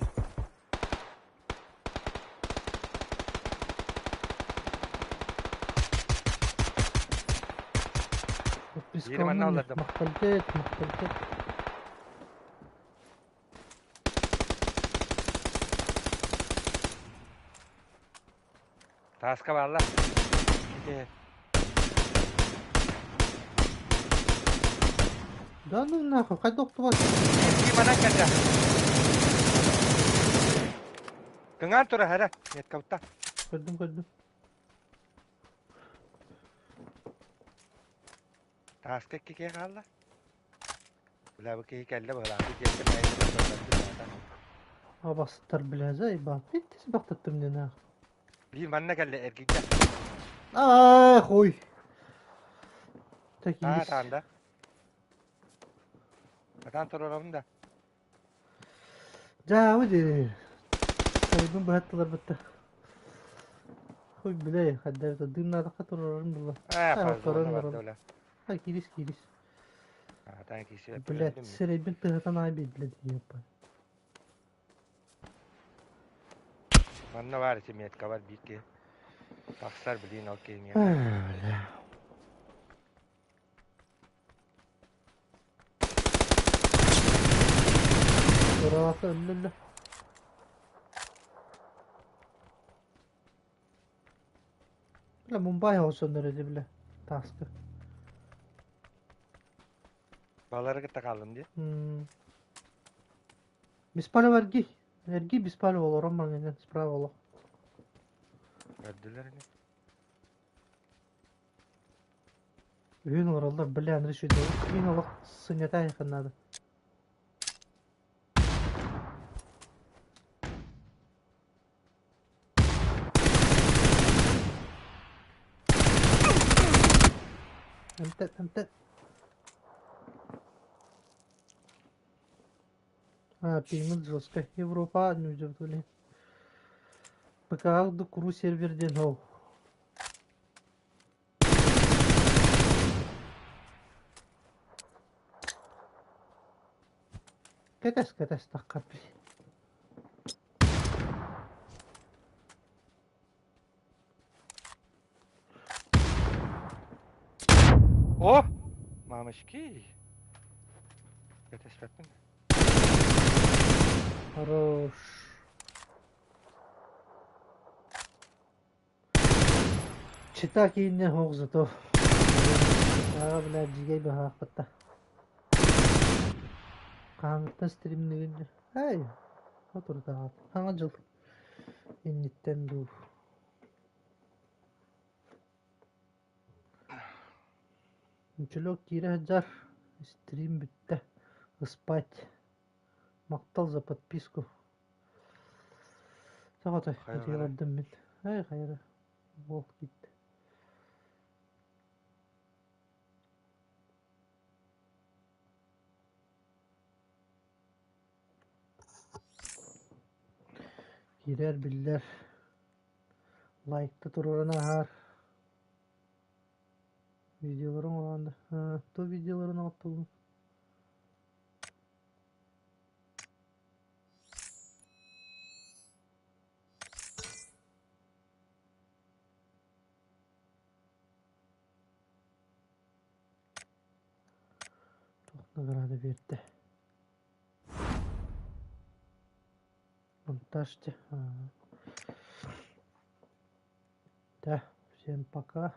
D: Yerim anne avladım.
A: Мақталдет.
D: Taska valla.
A: Да ну нахуй, хоть доктор.
D: Bir bana geldi. Kıngan tura hara. Net kavutta.
A: Koydum.
D: Taska kike kaldı. Bula bu kike geldi böyle. Bir geçtim ayda.
A: Bastır bile zayıba. Bitti baktıttım ne nahı.
D: Bir bana geldi erkekler.
A: Хуй. Так
D: Ha
A: есть.
D: tamam da. Atan tura da.
A: Ja, hadi. Koydum bıraktılar bitti. Хуй bile. Hadi de dünler katırırım bula.
D: Ha fazla
A: sorun
D: onu
A: var
D: vardı
A: oğlum.
D: öyle.
A: Ha giris.
D: Ha tank işi
A: Блядь,
D: yapıyordum.
A: сребен тыгатан айбет, блядь, епа.
D: Bana var için metka var bir ki. Takslar bilin okey ya.
A: Бля. Burası öllü. Bля, Mumbai olsun nerede bile. Taskı.
D: Bağlara gıtta kaldım diye.
A: Беспалев vergi. Vergi беспалев olur ama yani sprava olur.
D: Gördüler mi?
A: Үйін оралдар, бля, андыр шөйді. Үйін олық сынята айқынады. Әмтәт. Пеймент жестко. Европа, не удержали. ПК-ды куру серверден ау. Kätes takkapi.
D: О! Мамочки. Это спятмен.
A: Хорош. Чита кейіннен хоғзы то. Аға біләр жігей бі хақпытта. Қаңыттан стримнігінде. Ай, отырды ағат. Аңа жыл. Еннеттен ду. Мүчілік кейрі жар. Стрим бітті. Спать. Мақтал за подписку. Сағатай,
D: Хайыр,
A: өте қадым мен. Ай, қайыры. Бол кетті. Girer biller. Like'ta tururana har. Videoların olanda. Ha, tu videoların atıldı. Çok da gerade verdi. Монтажте. Да, всем пока.